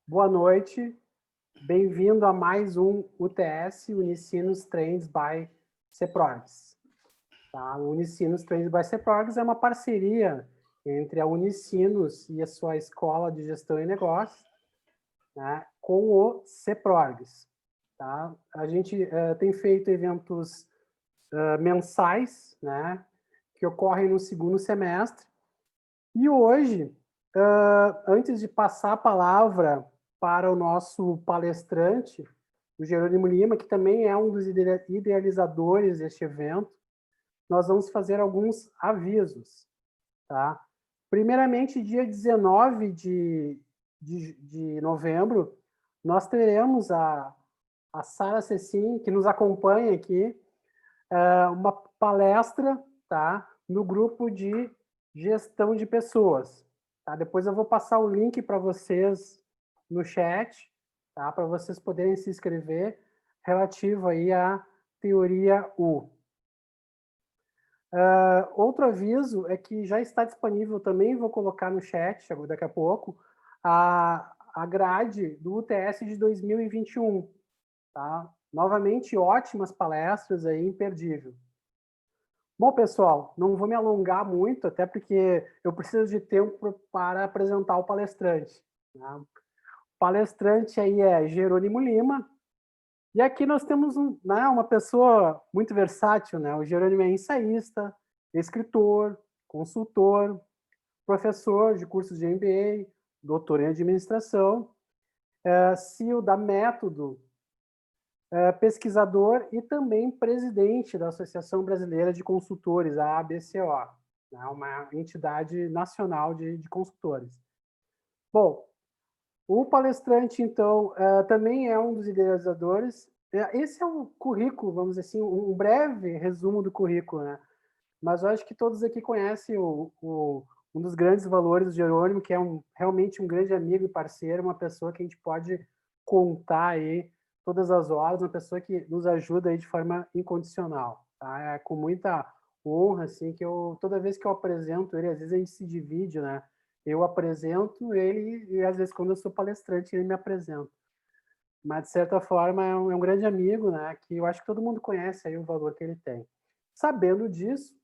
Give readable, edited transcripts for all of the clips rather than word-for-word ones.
Boa noite, bem-vindo a mais um UTS, Unicinos Trends by CEPROGS. Tá? O Unicinos Trends by CEPROGS é uma parceria entre a Unicinos e a sua Escola de Gestão e Negócios, né, com o CEPROGS. Tá? A gente tem feito eventos mensais, né, que ocorrem no segundo semestre, e hoje, antes de passar a palavra para o nosso palestrante, o Jerônimo Lima, que também é um dos idealizadores deste evento, nós vamos fazer alguns avisos. Tá? Primeiramente, dia 19 de novembro, nós teremos a Sara Cecim, que nos acompanha aqui, uma palestra, tá, no grupo de gestão de pessoas. Tá? Depois eu vou passar o link para vocês no chat, tá, para vocês poderem se inscrever, relativo aí à teoria U. Outro aviso é que já está disponível também, vou colocar no chat daqui a pouco, a grade do UTS de 2021. Tá? Novamente, ótimas palestras aí, imperdível. Bom, pessoal, não vou me alongar muito, até porque eu preciso de tempo para apresentar o palestrante. Né? O palestrante aí é Jerônimo Lima, e aqui nós temos uma pessoa muito versátil, né? O Jerônimo é ensaísta, escritor, consultor, professor de cursos de MBA, doutor em administração, CEO da Método, pesquisador e também presidente da Associação Brasileira de Consultores, a ABCO, né, uma entidade nacional de consultores. Bom, o palestrante, então, também é um dos idealizadores. Esse é o currículo, vamos dizer assim, um breve resumo do currículo, né? Mas eu acho que todos aqui conhecem um dos grandes valores do Jerônimo, que é realmente um grande amigo e parceiro, uma pessoa que a gente pode contar aí todas as horas, uma pessoa que nos ajuda aí de forma incondicional. Tá? É com muita honra, assim, que toda vez que eu apresento ele, às vezes a gente se divide, né? Eu apresento ele e, às vezes, quando eu sou palestrante, ele me apresenta. Mas, de certa forma, é um grande amigo, né? Que eu acho que todo mundo conhece aí o valor que ele tem. Sabendo disso,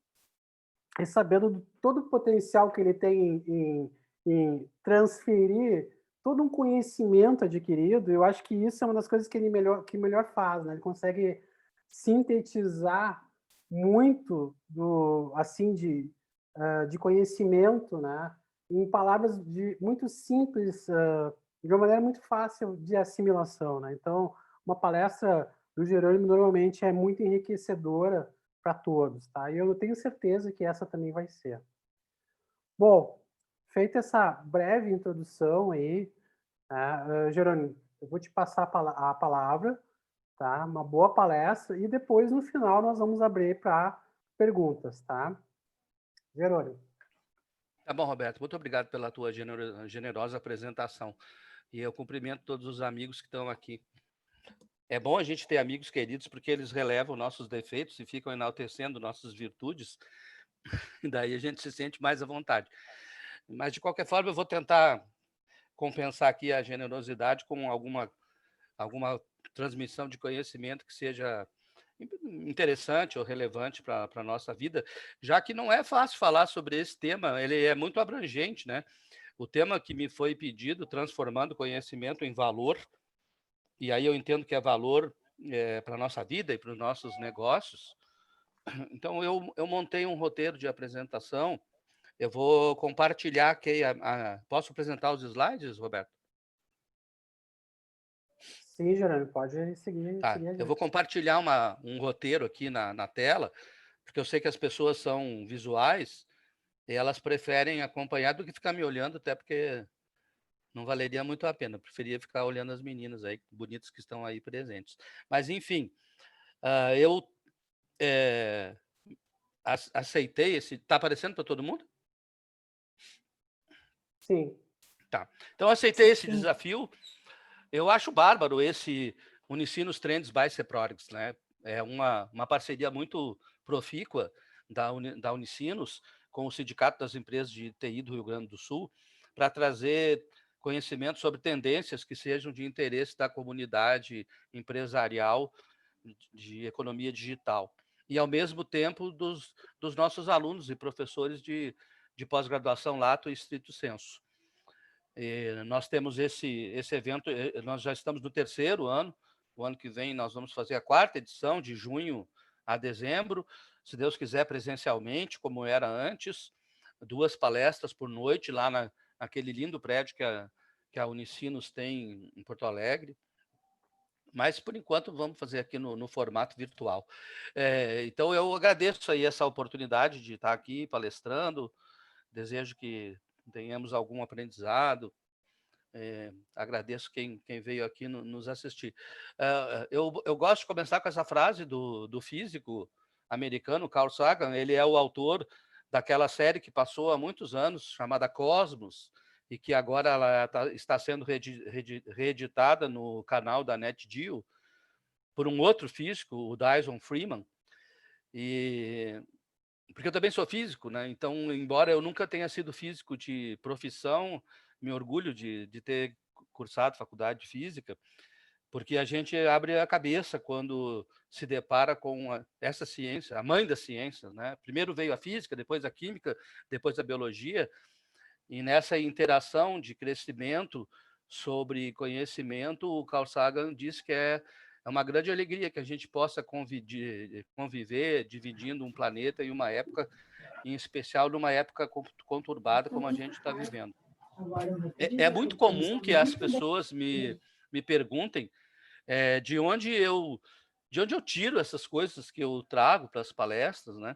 e sabendo de todo o potencial que ele tem em transferir todo um conhecimento adquirido, eu acho que isso é uma das coisas que ele melhor faz, né? Ele consegue sintetizar muito de conhecimento, né? Em palavras muito simples, de uma maneira muito fácil de assimilação, né? Então, uma palestra do Jerônimo normalmente é muito enriquecedora para todos, tá? E eu tenho certeza que essa também vai ser. Bom, feita essa breve introdução aí, Jerônimo, eu vou te passar a palavra, tá? Uma boa palestra e depois, no final, nós vamos abrir para perguntas, tá? Jerônimo. Tá bom, Roberto. Muito obrigado pela tua generosa apresentação. E eu cumprimento todos os amigos que estão aqui. É bom a gente ter amigos queridos porque eles relevam nossos defeitos e ficam enaltecendo nossas virtudes. E daí a gente se sente mais à vontade. Mas, de qualquer forma, eu vou tentar compensar aqui a generosidade com alguma transmissão de conhecimento que seja interessante ou relevante para a nossa vida, já que não é fácil falar sobre esse tema, ele é muito abrangente, né? O tema que me foi pedido, transformando conhecimento em valor, e aí eu entendo que é valor para a nossa vida e para os nossos negócios. Então, eu montei um roteiro de apresentação, eu vou compartilhar aqui, posso apresentar os slides, Roberto? Sim, Jerônimo, pode seguir Tá, eu vou adiante. compartilhar um roteiro aqui na tela, porque eu sei que as pessoas são visuais e elas preferem acompanhar do que ficar me olhando, até porque não valeria muito a pena. Eu preferia ficar olhando as meninas aí, bonitas que estão aí presentes. Mas, enfim, eu aceitei esse. Está aparecendo para todo mundo? Sim. Tá. Então, eu aceitei esse desafio. Eu acho bárbaro esse Unicinos Trends by CEPROGS, né? É uma parceria muito profícua da Unicinos com o Sindicato das Empresas de TI do Rio Grande do Sul para trazer conhecimento sobre tendências que sejam de interesse da comunidade empresarial de economia digital. E, ao mesmo tempo, dos nossos alunos e professores de pós-graduação lato e stricto sensu. Nós temos esse evento, nós já estamos no 3º ano, o ano que vem nós vamos fazer a 4ª edição, de junho a dezembro, se Deus quiser, presencialmente, como era antes, 2 palestras por noite, lá naquele lindo prédio que a Unicinos tem em Porto Alegre. Mas, por enquanto, vamos fazer aqui no formato virtual. Então, eu agradeço aí essa oportunidade de estar aqui palestrando, desejo que tenhamos algum aprendizado, agradeço quem veio aqui nos assistir. Eu gosto de começar com essa frase do físico americano, Carl Sagan. Ele é o autor daquela série que passou há muitos anos, chamada Cosmos, e que agora ela está sendo reeditada no canal da NetGeo, por um outro físico, o Dyson Freeman. Porque eu também sou físico, né? Então, embora eu nunca tenha sido físico de profissão, me orgulho de ter cursado faculdade de física, porque a gente abre a cabeça quando se depara com essa ciência, a mãe das ciências, né? Primeiro veio a física, depois a química, depois a biologia, e nessa interação de crescimento sobre conhecimento, o Carl Sagan diz que é uma grande alegria que a gente possa conviver dividindo um planeta e uma época, em especial numa época conturbada como a gente está vivendo. É muito comum que as pessoas me perguntem de onde eu tiro essas coisas que eu trago para as palestras, né?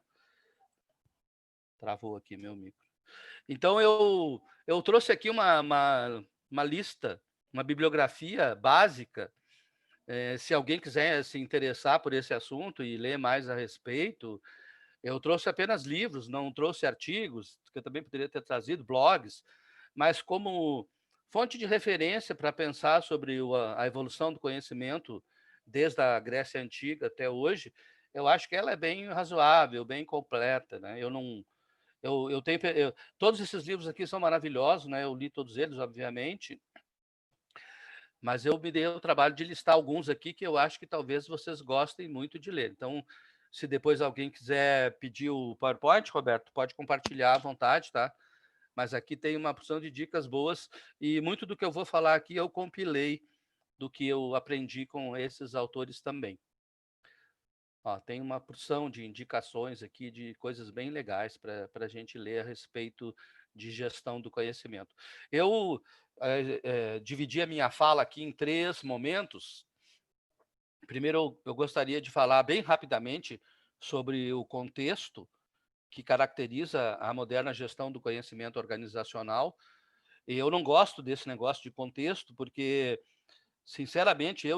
Travou aqui meu micro. Então, eu trouxe aqui uma lista, uma bibliografia básica. Se alguém quiser se interessar por esse assunto e ler mais a respeito, eu trouxe apenas livros, não trouxe artigos, que eu também poderia ter trazido, blogs, mas como fonte de referência para pensar sobre a evolução do conhecimento desde a Grécia Antiga até hoje, eu acho que ela é bem razoável, bem completa, né? Todos esses livros aqui são maravilhosos, né? Eu li todos eles, obviamente, mas eu me dei o trabalho de listar alguns aqui que eu acho que talvez vocês gostem muito de ler. Então, se depois alguém quiser pedir o PowerPoint, Roberto, pode compartilhar à vontade, tá? Mas aqui tem uma porção de dicas boas e muito do que eu vou falar aqui eu compilei do que eu aprendi com esses autores também. Tem uma porção de indicações aqui de coisas bem legais para a gente ler a respeito de gestão do conhecimento. Eu dividi a minha fala aqui em 3 momentos. Primeiro, eu gostaria de falar bem rapidamente sobre o contexto que caracteriza a moderna gestão do conhecimento organizacional. E eu não gosto desse negócio de contexto, porque sinceramente,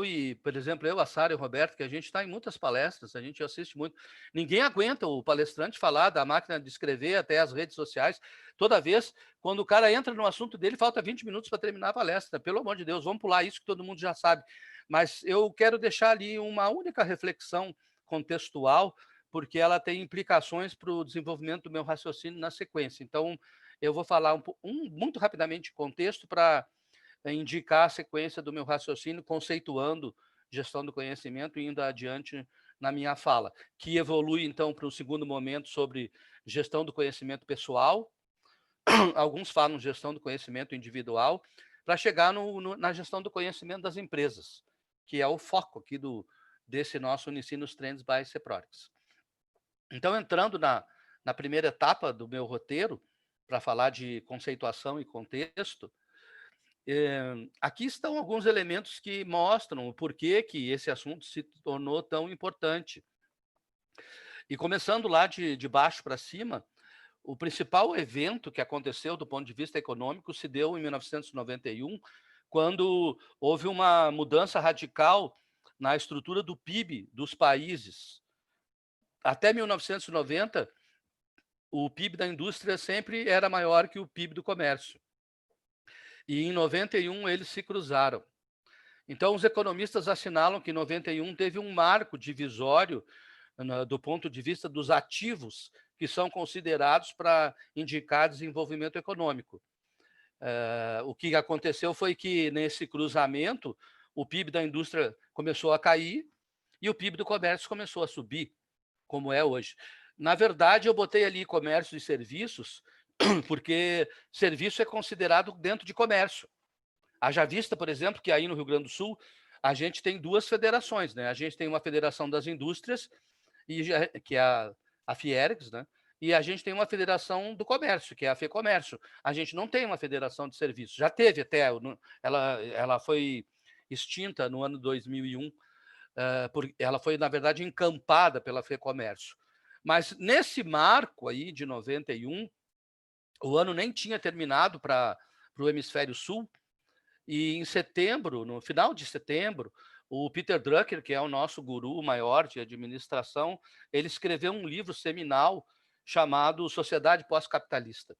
por exemplo, a Sara e o Roberto, que a gente está em muitas palestras, a gente assiste muito, ninguém aguenta o palestrante falar da máquina de escrever até as redes sociais. Toda vez, quando o cara entra no assunto dele, falta 20 minutos para terminar a palestra. Pelo amor de Deus, vamos pular isso que todo mundo já sabe. Mas eu quero deixar ali uma única reflexão contextual, porque ela tem implicações para o desenvolvimento do meu raciocínio na sequência. Então, eu vou falar muito rapidamente de contexto para indicar a sequência do meu raciocínio, conceituando gestão do conhecimento e indo adiante na minha fala, que evolui, então, para o segundo momento sobre gestão do conhecimento pessoal. Alguns falam gestão do conhecimento individual, para chegar na gestão do conhecimento das empresas, que é o foco aqui desse nosso Unicinos Trends by Ceprorix. Então, entrando na primeira etapa do meu roteiro, para falar de conceituação e contexto, aqui estão alguns elementos que mostram o porquê que esse assunto se tornou tão importante. E começando lá de baixo para cima, o principal evento que aconteceu do ponto de vista econômico se deu em 1991, quando houve uma mudança radical na estrutura do PIB dos países. Até 1990, o PIB da indústria sempre era maior que o PIB do comércio. E em 91 eles se cruzaram. Então, os economistas assinalam que em 91 teve um marco divisório do ponto de vista dos ativos que são considerados para indicar desenvolvimento econômico. O que aconteceu foi que, nesse cruzamento, o PIB da indústria começou a cair e o PIB do comércio começou a subir, como é hoje. Na verdade, eu botei ali comércio e serviços, porque serviço é considerado dentro de comércio. Haja vista, por exemplo, que aí no Rio Grande do Sul a gente tem duas federações, né? A gente tem uma federação das indústrias, que é a Fiergs, né? E a gente tem uma federação do comércio, que é a FEComércio. A gente não tem uma federação de serviços. Já teve até, ela foi extinta no ano 2001, ela foi, na verdade, encampada pela FEComércio. Mas nesse marco aí de 91, o ano nem tinha terminado para o hemisfério sul, e em setembro, no final de setembro, o Peter Drucker, que é o nosso guru maior de administração, ele escreveu um livro seminal chamado Sociedade Pós-Capitalista.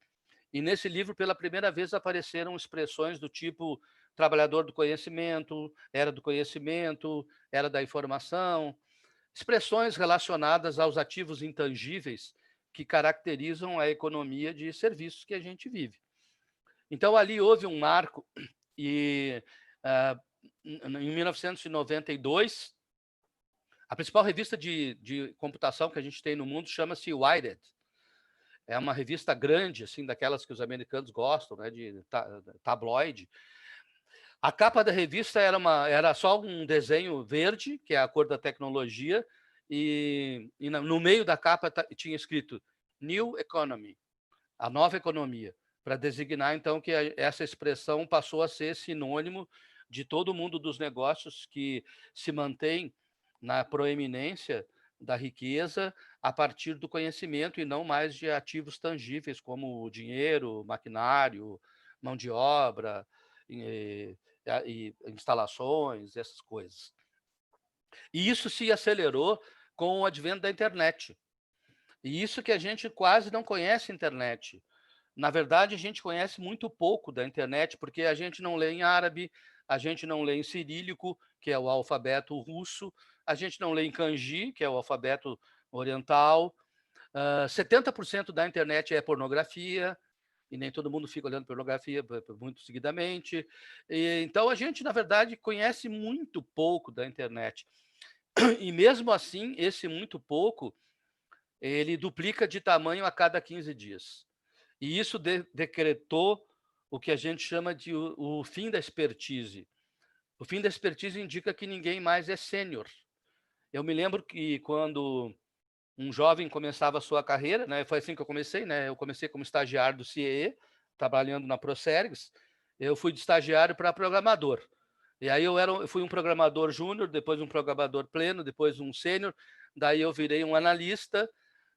E nesse livro, pela primeira vez, apareceram expressões do tipo trabalhador do conhecimento, era do conhecimento, era da informação, expressões relacionadas aos ativos intangíveis que caracterizam a economia de serviços que a gente vive. Então, ali houve um marco, e em 1992, a principal revista de computação que a gente tem no mundo chama-se Wired. É uma revista grande, assim, daquelas que os americanos gostam, né, de tabloide. A capa da revista era só um desenho verde, que é a cor da tecnologia, e no meio da capa tinha escrito New Economy, a nova economia, para designar, então, que essa expressão passou a ser sinônimo de todo o mundo dos negócios que se mantém na proeminência da riqueza a partir do conhecimento e não mais de ativos tangíveis como dinheiro, maquinário, mão de obra, e instalações, essas coisas. E isso se acelerou com o advento da internet. E isso que a gente quase não conhece a internet. Na verdade, a gente conhece muito pouco da internet, porque a gente não lê em árabe, a gente não lê em cirílico, que é o alfabeto russo, a gente não lê em kanji, que é o alfabeto oriental. 70% da internet é pornografia, e nem todo mundo fica olhando pornografia muito seguidamente. Então, a gente, na verdade, conhece muito pouco da internet. E mesmo assim, esse muito pouco, ele duplica de tamanho a cada 15 dias. E isso decretou o que a gente chama de o fim da expertise. O fim da expertise indica que ninguém mais é sênior. Eu me lembro que quando um jovem começava a sua carreira, né, foi assim que eu comecei, né? Eu comecei como estagiário do CIE, trabalhando na Procergs. Eu fui de estagiário para programador. E aí eu fui um programador júnior, depois um programador pleno, depois um sênior, daí eu virei um analista.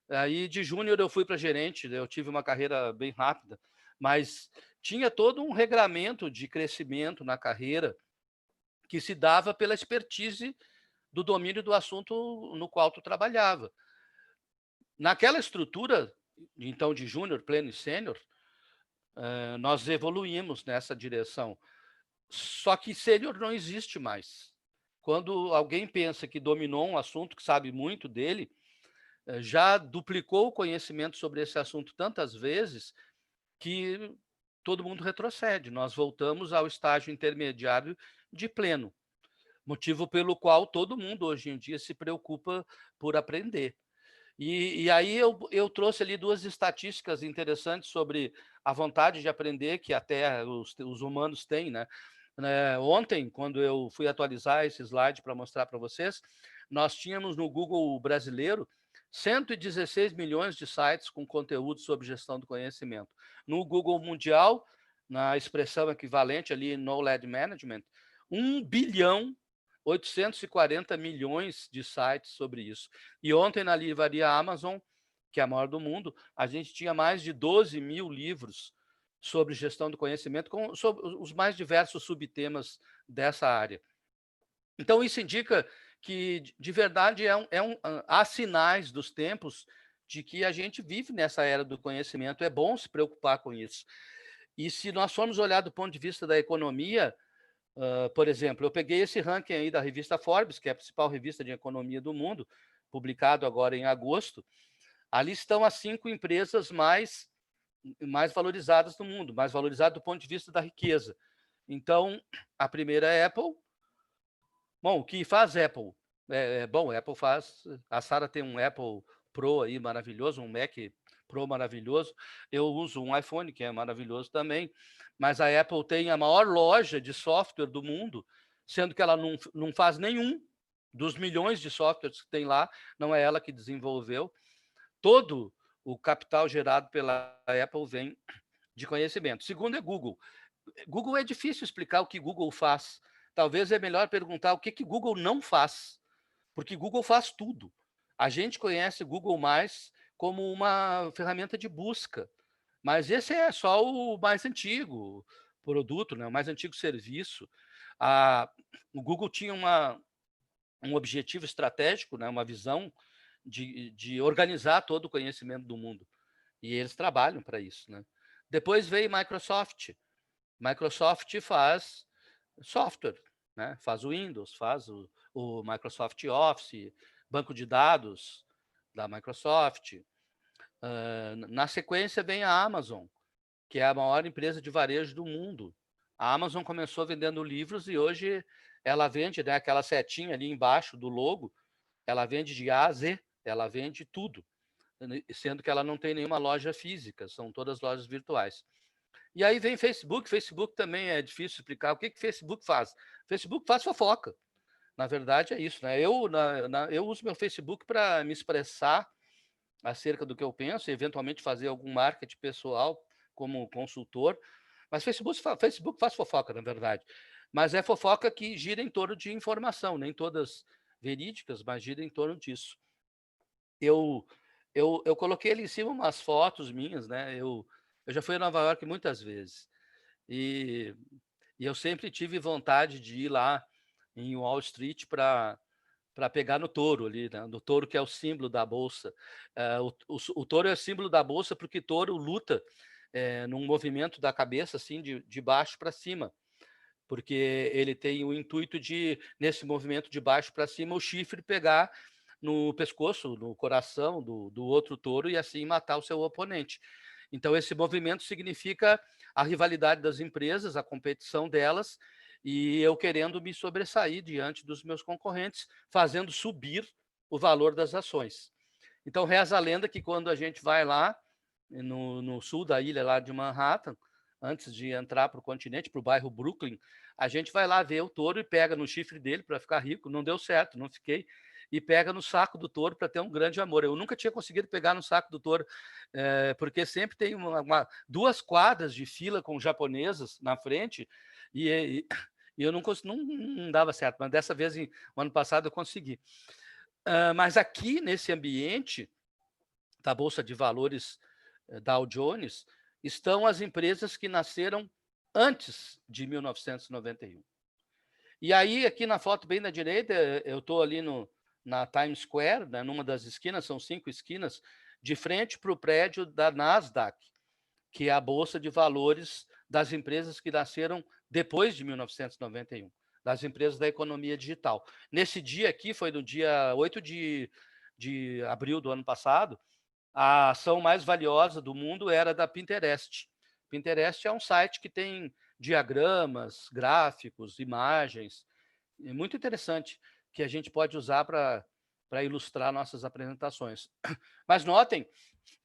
Aí de júnior eu fui para gerente, eu tive uma carreira bem rápida, mas tinha todo um regramento de crescimento na carreira que se dava pela expertise do domínio do assunto no qual tu trabalhava. Naquela estrutura, então, de júnior, pleno e sênior, nós evoluímos nessa direção. Só que sênior não existe mais. Quando alguém pensa que dominou um assunto, que sabe muito dele, já duplicou o conhecimento sobre esse assunto tantas vezes que todo mundo retrocede. Nós voltamos ao estágio intermediário de pleno, motivo pelo qual todo mundo hoje em dia se preocupa por aprender. E aí eu trouxe ali duas estatísticas interessantes sobre a vontade de aprender que até os humanos têm, né? Ontem, quando eu fui atualizar esse slide para mostrar para vocês, nós tínhamos no Google brasileiro 116 milhões de sites com conteúdo sobre gestão do conhecimento. No Google mundial, na expressão equivalente ali, Knowledge Management, 1 bilhão 840 milhões de sites sobre isso. E ontem, na livraria Amazon, que é a maior do mundo, a gente tinha mais de 12 mil livros sobre gestão do conhecimento, sobre os mais diversos subtemas dessa área. Então, isso indica que, de verdade, há sinais dos tempos de que a gente vive nessa era do conhecimento. É bom se preocupar com isso. E se nós formos olhar do ponto de vista da economia, por exemplo, eu peguei esse ranking aí da revista Forbes, que é a principal revista de economia do mundo, publicado agora em agosto. Ali estão as 5 empresas mais mais valorizadas do mundo, mais valorizadas do ponto de vista da riqueza. Então, a primeira é a Apple. Bom, o que faz Apple? Bom, Apple faz. A Sara tem um Apple Pro aí maravilhoso, um Mac Pro maravilhoso. Eu uso um iPhone, que é maravilhoso também. Mas a Apple tem a maior loja de software do mundo, sendo que ela não faz nenhum dos milhões de softwares que tem lá, não é ela que desenvolveu. Todo o capital gerado pela Apple vem de conhecimento. Segundo é Google. Google é difícil explicar o que Google faz. Talvez é melhor perguntar o que Google não faz, porque Google faz tudo. A gente conhece Google mais como uma ferramenta de busca, mas esse é só o mais antigo produto, né? O mais antigo serviço. O Google tinha um objetivo estratégico, né? Uma visão de organizar todo o conhecimento do mundo. E eles trabalham para isso, né? Depois veio Microsoft. Microsoft faz software, né? Faz o Windows, faz o Microsoft Office, banco de dados da Microsoft. Na sequência vem a Amazon, que é a maior empresa de varejo do mundo. A Amazon começou vendendo livros e hoje ela vende, né, aquela setinha ali embaixo do logo, ela vende de A a Z, ela vende tudo, sendo que ela não tem nenhuma loja física, são todas lojas virtuais. E aí vem Facebook. Facebook também é difícil explicar. O que Facebook faz? Facebook faz fofoca. Na verdade, é isso, né? Eu uso meu Facebook para me expressar acerca do que eu penso, e eventualmente fazer algum marketing pessoal como consultor. Mas Facebook faz fofoca, na verdade. Mas é fofoca que gira em torno de informação, nem todas verídicas, mas gira em torno disso. Eu, eu coloquei ali em cima umas fotos minhas, né? Eu já fui a Nova York muitas vezes. E, e eu sempre tive vontade de ir lá em Wall Street para pegar no touro ali, né? No touro, que é o símbolo da bolsa. O touro é o símbolo da bolsa porque touro luta num movimento da cabeça assim de baixo para cima, porque ele tem o intuito de, nesse movimento de baixo para cima, o chifre pegar no pescoço, no coração do outro touro e assim matar o seu oponente. Então, esse movimento significa a rivalidade das empresas, a competição delas, e eu querendo me sobressair diante dos meus concorrentes, fazendo subir o valor das ações. Então, reza a lenda que quando a gente vai lá, no sul da ilha lá de Manhattan, antes de entrar para o continente, para o bairro Brooklyn, a gente vai lá ver o touro e pega no chifre dele para ficar rico. Não deu certo, não fiquei. E pega no saco do touro para ter um grande amor. Eu nunca tinha conseguido pegar no saco do touro, porque sempre tem duas quadras de fila com japonesas na frente, e eu não dava certo. Mas dessa vez, no ano passado, eu consegui. Mas aqui, nesse ambiente da Bolsa de Valores Dow Jones, estão as empresas que nasceram antes de 1991. E aí, aqui na foto bem na direita, eu estou ali na Times Square, né, numa das esquinas, são 5 esquinas, de frente para o prédio da Nasdaq, que é a Bolsa de Valores das empresas que nasceram depois de 1991, das empresas da economia digital. Nesse dia aqui, foi no dia 8 de abril do ano passado, a ação mais valiosa do mundo era da Pinterest. Pinterest é um site que tem diagramas, gráficos, imagens, é muito interessante, que a gente pode usar para ilustrar nossas apresentações. Mas notem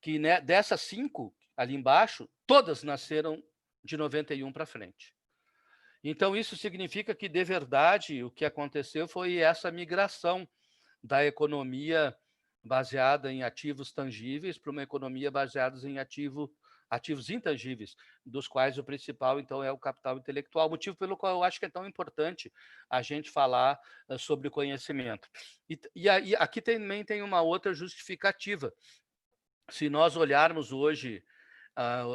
que, né, dessas 5 ali embaixo, todas nasceram de 91 para frente. Então, isso significa que, de verdade, o que aconteceu foi essa migração da economia baseada em ativos tangíveis para uma economia baseada em ativos intangíveis, dos quais o principal, então, é o capital intelectual, motivo pelo qual eu acho que é tão importante a gente falar sobre conhecimento. E aqui também tem uma outra justificativa. Se nós olharmos hoje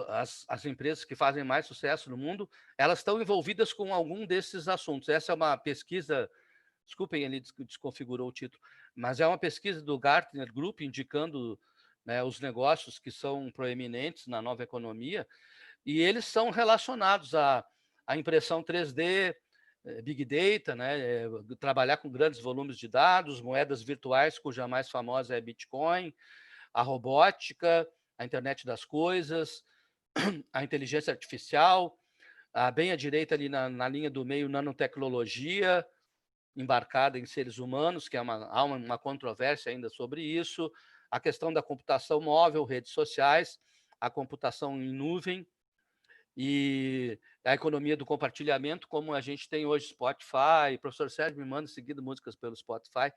as empresas que fazem mais sucesso no mundo, elas estão envolvidas com algum desses assuntos. Essa é uma pesquisa, desculpem, ele desconfigurou o título, mas é uma pesquisa do Gartner Group indicando, né, os negócios que são proeminentes na nova economia, e eles são relacionados à impressão 3D, Big Data, né, trabalhar com grandes volumes de dados, moedas virtuais, cuja mais famosa é Bitcoin, a robótica, a internet das coisas, a inteligência artificial, bem à direita ali na linha do meio, nanotecnologia, embarcada em seres humanos, que há uma controvérsia ainda sobre isso, a questão da computação móvel, redes sociais, a computação em nuvem e a economia do compartilhamento, como a gente tem hoje Spotify. O professor Sérgio me manda seguindo músicas pelo Spotify,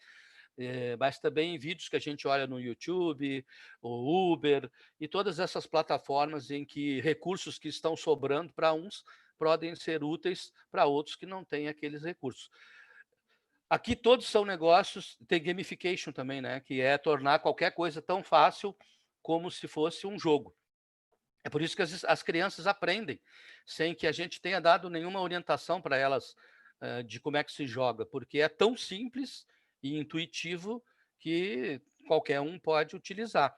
mas também vídeos que a gente olha no YouTube, o Uber, e todas essas plataformas em que recursos que estão sobrando para uns podem ser úteis para outros que não têm aqueles recursos. Aqui todos são negócios, tem gamification também, né? Que é tornar qualquer coisa tão fácil como se fosse um jogo. É por isso que as crianças aprendem, sem que a gente tenha dado nenhuma orientação para elas de como é que se joga, porque é tão simples e intuitivo que qualquer um pode utilizar.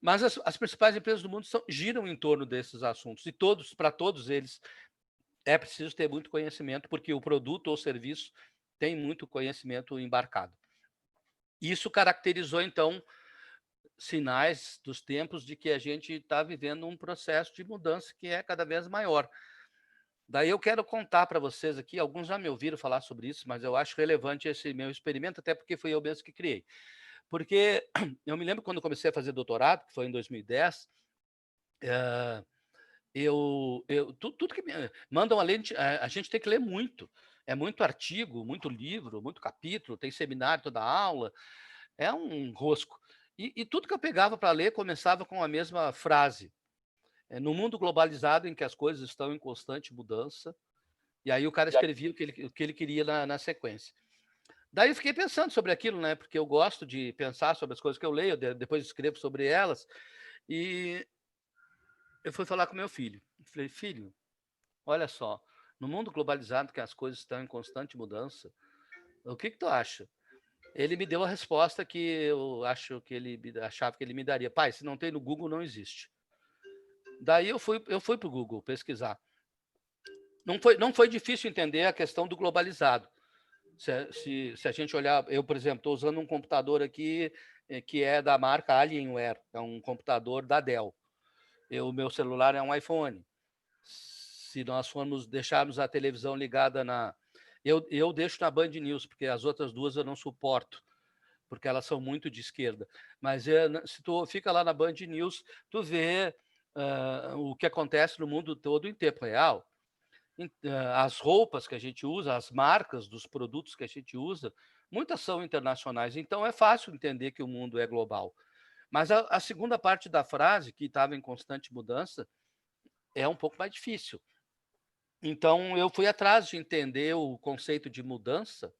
Mas as principais empresas do mundo giram em torno desses assuntos, e para todos eles, é preciso ter muito conhecimento, porque o produto ou serviço tem muito conhecimento embarcado. Isso caracterizou, então, sinais dos tempos de que a gente está vivendo um processo de mudança que é cada vez maior. Daí eu quero contar para vocês aqui, alguns já me ouviram falar sobre isso, mas eu acho relevante esse meu experimento, até porque foi eu mesmo que criei. Porque eu me lembro quando comecei a fazer doutorado, que foi em 2010, tudo que mandam além, a gente tem que ler muito. É muito artigo, muito livro, muito capítulo, tem seminário toda aula, é um rosco. E tudo que eu pegava para ler começava com a mesma frase. No mundo globalizado em que as coisas estão em constante mudança, e aí o cara escrevia o que ele queria na sequência. Daí eu fiquei pensando sobre aquilo, né? Porque eu gosto de pensar sobre as coisas que eu leio, depois escrevo sobre elas, e eu fui falar com meu filho. Falei, filho, olha só, no mundo globalizado que as coisas estão em constante mudança, o que tu acha? Ele me deu a resposta que eu acho que ele achava que ele me daria. Pai, se não tem no Google, não existe. Daí eu fui para o Google pesquisar. Não foi difícil entender a questão do globalizado. Se a gente olhar, eu, por exemplo, estou usando um computador aqui que é da marca Alienware, é um computador da Dell. O meu celular é um iPhone. Se nós deixarmos a televisão ligada eu deixo na Band News, porque as outras duas eu não suporto, porque elas são muito de esquerda. Mas se tu fica lá na Band News, tu vê o que acontece no mundo todo em tempo real. As roupas que a gente usa, as marcas dos produtos que a gente usa, muitas são internacionais. Então, é fácil entender que o mundo é global. Mas a segunda parte da frase, que estava em constante mudança, é um pouco mais difícil. Então, eu fui atrás de entender o conceito de mudança,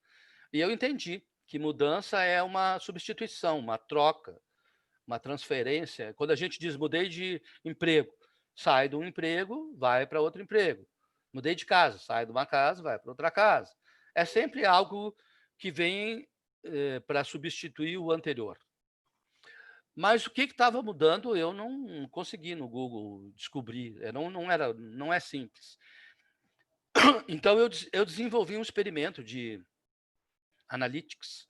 e eu entendi que mudança é uma substituição, uma troca, uma transferência. Quando a gente diz mudei de emprego, sai de um emprego, vai para outro emprego. Mudei de casa, sai de uma casa, vai para outra casa. É sempre algo que vem para substituir o anterior. Mas o que estava mudando, eu não consegui no Google descobrir. Não é simples. Então, eu desenvolvi um experimento de analytics.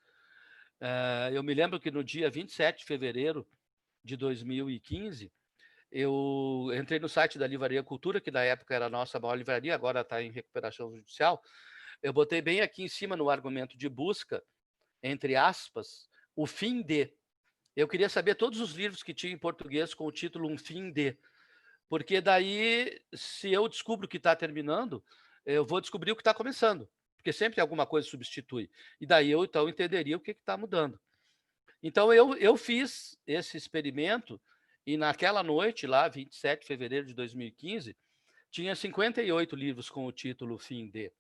Eu me lembro que no dia 27 de fevereiro de 2015, eu entrei no site da Livraria Cultura, que na época era a nossa maior livraria, agora está em recuperação judicial. Eu botei bem aqui em cima no argumento de busca, entre aspas, o fim de. Eu queria saber todos os livros que tinha em português com o título Um Fim de. Porque daí, se eu descubro o que está terminando, eu vou descobrir o que está começando. Porque sempre alguma coisa substitui. E daí eu, então, entenderia o que está mudando. Então, eu fiz esse experimento e naquela noite, lá, 27 de fevereiro de 2015, tinha 58 livros com o título Fim de,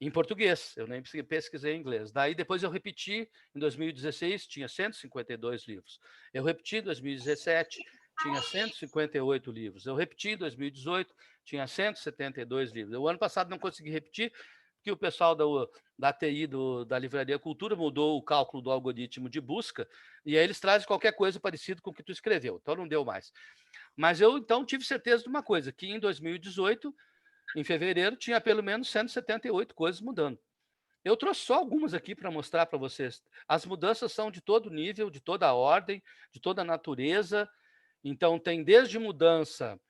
em português, eu nem pesquisei em inglês. Daí, depois eu repeti, em 2016, tinha 152 livros. Eu repeti em 2017, tinha 158 livros. Eu repeti em 2018, tinha 172 livros. O ano passado não consegui repetir, que o pessoal da TI da Livraria Cultura mudou o cálculo do algoritmo de busca, e aí eles trazem qualquer coisa parecida com o que tu escreveu, então não deu mais. Mas eu, então, tive certeza de uma coisa, que em 2018, em fevereiro, tinha pelo menos 178 coisas mudando. Eu trouxe só algumas aqui para mostrar para vocês. As mudanças são de todo nível, de toda ordem, de toda natureza. Então, tem desde mudança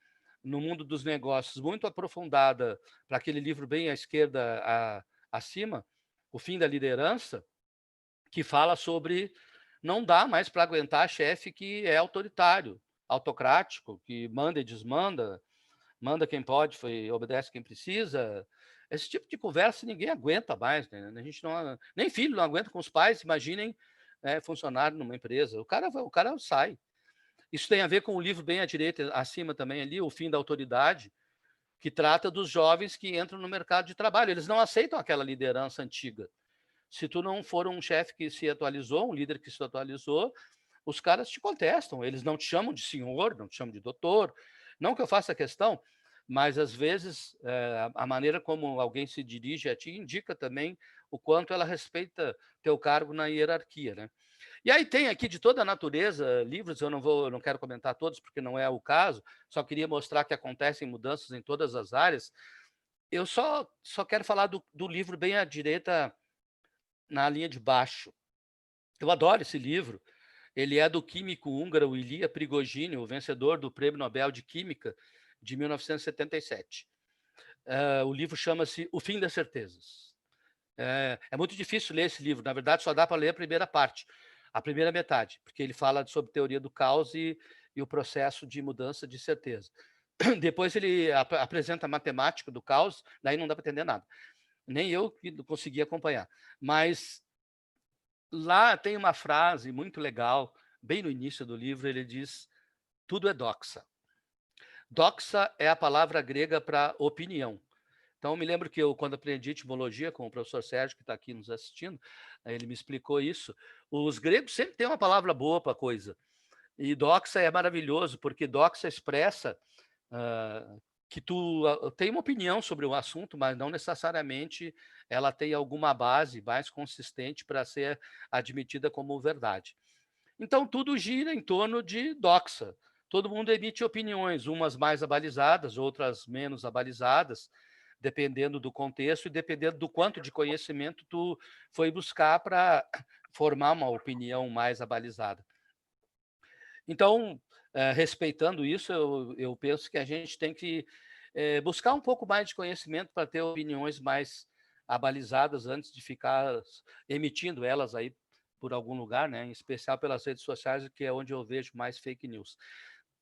no mundo dos negócios muito aprofundada para aquele livro bem à esquerda, acima, O Fim da Liderança, que fala sobre não dá mais para aguentar chefe que é autoritário, autocrático, que manda e desmanda, manda quem pode, obedece quem precisa. Esse tipo de conversa ninguém aguenta mais, né? A gente não, nem filho não aguenta com os pais, imaginem funcionário numa empresa. O cara sai. Isso tem a ver com o livro bem à direita, acima também ali, O Fim da Autoridade, que trata dos jovens que entram no mercado de trabalho. Eles não aceitam aquela liderança antiga. Se tu não for um chefe que se atualizou, um líder que se atualizou, os caras te contestam. Eles não te chamam de senhor, não te chamam de doutor. Não que eu faça questão, mas às vezes a maneira como alguém se dirige a ti indica também o quanto ela respeita teu cargo na hierarquia, né? E aí tem aqui de toda a natureza livros, eu não quero comentar todos porque não é o caso, só queria mostrar que acontecem mudanças em todas as áreas. Eu só quero falar do livro bem à direita, na linha de baixo. Eu adoro esse livro. Ele é do químico húngaro Ilya Prigogine, o vencedor do Prêmio Nobel de Química de 1977. O livro chama-se O Fim das Certezas. É muito difícil ler esse livro. Na verdade, só dá para ler a primeira parte, a primeira metade, porque ele fala sobre teoria do caos e o processo de mudança de certeza. Depois ele apresenta a matemática do caos, daí não dá para entender nada. Nem eu que consegui acompanhar. Mas lá tem uma frase muito legal, bem no início do livro, ele diz: tudo é doxa. Doxa é a palavra grega para opinião. Então, eu me lembro que quando aprendi etimologia com o professor Sérgio, que está aqui nos assistindo, ele me explicou isso. Os gregos sempre têm uma palavra boa para a coisa. E doxa é maravilhoso, porque doxa expressa que tu tem uma opinião sobre o assunto, mas não necessariamente ela tem alguma base mais consistente para ser admitida como verdade. Então, tudo gira em torno de doxa. Todo mundo emite opiniões, umas mais abalizadas, outras menos abalizadas, dependendo do contexto e dependendo do quanto de conhecimento tu foi buscar para formar uma opinião mais abalizada. Então, respeitando isso, eu penso que a gente tem que buscar um pouco mais de conhecimento para ter opiniões mais abalizadas antes de ficar emitindo elas aí por algum lugar, né? Em especial pelas redes sociais, que é onde eu vejo mais fake news.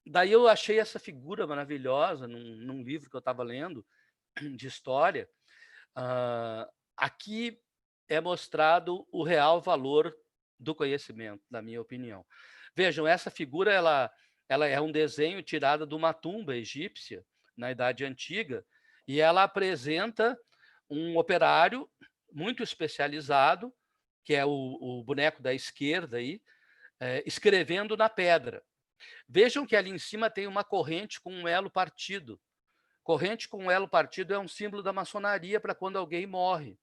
Daí eu achei essa figura maravilhosa num livro que eu estava lendo, de história. Aqui é mostrado o real valor do conhecimento, na minha opinião. Vejam, essa figura ela é um desenho tirado de uma tumba egípcia na Idade Antiga e ela apresenta um operário muito especializado, que é o boneco da esquerda aí, escrevendo na pedra. Vejam que ali em cima tem uma corrente com um elo partido. Corrente com um elo partido é um símbolo da maçonaria para quando alguém morre.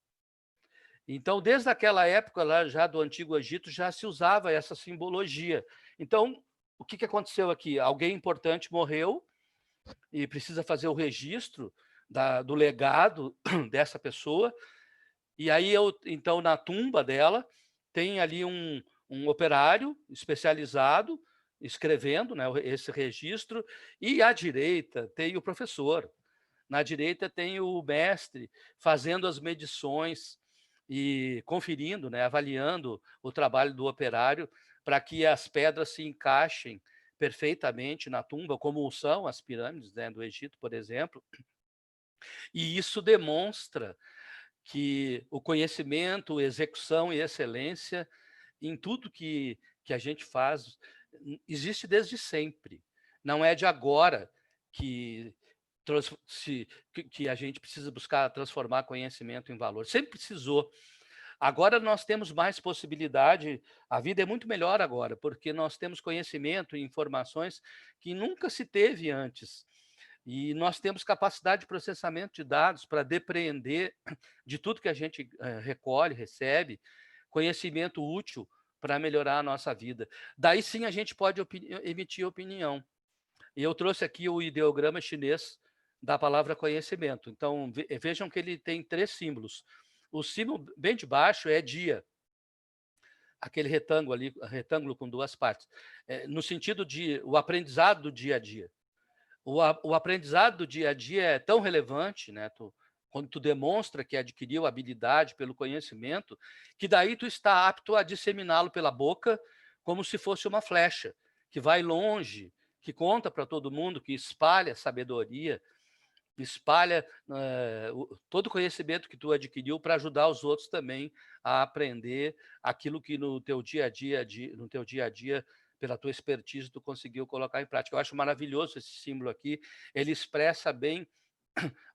Então, desde aquela época, lá já do Antigo Egito, já se usava essa simbologia. Então, o que aconteceu aqui? Alguém importante morreu e precisa fazer o registro do legado dessa pessoa. E aí, então, na tumba dela, tem ali um operário especializado escrevendo, né, esse registro, e à direita tem o professor. Na direita tem o mestre fazendo as medições e conferindo, né, avaliando o trabalho do operário para que as pedras se encaixem perfeitamente na tumba, como são as pirâmides, né, do Egito, por exemplo. E isso demonstra que o conhecimento, execução e excelência em tudo que a gente faz existe desde sempre. Não é de agora que a gente precisa buscar transformar conhecimento em valor. Sempre precisou. Agora nós temos mais possibilidade, a vida é muito melhor agora, porque nós temos conhecimento e informações que nunca se teve antes. E nós temos capacidade de processamento de dados para depreender de tudo que a gente recolhe, recebe, conhecimento útil para melhorar a nossa vida. Daí sim a gente pode emitir opinião. E eu trouxe aqui o ideograma chinês da palavra conhecimento. Então, vejam que ele tem 3 símbolos. O símbolo bem de baixo é dia, aquele retângulo ali, retângulo com 2 partes, no sentido de o aprendizado do dia a dia. O aprendizado do dia a dia é tão relevante, né? Quando tu demonstra que adquiriu habilidade pelo conhecimento, que daí tu está apto a disseminá-lo pela boca como se fosse uma flecha, que vai longe, que conta para todo mundo, que espalha sabedoria, espalha todo o conhecimento que tu adquiriu para ajudar os outros também a aprender aquilo que no teu dia a dia, pela tua expertise, tu conseguiu colocar em prática. Eu acho maravilhoso esse símbolo aqui, ele expressa bem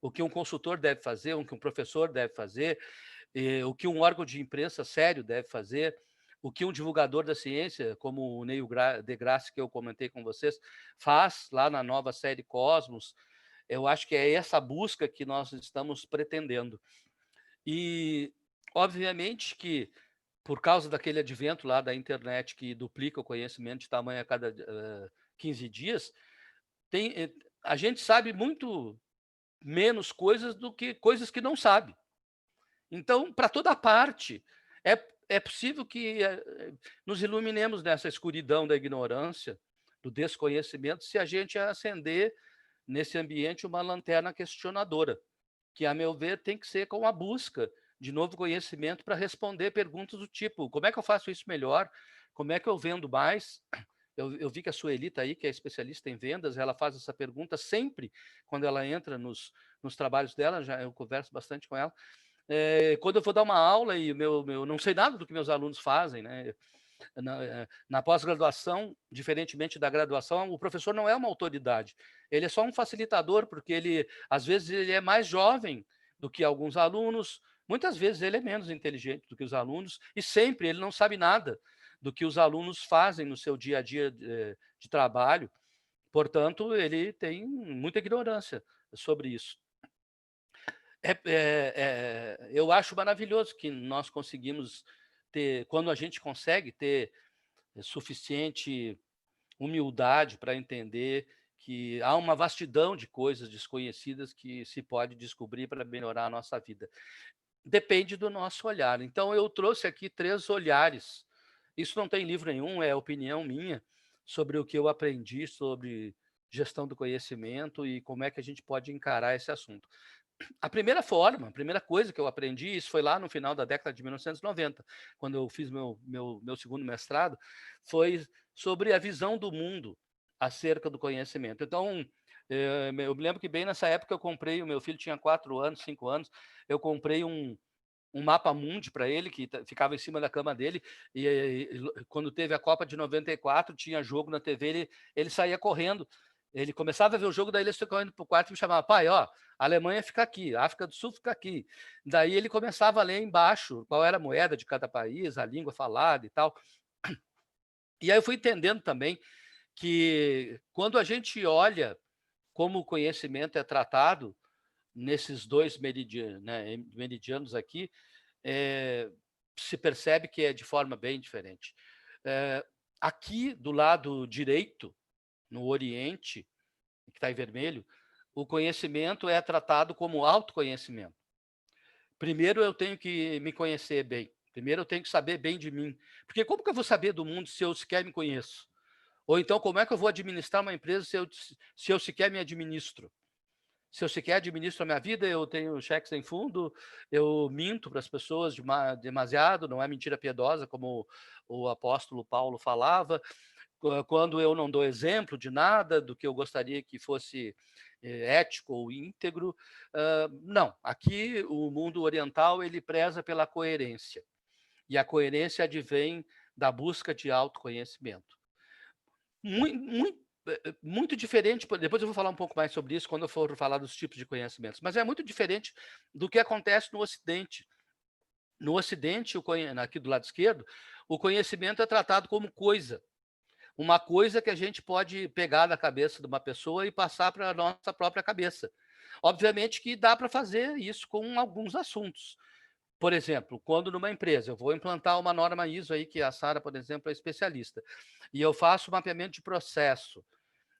o que um consultor deve fazer, o que um professor deve fazer, o que um órgão de imprensa sério deve fazer, o que um divulgador da ciência, como o Neil deGrasse, que eu comentei com vocês, faz lá na nova série Cosmos. Eu acho que é essa busca que nós estamos pretendendo. E, obviamente, que por causa daquele advento lá da internet que duplica o conhecimento de tamanho a cada 15 dias, a gente sabe muito menos coisas do que coisas que não sabe. Então, para toda parte, é possível que nos iluminemos nessa escuridão da ignorância, do desconhecimento, se a gente acender nesse ambiente uma lanterna questionadora, que, a meu ver, tem que ser com a busca de novo conhecimento para responder perguntas do tipo: como é que eu faço isso melhor? Como é que eu vendo mais? Eu vi que a Sueli está aí, que é especialista em vendas, ela faz essa pergunta sempre quando ela entra nos trabalhos dela, já eu converso bastante com ela. Quando eu vou dar uma aula e não sei nada do que meus alunos fazem, né? Na pós-graduação, diferentemente da graduação, o professor não é uma autoridade, ele é só um facilitador, porque ele, às vezes, ele é mais jovem do que alguns alunos, muitas vezes ele é menos inteligente do que os alunos, e sempre ele não sabe nada do que os alunos fazem no seu dia a dia de trabalho, portanto, ele tem muita ignorância sobre isso. Eu acho maravilhoso que nós conseguimos ter, quando a gente consegue ter suficiente humildade para entender que há uma vastidão de coisas desconhecidas que se pode descobrir para melhorar a nossa vida. Depende do nosso olhar. Então, eu trouxe aqui 3 olhares. Isso não tem livro nenhum, é opinião minha sobre o que eu aprendi sobre gestão do conhecimento e como é que a gente pode encarar esse assunto. A primeira coisa que eu aprendi, isso foi lá no final da década de 1990, quando eu fiz meu segundo mestrado, foi sobre a visão do mundo acerca do conhecimento. Então, eu me lembro que bem nessa época eu comprei, o meu filho tinha 4 anos, 5 anos, eu comprei um mapa mundi para ele, que ficava em cima da cama dele, e quando teve a Copa de 94, tinha jogo na TV, ele saía correndo, ele começava a ver o jogo, daí ele ia correndo para o quarto e me chamava: pai, ó, a Alemanha fica aqui, a África do Sul fica aqui. Daí ele começava a ler embaixo qual era a moeda de cada país, a língua falada e tal. E aí eu fui entendendo também que quando a gente olha como o conhecimento é tratado nesses 2 meridianos aqui, se percebe que é de forma bem diferente. Aqui do lado direito, no Oriente, que está em vermelho, o conhecimento é tratado como autoconhecimento. Primeiro eu tenho que me conhecer bem. Primeiro eu tenho que saber bem de mim. Porque como que eu vou saber do mundo se eu sequer me conheço? Ou então, como é que eu vou administrar uma empresa se eu sequer me administro? Se eu sequer administro a minha vida, eu tenho cheque sem fundo, eu minto para as pessoas demasiado, não é mentira piedosa, como o apóstolo Paulo falava, quando eu não dou exemplo de nada do que eu gostaria que fosse ético ou íntegro. Não, aqui o mundo oriental ele preza pela coerência, e a coerência advém da busca de autoconhecimento. Muito diferente, depois eu vou falar um pouco mais sobre isso quando eu for falar dos tipos de conhecimentos, mas é muito diferente do que acontece no Ocidente. No Ocidente, aqui do lado esquerdo, o conhecimento é tratado como coisa, uma coisa que a gente pode pegar da cabeça de uma pessoa e passar para a nossa própria cabeça. Obviamente que dá para fazer isso com alguns assuntos. Por exemplo, quando numa empresa eu vou implantar uma norma ISO aí, que a Sara, por exemplo, é especialista, e eu faço mapeamento de processo,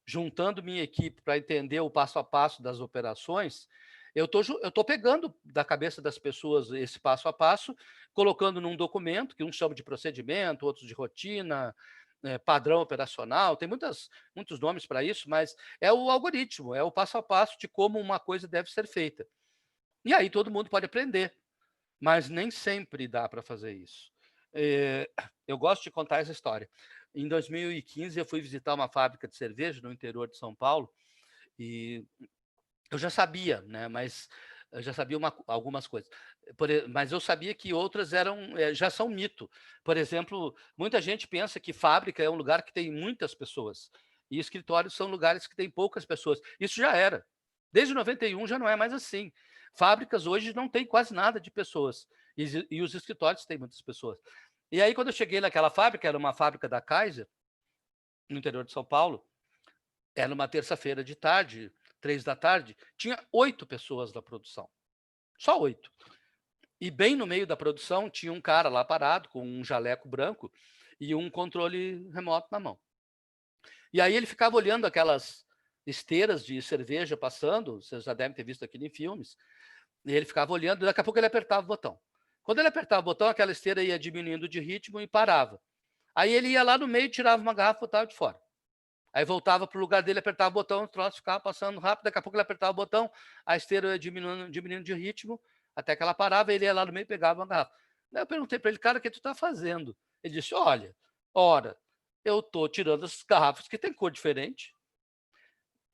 juntando minha equipe para entender o passo a passo das operações, eu estou pegando da cabeça das pessoas esse passo a passo, colocando num documento, que uns chamam de procedimento, outros de rotina, padrão operacional, tem muitos nomes para isso, mas é o algoritmo, é o passo a passo de como uma coisa deve ser feita. E aí todo mundo pode aprender, mas nem sempre dá para fazer isso. Eu gosto de contar essa história. Em 2015, eu fui visitar uma fábrica de cerveja no interior de São Paulo e eu já sabia, né? Mas eu já sabia algumas coisas. Mas eu sabia que outras já são mito. Por exemplo, muita gente pensa que fábrica é um lugar que tem muitas pessoas e escritórios são lugares que têm poucas pessoas. Isso já era. Desde 91 já não é mais assim. Fábricas hoje não têm quase nada de pessoas e os escritórios têm muitas pessoas. E aí, quando eu cheguei naquela fábrica, era uma fábrica da Kaiser, no interior de São Paulo, era uma terça-feira de tarde, 3 da tarde, tinha 8 pessoas na produção. Só 8. E bem no meio da produção tinha um cara lá parado com um jaleco branco e um controle remoto na mão. E aí ele ficava olhando aquelas esteiras de cerveja passando, vocês já devem ter visto aquilo em filmes, e ele ficava olhando, e daqui a pouco ele apertava o botão. Quando ele apertava o botão, aquela esteira ia diminuindo de ritmo e parava. Aí ele ia lá no meio, tirava uma garrafa e botava de fora. Aí voltava para o lugar dele, apertava o botão, o troço ficava passando rápido, daqui a pouco ele apertava o botão, a esteira ia diminuindo de ritmo, até que ela parava, ele ia lá no meio e pegava uma garrafa. Daí eu perguntei para ele, cara, o que tu está fazendo? Ele disse, olha, eu estou tirando as garrafas que tem cor diferente,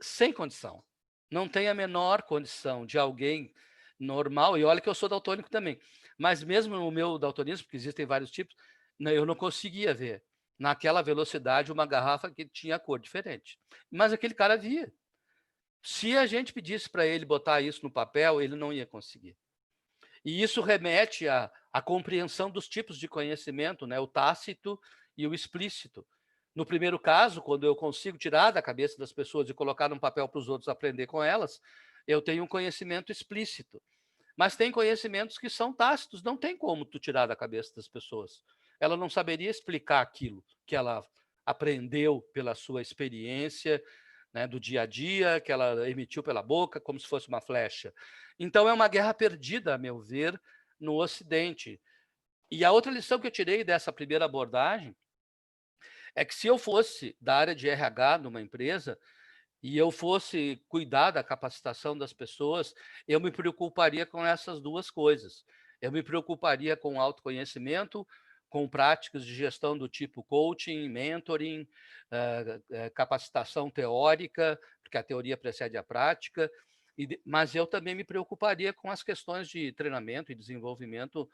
sem condição. Não tem a menor condição de alguém normal, e olha que eu sou daltônico também, mas mesmo no meu daltonismo, porque existem vários tipos, eu não conseguia ver naquela velocidade uma garrafa que tinha cor diferente. Mas aquele cara via. Se a gente pedisse para ele botar isso no papel, ele não ia conseguir. E isso remete à compreensão dos tipos de conhecimento, né? O tácito e o explícito. No primeiro caso, quando eu consigo tirar da cabeça das pessoas e colocar num papel para os outros aprender com elas, eu tenho um conhecimento explícito. Mas tem conhecimentos que são tácitos, não tem como tu tirar da cabeça das pessoas. Ela não saberia explicar aquilo que ela aprendeu pela sua experiência, né, do dia a dia, que ela emitiu pela boca, como se fosse uma flecha. Então, é uma guerra perdida, a meu ver, no Ocidente. E a outra lição que eu tirei dessa primeira abordagem é que se eu fosse da área de RH numa empresa, e eu fosse cuidar da capacitação das pessoas, eu me preocuparia com essas duas coisas. Eu me preocuparia com autoconhecimento, com práticas de gestão do tipo coaching, mentoring, capacitação teórica, porque a teoria precede a prática, mas eu também me preocuparia com as questões de treinamento e desenvolvimento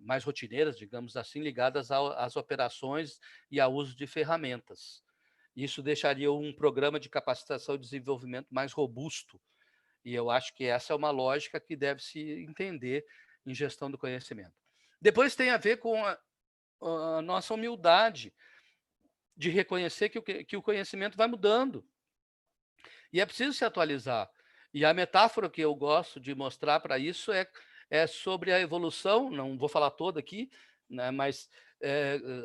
mais rotineiras, digamos assim, ligadas às operações e ao uso de ferramentas. Isso deixaria um programa de capacitação e desenvolvimento mais robusto. E eu acho que essa é uma lógica que deve se entender em gestão do conhecimento. Depois tem a ver com a nossa humildade de reconhecer que o conhecimento vai mudando. E é preciso se atualizar. E a metáfora que eu gosto de mostrar para isso é sobre a evolução, não vou falar toda aqui, né, mas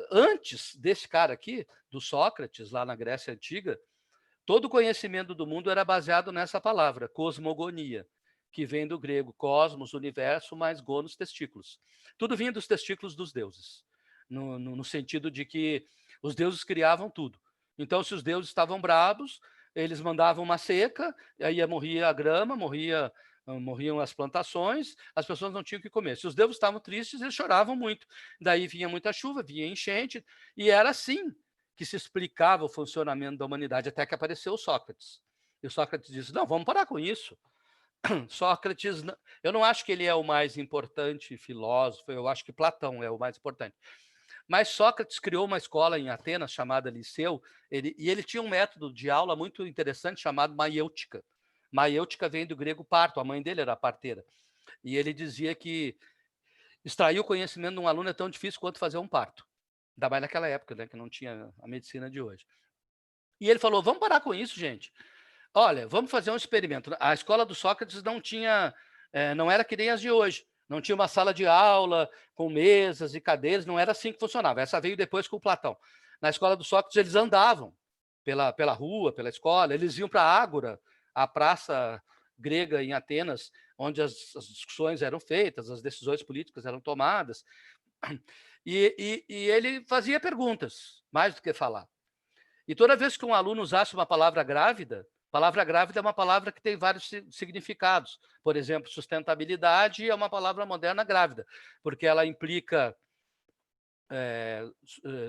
antes desse cara aqui, do Sócrates, lá na Grécia Antiga, todo o conhecimento do mundo era baseado nessa palavra, cosmogonia, que vem do grego cosmos, universo, mais gonos, testículos. Tudo vinha dos testículos dos deuses, no sentido de que os deuses criavam tudo. Então, se os deuses estavam bravos, eles mandavam uma seca, aí morria a grama, morriam as plantações, as pessoas não tinham o que comer. Se os deuses estavam tristes, eles choravam muito. Daí vinha muita chuva, vinha enchente, e era assim que se explicava o funcionamento da humanidade, até que apareceu o Sócrates. E o Sócrates disse, não, vamos parar com isso. Sócrates, eu não acho que ele é o mais importante filósofo, eu acho que Platão é o mais importante. Mas Sócrates criou uma escola em Atenas chamada Liceu, e ele tinha um método de aula muito interessante chamado maiêutica. Maiêutica vem do grego parto, a mãe dele era parteira. E ele dizia que extrair o conhecimento de um aluno é tão difícil quanto fazer um parto. Ainda mais naquela época, né, que não tinha a medicina de hoje. E ele falou, vamos parar com isso, gente. Olha, vamos fazer um experimento. A escola do Sócrates não era que nem as de hoje. Não tinha uma sala de aula com mesas e cadeiras, não era assim que funcionava. Essa veio depois com o Platão. Na escola do Sócrates, eles andavam pela rua, pela escola, eles iam para a Ágora, a praça grega em Atenas, onde as discussões eram feitas, as decisões políticas eram tomadas. E ele fazia perguntas, mais do que falar. E toda vez que um aluno usasse uma palavra grávida é uma palavra que tem vários significados. Por exemplo, sustentabilidade é uma palavra moderna grávida, porque ela implica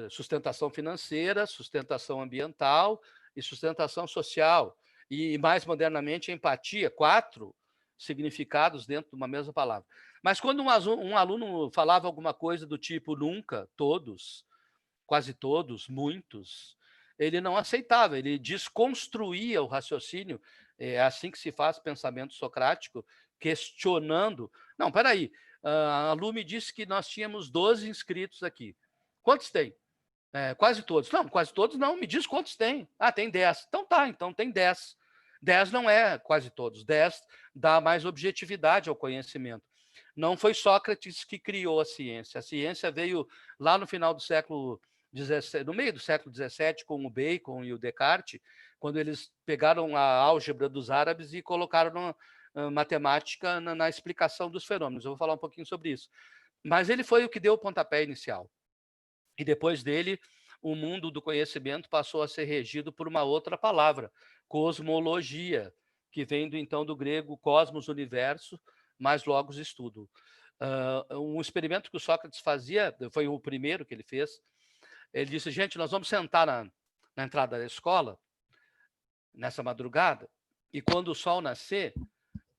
sustentação financeira, sustentação ambiental e sustentação social. E, mais modernamente, empatia, 4 significados dentro de uma mesma palavra. Mas quando um aluno falava alguma coisa do tipo nunca, todos, quase todos, muitos, ele não aceitava, ele desconstruía o raciocínio. É assim que se faz pensamento socrático, questionando. Não, peraí, a Lu me disse que nós tínhamos 12 inscritos aqui. Quantos tem? Quase todos. Não, quase todos não. Me diz quantos tem. Ah, tem 10. Então tá, então tem 10. 10 não é quase todos. 10 dá mais objetividade ao conhecimento. Não foi Sócrates que criou a ciência. A ciência veio lá no final do século XVII, no meio do século XVII, com o Bacon e o Descartes, quando eles pegaram a álgebra dos árabes e colocaram matemática na explicação dos fenômenos. Eu vou falar um pouquinho sobre isso. Mas ele foi o que deu o pontapé inicial. E depois dele, o mundo do conhecimento passou a ser regido por uma outra palavra, cosmologia, que vem então do grego cosmos, universo, mais logos, estudo. Um experimento que o Sócrates fazia, foi o primeiro que ele fez, ele disse, gente, nós vamos sentar na entrada da escola, nessa madrugada, e quando o sol nascer,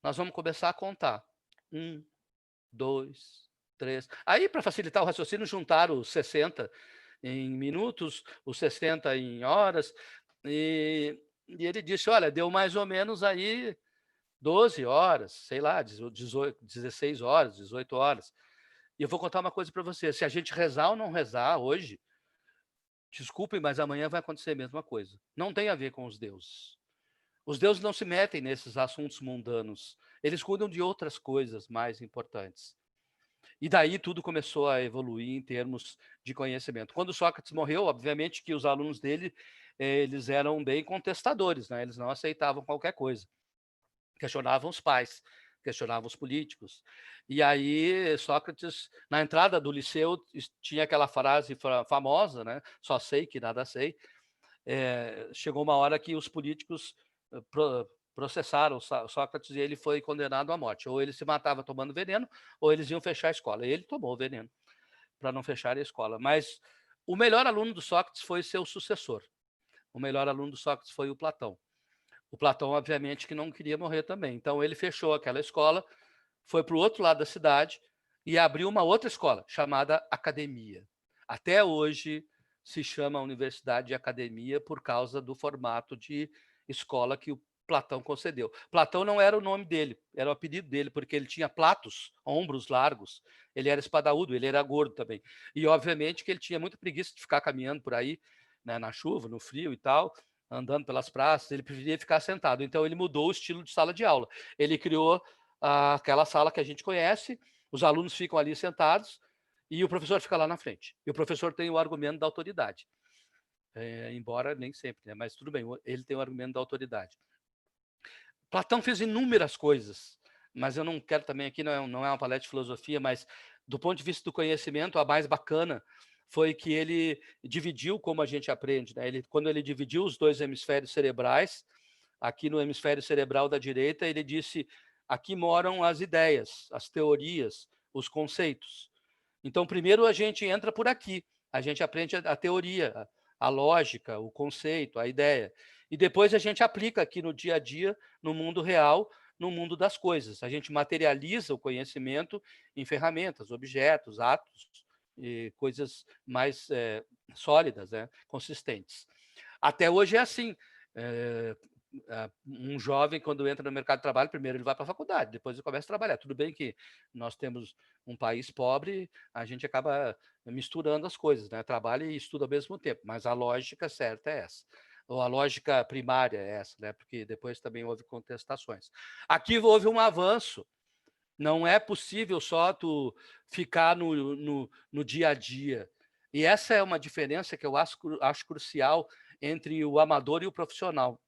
nós vamos começar a contar. 1, 2, 3. Aí, para facilitar o raciocínio, juntaram os 60 em minutos, os 60 em horas, e ele disse, olha, deu mais ou menos aí 12 horas, sei lá, 18, 16 horas, 18 horas. E eu vou contar uma coisa para você, se a gente rezar ou não rezar hoje, desculpem, mas amanhã vai acontecer a mesma coisa. Não tem a ver com os deuses. Os deuses não se metem nesses assuntos mundanos. Eles cuidam de outras coisas mais importantes. E daí tudo começou a evoluir em termos de conhecimento. Quando Sócrates morreu, obviamente que os alunos dele, eles eram bem contestadores, né? Eles não aceitavam qualquer coisa. Questionavam os pais, questionavam os políticos. E aí Sócrates, na entrada do liceu, tinha aquela frase famosa, né? Só sei que nada sei. Chegou uma hora que os políticos processaram Sócrates e ele foi condenado à morte. Ou ele se matava tomando veneno, ou eles iam fechar a escola. E ele tomou o veneno para não fechar a escola. Mas o melhor aluno do Sócrates foi seu sucessor. O melhor aluno do Sócrates foi o Platão. O Platão, obviamente, que não queria morrer também. Então, ele fechou aquela escola, foi para o outro lado da cidade e abriu uma outra escola, chamada Academia. Até hoje se chama Universidade de Academia por causa do formato de escola que o Platão concedeu. Platão não era o nome dele, era o apelido dele, porque ele tinha platos, ombros largos, ele era espadaúdo, ele era gordo também. E, obviamente, que ele tinha muita preguiça de ficar caminhando por aí, né, na chuva, no frio e tal, andando pelas praças, ele preferia ficar sentado. Então, ele mudou o estilo de sala de aula. Ele criou aquela sala que a gente conhece, os alunos ficam ali sentados e o professor fica lá na frente. E o professor tem o argumento da autoridade. Embora nem sempre, né? Mas tudo bem, ele tem o argumento da autoridade. Platão fez inúmeras coisas, mas eu não quero também aqui, não é uma palestra de filosofia, mas do ponto de vista do conhecimento, a mais bacana foi que ele dividiu como a gente aprende, né? Quando ele dividiu os 2 hemisférios cerebrais, aqui no hemisfério cerebral da direita, ele disse, aqui moram as ideias, as teorias, os conceitos. Então, primeiro a gente entra por aqui, a gente aprende a teoria, a lógica, o conceito, a ideia. E depois a gente aplica aqui no dia a dia, no mundo real, no mundo das coisas. A gente materializa o conhecimento em ferramentas, objetos, atos, e coisas mais sólidas, né? Consistentes. Até hoje é assim. Um jovem, quando entra no mercado de trabalho, primeiro ele vai para a faculdade, depois ele começa a trabalhar. Tudo bem que nós temos um país pobre, a gente acaba misturando as coisas, né? Trabalha e estuda ao mesmo tempo, mas a lógica certa é essa. Ou a lógica primária é essa, né? Porque depois também houve contestações. Aqui houve um avanço. Não é possível só tu ficar no dia a dia. E essa é uma diferença que eu acho crucial entre o amador e o profissional.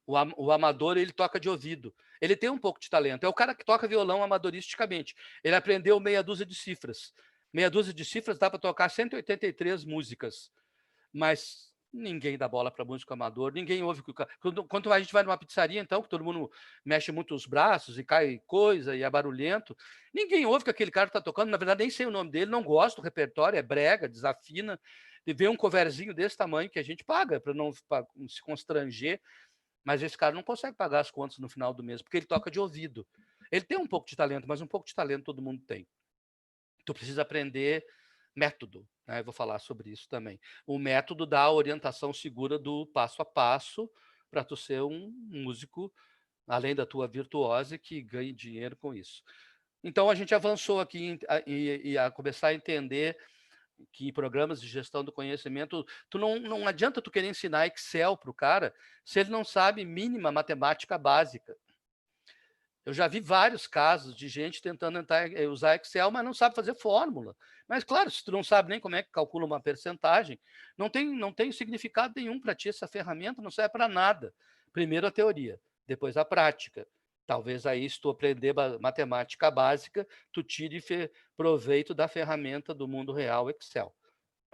O amador, ele toca de ouvido. Ele tem um pouco de talento. É o cara que toca violão amadoristicamente. Ele aprendeu meia dúzia de cifras. Meia dúzia de cifras dá para tocar 183 músicas, mas ninguém dá bola para músico amador, ninguém ouve. Quando a gente vai numa pizzaria, então, que todo mundo mexe muito os braços e cai coisa e é barulhento, ninguém ouve que aquele cara está tocando, na verdade nem sei o nome dele, não gosto do repertório, é brega, desafina, e vê um coverzinho desse tamanho que a gente paga para não se constranger, mas esse cara não consegue pagar as contas no final do mês, porque ele toca de ouvido. Ele tem um pouco de talento, mas um pouco de talento todo mundo tem. Tu precisa aprender método, né? Eu vou falar sobre isso também. O método dá a orientação segura do passo a passo para tu ser um músico, além da tua virtuose, que ganhe dinheiro com isso. Então, a gente avançou aqui e a começar a entender que em programas de gestão do conhecimento, não adianta tu querer ensinar Excel para o cara se ele não sabe mínima matemática básica. Eu já vi vários casos de gente tentando usar Excel, mas não sabe fazer fórmula. Mas, claro, se tu não sabe nem como é que calcula uma percentagem, não tem significado nenhum para ti essa ferramenta, não serve para nada. Primeiro a teoria, depois a prática. Talvez aí, se tu aprender matemática básica, tu tire proveito da ferramenta do mundo real Excel.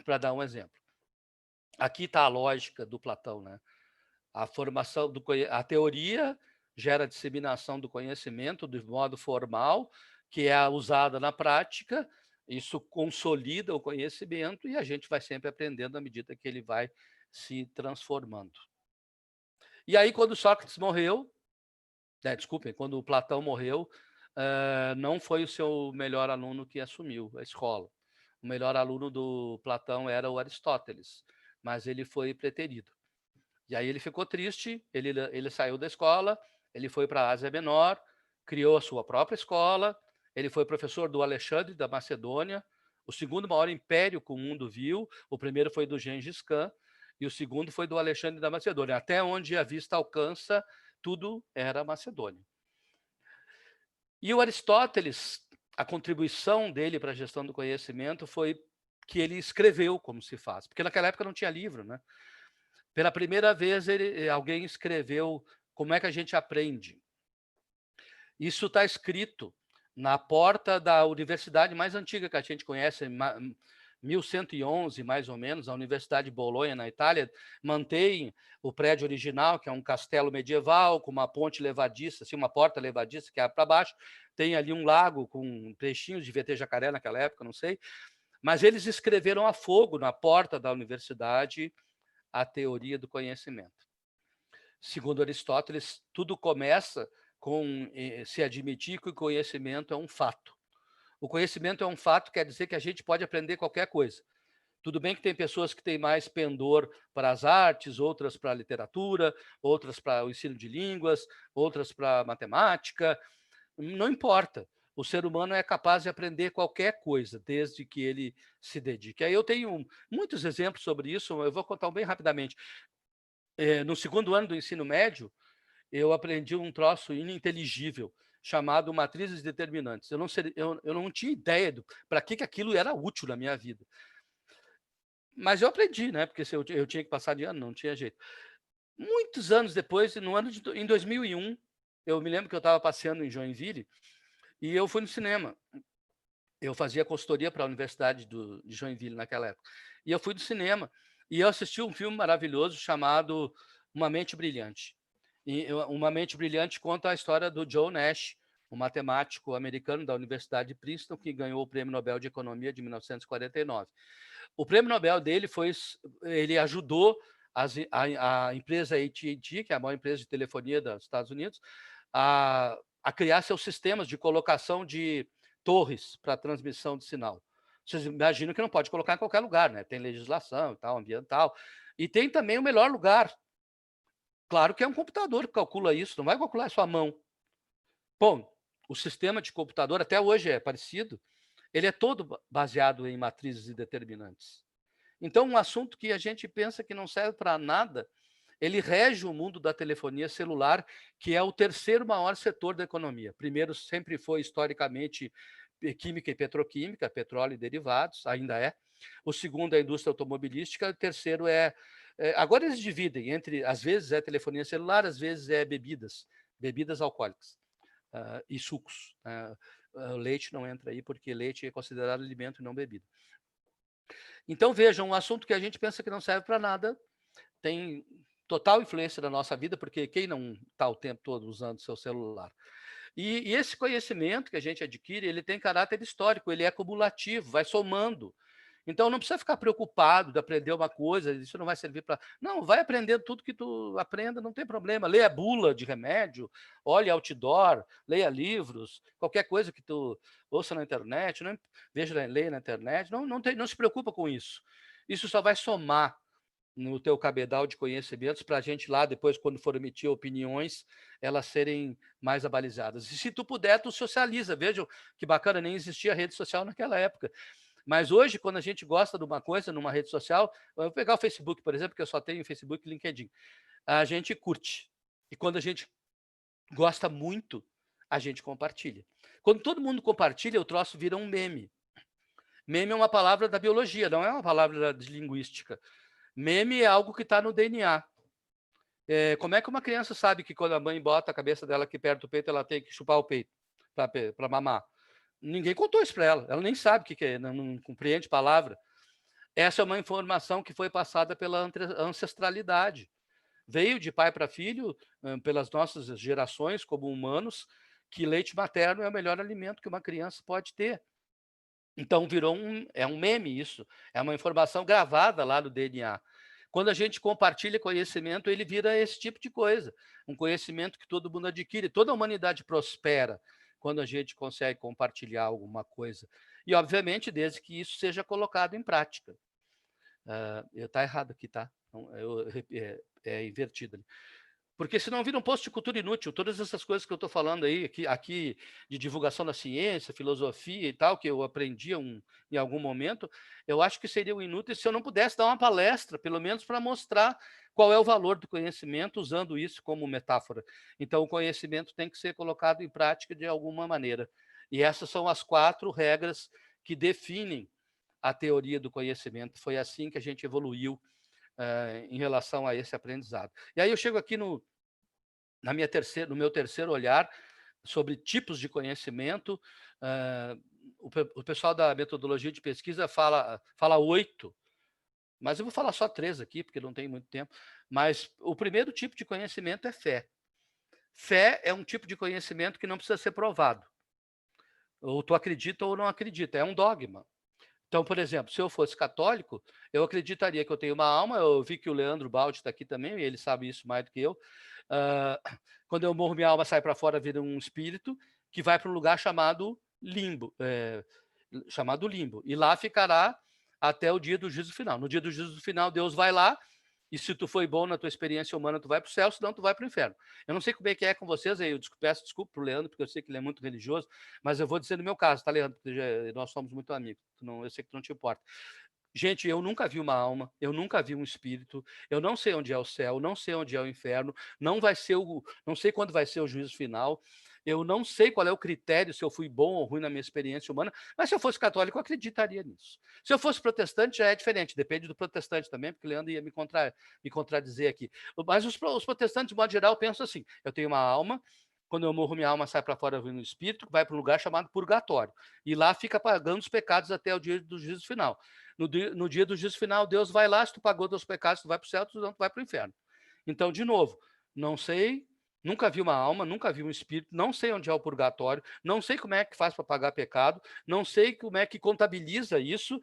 Para dar um exemplo. Aqui está a lógica do Platão, né? A formação a teoria gera a disseminação do conhecimento de modo formal, que é usada na prática, isso consolida o conhecimento e a gente vai sempre aprendendo à medida que ele vai se transformando. E aí, quando Sócrates morreu, desculpem, quando o Platão morreu, não foi o seu melhor aluno que assumiu a escola. O melhor aluno do Platão era o Aristóteles, mas ele foi preterido. E aí ele ficou triste, ele saiu da escola, ele foi para a Ásia Menor, criou a sua própria escola, ele foi professor do Alexandre da Macedônia, o segundo maior império que o mundo viu, o primeiro foi do Gengis Khan, e o segundo foi do Alexandre da Macedônia. Até onde a vista alcança, tudo era Macedônia. E o Aristóteles, a contribuição dele para a gestão do conhecimento foi que ele escreveu como se faz, porque naquela época não tinha livro, né? Pela primeira vez, alguém escreveu como é que a gente aprende. Isso está escrito na porta da universidade mais antiga que a gente conhece, 1111, mais ou menos, a Universidade de Bolonha, na Itália, mantém o prédio original, que é um castelo medieval, com uma ponte levadiça, assim, uma porta levadiça que abre para baixo, tem ali um lago com peixinhos, devia ter jacaré naquela época, não sei, mas eles escreveram a fogo na porta da universidade a teoria do conhecimento. Segundo Aristóteles, tudo começa com se admitir que o conhecimento é um fato. O conhecimento é um fato quer dizer que a gente pode aprender qualquer coisa. Tudo bem que tem pessoas que têm mais pendor para as artes, outras para a literatura, outras para o ensino de línguas, outras para a matemática. Não importa. O ser humano é capaz de aprender qualquer coisa, desde que ele se dedique. Aí eu tenho muitos exemplos sobre isso, eu vou contar bem rapidamente. No segundo ano do ensino médio, eu aprendi um troço ininteligível, chamado matrizes determinantes. Eu não tinha ideia para que aquilo era útil na minha vida. Mas eu aprendi, né? Porque eu tinha que passar de ano, não tinha jeito. Muitos anos depois, em 2001, eu me lembro que eu estava passeando em Joinville e eu fui no cinema. Eu fazia consultoria para a Universidade de Joinville naquela época. E eu fui no cinema e eu assisti um filme maravilhoso chamado Uma Mente Brilhante. E Uma Mente Brilhante conta a história do Joe Nash, um matemático americano da Universidade de Princeton que ganhou o Prêmio Nobel de Economia de 1949. O prêmio Nobel dele ele ajudou a empresa AT&T, que é a maior empresa de telefonia dos Estados Unidos, a criar seus sistemas de colocação de torres para transmissão de sinal. Vocês imaginam que não pode colocar em qualquer lugar, né? Tem legislação e tal, ambiental. E tem também o melhor lugar. Claro que é um computador que calcula isso, não vai calcular a sua mão. Bom, o sistema de computador até hoje é parecido, ele é todo baseado em matrizes e determinantes. Então, um assunto que a gente pensa que não serve para nada, ele rege o mundo da telefonia celular, que é o terceiro maior setor da economia. Primeiro sempre foi, historicamente, química e petroquímica, petróleo e derivados, ainda é. O segundo é a indústria automobilística, o terceiro agora eles dividem entre, às vezes é telefonia celular, às vezes é bebidas alcoólicas e sucos. O leite não entra aí, porque leite é considerado alimento e não bebida. Então, vejam, um assunto que a gente pensa que não serve para nada, tem total influência na nossa vida, porque quem não está o tempo todo usando seu celular? E esse conhecimento que a gente adquire, ele tem caráter histórico, ele é acumulativo, vai somando. Então não precisa ficar preocupado de aprender uma coisa, isso não vai servir para. Não, vai aprendendo tudo que tu aprenda, não tem problema. Leia bula de remédio, olhe outdoor, leia livros, qualquer coisa que tu ouça na internet, não, leia na internet, não se preocupa com isso. Isso só vai somar no teu cabedal de conhecimentos para a gente lá, depois, quando for emitir opiniões, elas serem mais abalizadas. E se tu puder, tu socializa. Vejam que bacana, nem existia rede social naquela época. Mas hoje, quando a gente gosta de uma coisa numa rede social, eu vou pegar o Facebook, por exemplo, que eu só tenho Facebook e LinkedIn, a gente curte. E quando a gente gosta muito, a gente compartilha. Quando todo mundo compartilha, o troço vira um meme. Meme é uma palavra da biologia, não é uma palavra de linguística. Meme é algo que está no DNA. Como é que uma criança sabe que quando a mãe bota a cabeça dela aqui perto do peito, ela tem que chupar o peito para mamar? Ninguém contou isso para ela. Ela nem sabe o que é, não compreende palavra. Essa é uma informação que foi passada pela ancestralidade. Veio de pai para filho, pelas nossas gerações como humanos, que leite materno é o melhor alimento que uma criança pode ter. Então virou um meme isso, é uma informação gravada lá no DNA. Quando a gente compartilha conhecimento, ele vira esse tipo de coisa, um conhecimento que todo mundo adquire, toda a humanidade prospera quando a gente consegue compartilhar alguma coisa. E, obviamente, desde que isso seja colocado em prática. Está errado aqui, tá? É invertido ali. Porque senão vira um posto de cultura inútil. Todas essas coisas que eu estou falando aí, aqui de divulgação da ciência, filosofia e tal, que eu aprendi em algum momento, eu acho que seriam inúteis se eu não pudesse dar uma palestra, pelo menos para mostrar qual é o valor do conhecimento, usando isso como metáfora. Então, o conhecimento tem que ser colocado em prática de alguma maneira. E essas são as 4 regras que definem a teoria do conhecimento. Foi assim que a gente evoluiu em relação a esse aprendizado. E aí eu chego aqui no meu terceiro olhar sobre tipos de conhecimento. O pessoal da metodologia de pesquisa fala 8, mas eu vou falar só 3 aqui, porque não tem muito tempo. Mas o primeiro tipo de conhecimento é fé. Fé é um tipo de conhecimento que não precisa ser provado. Ou tu acredita ou não acredita, é um dogma. Então, por exemplo, se eu fosse católico, eu acreditaria que eu tenho uma alma. Eu vi que o Leandro Baldi está aqui também, e ele sabe isso mais do que eu. Quando eu morro, minha alma sai para fora, vira um espírito que vai para um lugar chamado limbo, e lá ficará até o dia do juízo final. No dia do juízo final, Deus vai lá, e se tu foi bom na tua experiência humana, tu vai para o céu, senão tu vai para o inferno. Eu não sei como é que é com vocês, aí eu peço desculpa para o Leandro, porque eu sei que ele é muito religioso, mas eu vou dizer no meu caso, tá, Leandro? Porque nós somos muito amigos, eu sei que tu não te importa. Gente, eu nunca vi uma alma, eu nunca vi um espírito, eu não sei onde é o céu, não sei onde é o inferno, não sei quando vai ser o juízo final, eu não sei qual é o critério, se eu fui bom ou ruim na minha experiência humana, mas se eu fosse católico, eu acreditaria nisso. Se eu fosse protestante, já é diferente, depende do protestante também, porque o Leandro ia me contradizer aqui. Mas os protestantes, de modo geral, pensam assim: eu tenho uma alma, quando eu morro, minha alma sai para fora no espírito, vai para um lugar chamado purgatório, e lá fica pagando os pecados até o dia do juízo final. No dia do juízo final, Deus vai lá, se tu pagou teus pecados, tu vai para o céu, tu não, tu vai para o inferno. Então, de novo, não sei, nunca vi uma alma, nunca vi um espírito, não sei onde é o purgatório, não sei como é que faz para pagar pecado, não sei como é que contabiliza isso,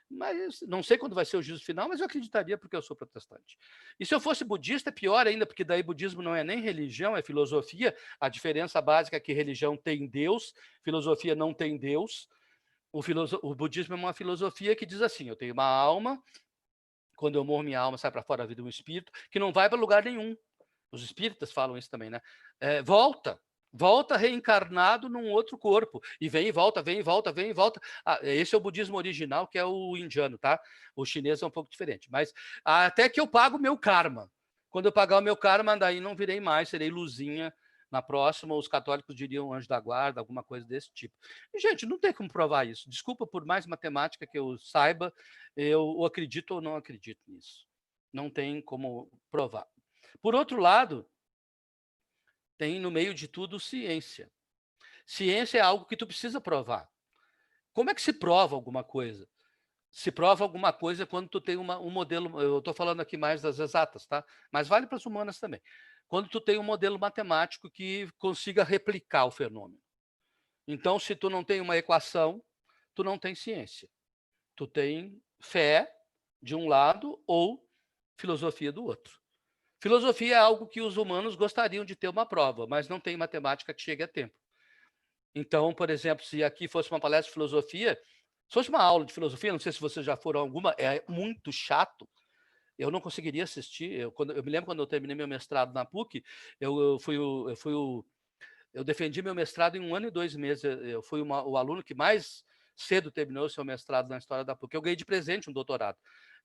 mas não sei quando vai ser o juízo final, mas eu acreditaria porque eu sou protestante. E se eu fosse budista, é pior ainda, porque daí budismo não é nem religião, é filosofia. A diferença básica é que religião tem Deus, filosofia não tem Deus. O budismo é uma filosofia que diz assim: eu tenho uma alma, quando eu morro, minha alma sai para fora da vida de um espírito, que não vai para lugar nenhum. Os espíritas falam isso também, né? Volta reencarnado num outro corpo. E vem e volta, vem e volta, vem e volta. Esse é o budismo original, que é o indiano, tá? O chinês é um pouco diferente. Mas até que eu pago o meu karma. Quando eu pagar o meu karma, daí não virei mais, serei luzinha. Na próxima, os católicos diriam anjo da guarda, alguma coisa desse tipo. E, gente, não tem como provar isso. Desculpa, por mais matemática que eu saiba, eu acredito ou não acredito nisso. Não tem como provar. Por outro lado, tem no meio de tudo ciência. Ciência é algo que tu precisa provar. Como é que se prova alguma coisa? Se prova alguma coisa quando tu tem um modelo, eu estou falando aqui mais das exatas, tá? Mas vale para as humanas também. Quando tu tem um modelo matemático que consiga replicar o fenômeno. Então, se tu não tem uma equação, tu não tem ciência. Tu tem fé de um lado ou filosofia do outro. Filosofia é algo que os humanos gostariam de ter uma prova, mas não tem matemática que chegue a tempo. Então, por exemplo, se aqui fosse uma palestra de filosofia, se fosse uma aula de filosofia, não sei se vocês já foram alguma, é muito chato. Eu não conseguiria assistir. Eu me lembro quando eu terminei meu mestrado na PUC, eu defendi meu mestrado em 1 ano e 2 meses. Eu fui o aluno que mais cedo terminou seu mestrado na história da PUC. Eu ganhei de presente um doutorado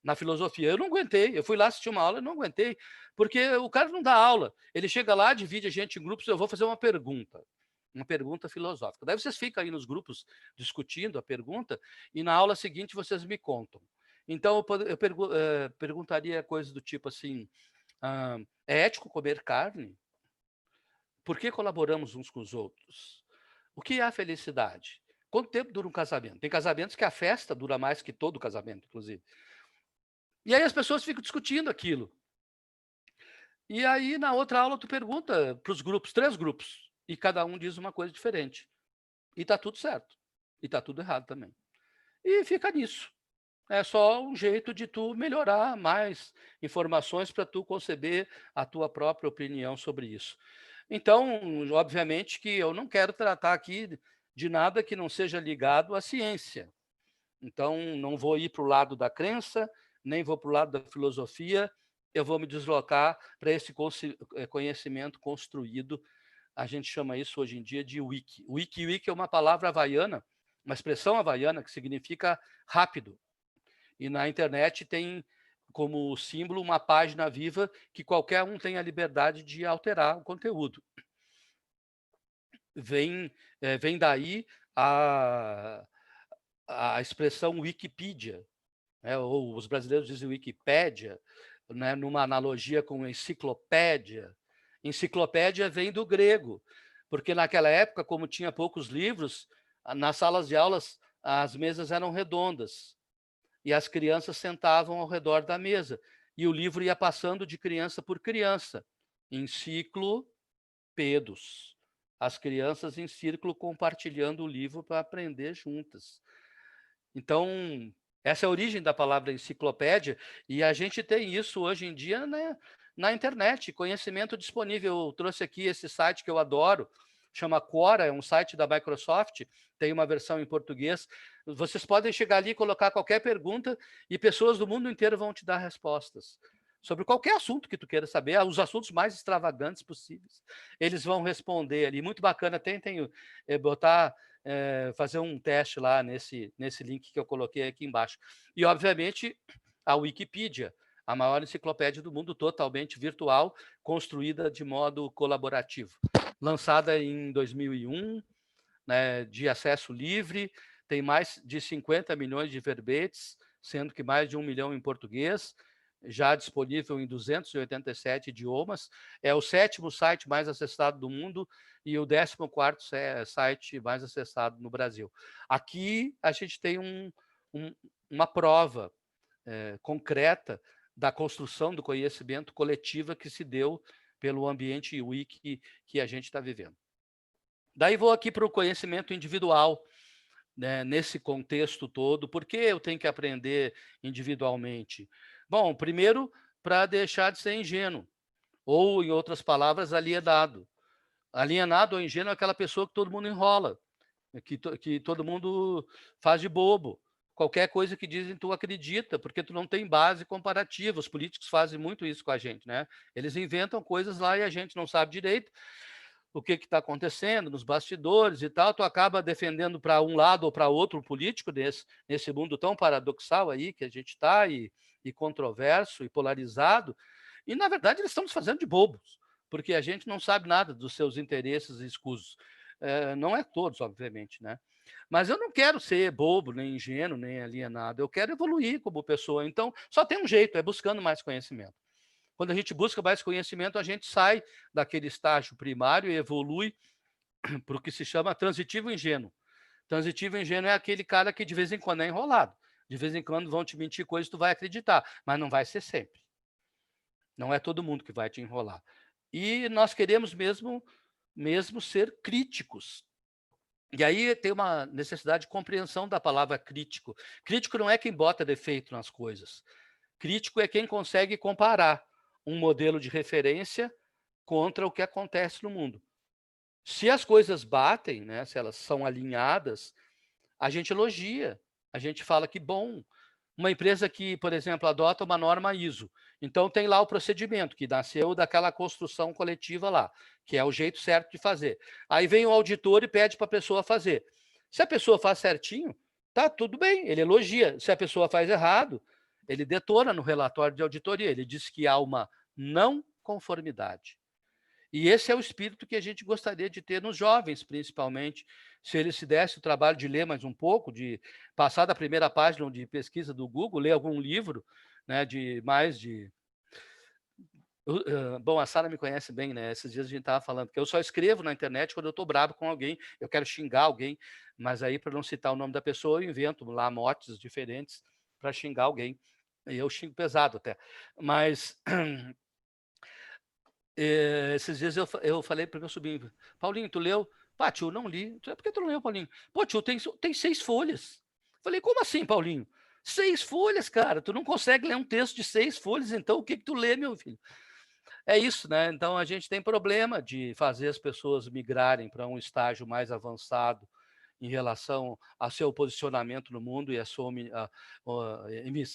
na filosofia. Eu não aguentei. Eu fui lá assistir uma aula e não aguentei, porque o cara não dá aula. Ele chega lá, divide a gente em grupos. Eu vou fazer uma pergunta filosófica. Daí vocês ficam aí nos grupos discutindo a pergunta e na aula seguinte vocês me contam. Então, eu perguntaria coisas do tipo assim, é ético comer carne? Por que colaboramos uns com os outros? O que é a felicidade? Quanto tempo dura um casamento? Tem casamentos que a festa dura mais que todo o casamento, inclusive. E aí as pessoas ficam discutindo aquilo. E aí, na outra aula, tu pergunta para os grupos, 3 grupos, e cada um diz uma coisa diferente. E está tudo certo. E está tudo errado também. E fica nisso. É só um jeito de tu melhorar mais informações para tu conceber a tua própria opinião sobre isso. Então, obviamente que eu não quero tratar aqui de nada que não seja ligado à ciência. Então, não vou ir para o lado da crença, nem vou para o lado da filosofia, eu vou me deslocar para esse conhecimento construído. A gente chama isso hoje em dia de wiki. Wiki é uma palavra havaiana, uma expressão havaiana que significa rápido. E na internet tem como símbolo uma página viva que qualquer um tem a liberdade de alterar o conteúdo. Vem daí a expressão Wikipedia, né? Ou os brasileiros dizem Wikipédia, né? Numa analogia com enciclopédia. Enciclopédia vem do grego, porque naquela época, como tinha poucos livros, nas salas de aulas as mesas eram redondas e as crianças sentavam ao redor da mesa e o livro ia passando de criança por criança, em ciclo pedos. As crianças em círculo compartilhando o livro para aprender juntas. Então, essa é a origem da palavra enciclopédia, e a gente tem isso hoje em dia, né, na internet, conhecimento disponível. Eu trouxe aqui esse site que eu adoro, chama Quora, é um site da Microsoft, tem uma versão em português. Vocês podem chegar ali e colocar qualquer pergunta e pessoas do mundo inteiro vão te dar respostas sobre qualquer assunto que tu queira saber, os assuntos mais extravagantes possíveis. Eles vão responder ali. Muito bacana, tentem fazer um teste lá nesse link que eu coloquei aqui embaixo. E, obviamente, a Wikipedia, a maior enciclopédia do mundo, totalmente virtual, construída de modo colaborativo. Lançada em 2001, né, de acesso livre, tem mais de 50 milhões de verbetes, sendo que mais de 1 milhão em português, já disponível em 287 idiomas. É o 7º site mais acessado do mundo e o 14º site mais acessado no Brasil. Aqui a gente tem uma prova concreta da construção do conhecimento coletiva que se deu pelo ambiente wiki que a gente está vivendo. Daí vou aqui para o conhecimento individual, né, nesse contexto todo. Por que eu tenho que aprender individualmente? Bom, primeiro, para deixar de ser ingênuo, ou, em outras palavras, alienado. Alienado ou ingênuo é aquela pessoa que todo mundo enrola, que todo mundo faz de bobo. Qualquer coisa que dizem, tu acredita, porque tu não tem base comparativa. Os políticos fazem muito isso com a gente, né? Eles inventam coisas lá e a gente não sabe direito o que está acontecendo nos bastidores e tal. Tu acaba defendendo para um lado ou para outro político nesse mundo tão paradoxal aí que a gente está, e controverso e polarizado. E, na verdade, eles estão nos fazendo de bobos, porque a gente não sabe nada dos seus interesses escusos. Não é todos, obviamente, né? Mas eu não quero ser bobo, nem ingênuo, nem alienado. Eu quero evoluir como pessoa. Então, só tem um jeito, é buscando mais conhecimento. Quando a gente busca mais conhecimento, a gente sai daquele estágio primário e evolui para o que se chama transitivo ingênuo. Transitivo ingênuo é aquele cara que de vez em quando é enrolado. De vez em quando vão te mentir coisas, tu vai acreditar, mas não vai ser sempre. Não é todo mundo que vai te enrolar. E nós queremos mesmo ser críticos. E aí tem uma necessidade de compreensão da palavra crítico. Crítico não é quem bota defeito nas coisas. Crítico é quem consegue comparar um modelo de referência contra o que acontece no mundo. Se as coisas batem, né, se elas são alinhadas, a gente elogia, a gente fala que bom. Uma empresa que, por exemplo, adota uma norma ISO, então tem lá o procedimento que nasceu daquela construção coletiva lá, que é o jeito certo de fazer. Aí vem o auditor e pede para a pessoa fazer. Se a pessoa faz certinho, tá tudo bem, ele elogia. Se a pessoa faz errado, ele detona no relatório de auditoria, ele diz que há uma não conformidade. E esse é o espírito que a gente gostaria de ter nos jovens, principalmente, se eles se dessem o trabalho de ler mais um pouco, de passar da primeira página de pesquisa do Google, ler algum livro, né, Bom, a Sara me conhece bem, né? Esses dias a gente estava falando que eu só escrevo na internet quando eu estou bravo com alguém, eu quero xingar alguém, mas aí, para não citar o nome da pessoa, eu invento lá motes diferentes para xingar alguém. E eu xingo pesado até. Mas esses dias eu falei para o meu sobrinho, Paulinho, tu leu? Pá, tio, não li. Por que tu não leu, Paulinho? Pô, tio, tem 6 folhas. Falei, como assim, Paulinho? 6 folhas, cara. Tu não consegue ler um texto de 6 folhas, então o que que tu lê, meu filho? É isso, né? Então a gente tem problema de fazer as pessoas migrarem para um estágio mais avançado em relação a seu posicionamento no mundo e a sua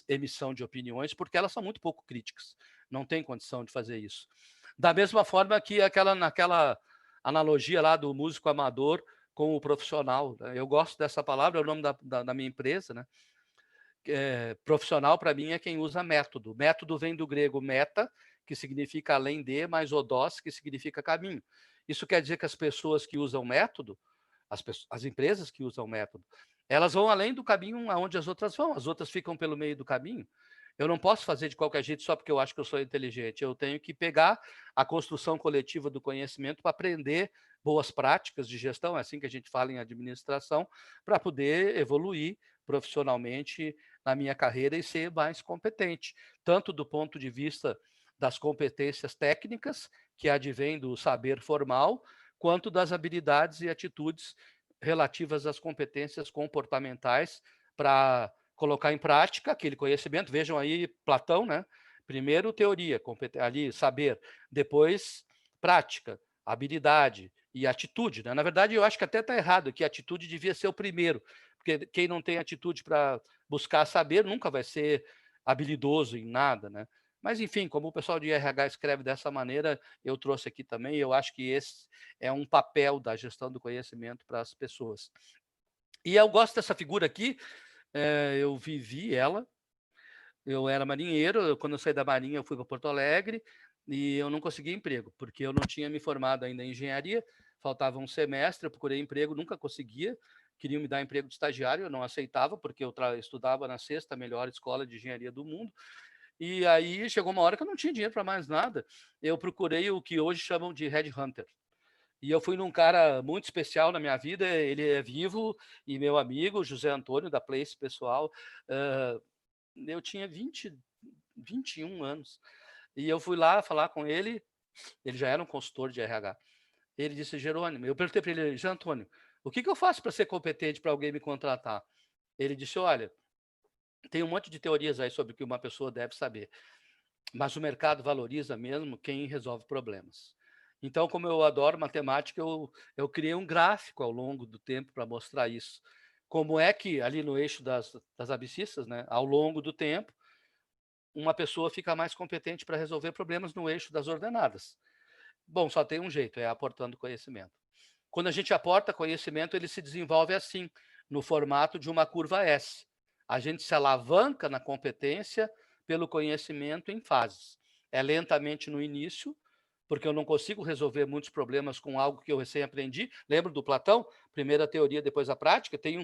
emissão de opiniões, porque elas são muito pouco críticas. Não tem condição de fazer isso. Da mesma forma que naquela analogia lá do músico amador com o profissional. Né? Eu gosto dessa palavra, é o nome da minha empresa, né? Profissional, para mim, é quem usa método. Método vem do grego meta, que significa além de, mais odós, que significa caminho. Isso quer dizer que as pessoas que usam método, as empresas que usam método, elas vão além do caminho aonde as outras vão, as outras ficam pelo meio do caminho. Eu não posso fazer de qualquer jeito só porque eu acho que eu sou inteligente. Eu tenho que pegar a construção coletiva do conhecimento para aprender boas práticas de gestão, é assim que a gente fala em administração, para poder evoluir profissionalmente na minha carreira e ser mais competente, tanto do ponto de vista das competências técnicas, que advém do saber formal, quanto das habilidades e atitudes relativas às competências comportamentais para colocar em prática aquele conhecimento. Vejam aí Platão, né? Primeiro teoria, ali saber, depois prática, habilidade e atitude. Né? Na verdade, eu acho que até está errado, que a atitude devia ser o primeiro, porque quem não tem atitude para buscar saber nunca vai ser habilidoso em nada, né? Mas, enfim, como o pessoal de RH escreve dessa maneira, eu trouxe aqui também, eu acho que esse é um papel da gestão do conhecimento para as pessoas. E eu gosto dessa figura aqui, eu vivi ela, eu era marinheiro, quando eu saí da marinha eu fui para Porto Alegre e eu não consegui emprego, porque eu não tinha me formado ainda em engenharia, faltava um semestre, eu procurei emprego, nunca conseguia, queriam me dar emprego de estagiário, eu não aceitava, porque eu estudava na sexta melhor escola de engenharia do mundo, e aí chegou uma hora que eu não tinha dinheiro para mais nada, eu procurei o que hoje chamam de headhunter, e eu fui num cara muito especial na minha vida, ele é vivo, e meu amigo, José Antônio, da Place Pessoal, eu tinha 21 anos. E eu fui lá falar com ele, ele já era um consultor de RH. Ele disse, Jerônimo, eu perguntei para ele, Jean Antônio, o que eu faço para ser competente para alguém me contratar? Ele disse, olha, tem um monte de teorias aí sobre o que uma pessoa deve saber, mas o mercado valoriza mesmo quem resolve problemas. Então, como eu adoro matemática, eu criei um gráfico ao longo do tempo para mostrar isso. Como é que, ali no eixo das abscissas, né, ao longo do tempo, uma pessoa fica mais competente para resolver problemas no eixo das ordenadas. Bom, só tem um jeito, é aportando conhecimento. Quando a gente aporta conhecimento, ele se desenvolve assim, no formato de uma curva S. A gente se alavanca na competência pelo conhecimento em fases. É lentamente no início, porque eu não consigo resolver muitos problemas com algo que eu recém aprendi. Lembro do Platão? Primeira teoria, depois a prática. Tem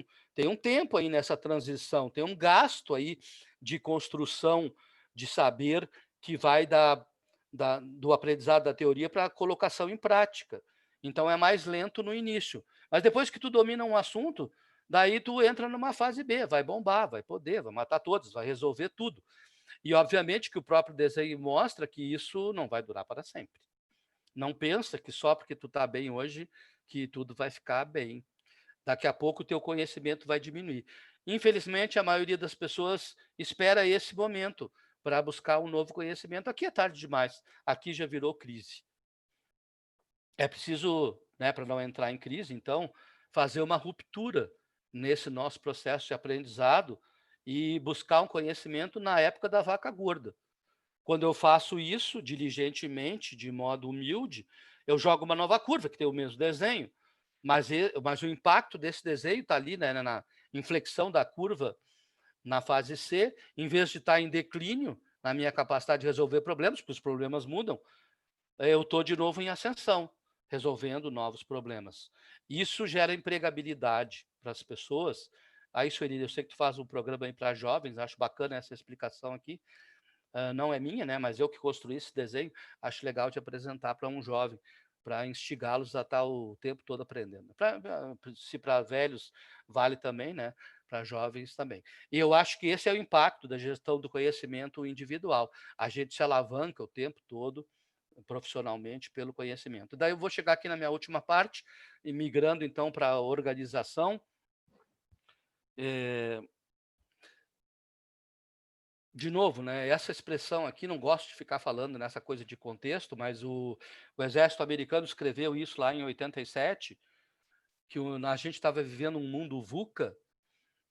um tempo aí nessa transição, tem um gasto aí de construção de saber que vai do aprendizado da teoria para a colocação em prática. Então é mais lento no início. Mas depois que tu domina um assunto, daí tu entra numa fase B, vai bombar, vai poder, vai matar todos, vai resolver tudo. E obviamente que o próprio desenho mostra que isso não vai durar para sempre. Não pensa que só porque tu está bem hoje que tudo vai ficar bem. Daqui a pouco o teu conhecimento vai diminuir. Infelizmente, a maioria das pessoas espera esse momento para buscar um novo conhecimento. Aqui é tarde demais, aqui já virou crise. É preciso, né, para não entrar em crise, então, fazer uma ruptura nesse nosso processo de aprendizado e buscar um conhecimento na época da vaca gorda. Quando eu faço isso diligentemente, de modo humilde, eu jogo uma nova curva, que tem o mesmo desenho, mas o impacto desse desenho está ali, né, na inflexão da curva na fase C, em vez de estar em declínio na minha capacidade de resolver problemas, porque os problemas mudam, eu estou de novo em ascensão, resolvendo novos problemas. Isso gera empregabilidade para as pessoas. Aí, Sueli, eu sei que tu faz um programa aí para jovens, acho bacana essa explicação aqui. Não é minha, né? Mas eu que construí esse desenho, acho legal de apresentar para um jovem, para instigá-los a estar o tempo todo aprendendo. Se para velhos vale também, né? Para jovens também. E eu acho que esse é o impacto da gestão do conhecimento individual. A gente se alavanca o tempo todo profissionalmente pelo conhecimento. Daí eu vou chegar aqui na minha última parte, e migrando então para a organização. De novo, né, essa expressão aqui, não gosto de ficar falando nessa coisa de contexto, mas o exército americano escreveu isso lá em 87, que a gente estava vivendo um mundo VUCA,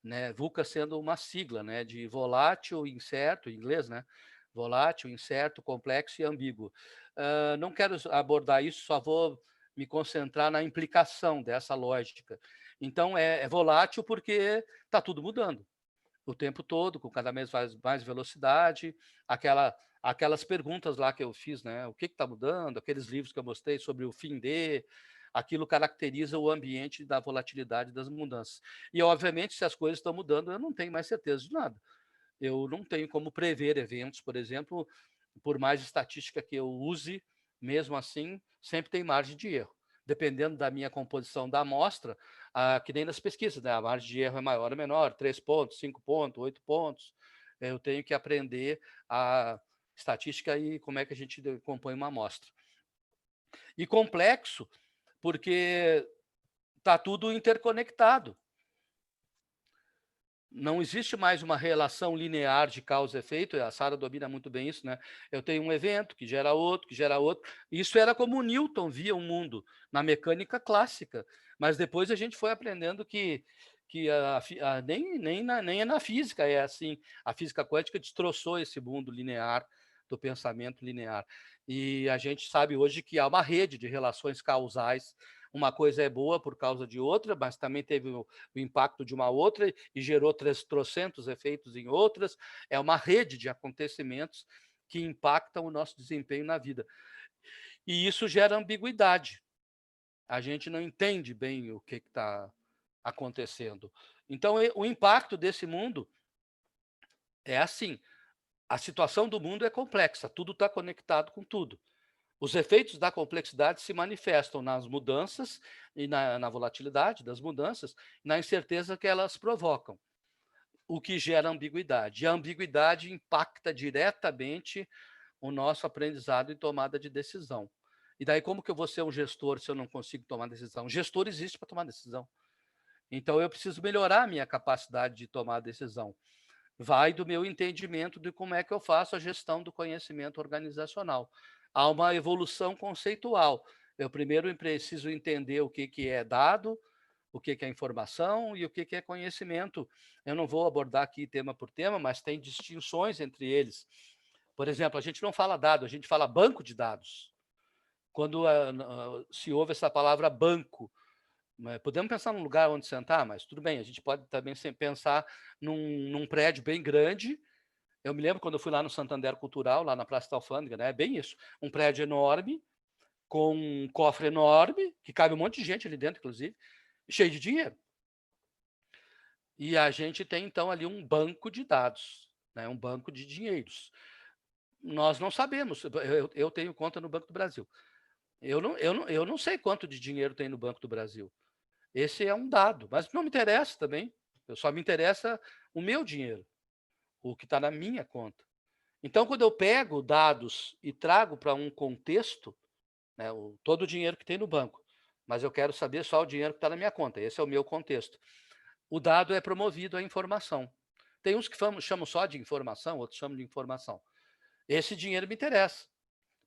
né, VUCA sendo uma sigla, né, de volátil, incerto, em inglês, né, volátil, incerto, complexo e ambíguo. Não quero abordar isso, só vou me concentrar na implicação dessa lógica. Então, é volátil porque está tudo mudando o tempo todo, com cada vez mais velocidade, aquelas perguntas lá que eu fiz, né? O que está mudando? Aqueles livros que eu mostrei sobre o fim de, aquilo caracteriza o ambiente da volatilidade das mudanças. E, obviamente, se as coisas estão mudando, eu não tenho mais certeza de nada. Eu não tenho como prever eventos, por exemplo, por mais estatística que eu use, mesmo assim, sempre tem margem de erro. Dependendo da minha composição da amostra, que nem nas pesquisas, né? A margem de erro é maior ou menor, 3 pontos, 5 pontos, 8 pontos. Eu tenho que aprender a estatística e como é que a gente compõe uma amostra. E complexo, porque está tudo interconectado. Não existe mais uma relação linear de causa e efeito, a Sara domina muito bem isso, né? Eu tenho um evento que gera outro, que gera outro. Isso era como Newton via o mundo, na mecânica clássica. Mas depois a gente foi aprendendo que nem é na física é assim. A física quântica destroçou esse mundo linear, do pensamento linear. E a gente sabe hoje que há uma rede de relações causais. Uma coisa é boa por causa de outra, mas também teve o impacto de uma outra e gerou trocentos efeitos em outras. É uma rede de acontecimentos que impactam o nosso desempenho na vida. E isso gera ambiguidade. A gente não entende bem o que está acontecendo. Então, o impacto desse mundo é assim. A situação do mundo é complexa, tudo está conectado com tudo. Os efeitos da complexidade se manifestam nas mudanças e na volatilidade das mudanças, na incerteza que elas provocam, o que gera ambiguidade. E a ambiguidade impacta diretamente o nosso aprendizado e tomada de decisão. E daí, como que eu vou ser um gestor se eu não consigo tomar decisão? O gestor existe para tomar decisão. Então, eu preciso melhorar a minha capacidade de tomar decisão. Vai do meu entendimento de como é que eu faço a gestão do conhecimento organizacional. Há uma evolução conceitual. Eu primeiro preciso entender o que é dado, o que é informação e o que é conhecimento. Eu não vou abordar aqui tema por tema, mas tem distinções entre eles. Por exemplo, a gente não fala dado, a gente fala banco de dados. Quando se ouve essa palavra banco, podemos pensar num lugar onde sentar, mas tudo bem, a gente pode também pensar num prédio bem grande. Eu me lembro quando eu fui lá no Santander Cultural, lá na Praça da Alfândega, né? É bem isso. Um prédio enorme, com um cofre enorme, que cabe um monte de gente ali dentro, inclusive, cheio de dinheiro. E a gente tem, então, ali um banco de dados, né? Um banco de dinheiros. Nós não sabemos. Eu tenho conta no Banco do Brasil. Eu não sei quanto de dinheiro tem no Banco do Brasil. Esse é um dado, mas não me interessa também. Só me interessa o meu dinheiro, o que está na minha conta. Então, quando eu pego dados e trago para um contexto, né, todo o dinheiro que tem no banco, mas eu quero saber só o dinheiro que está na minha conta. Esse é o meu contexto. O dado é promovido à informação. Tem uns que chamam só de informação, outros chamam de informação. Esse dinheiro me interessa,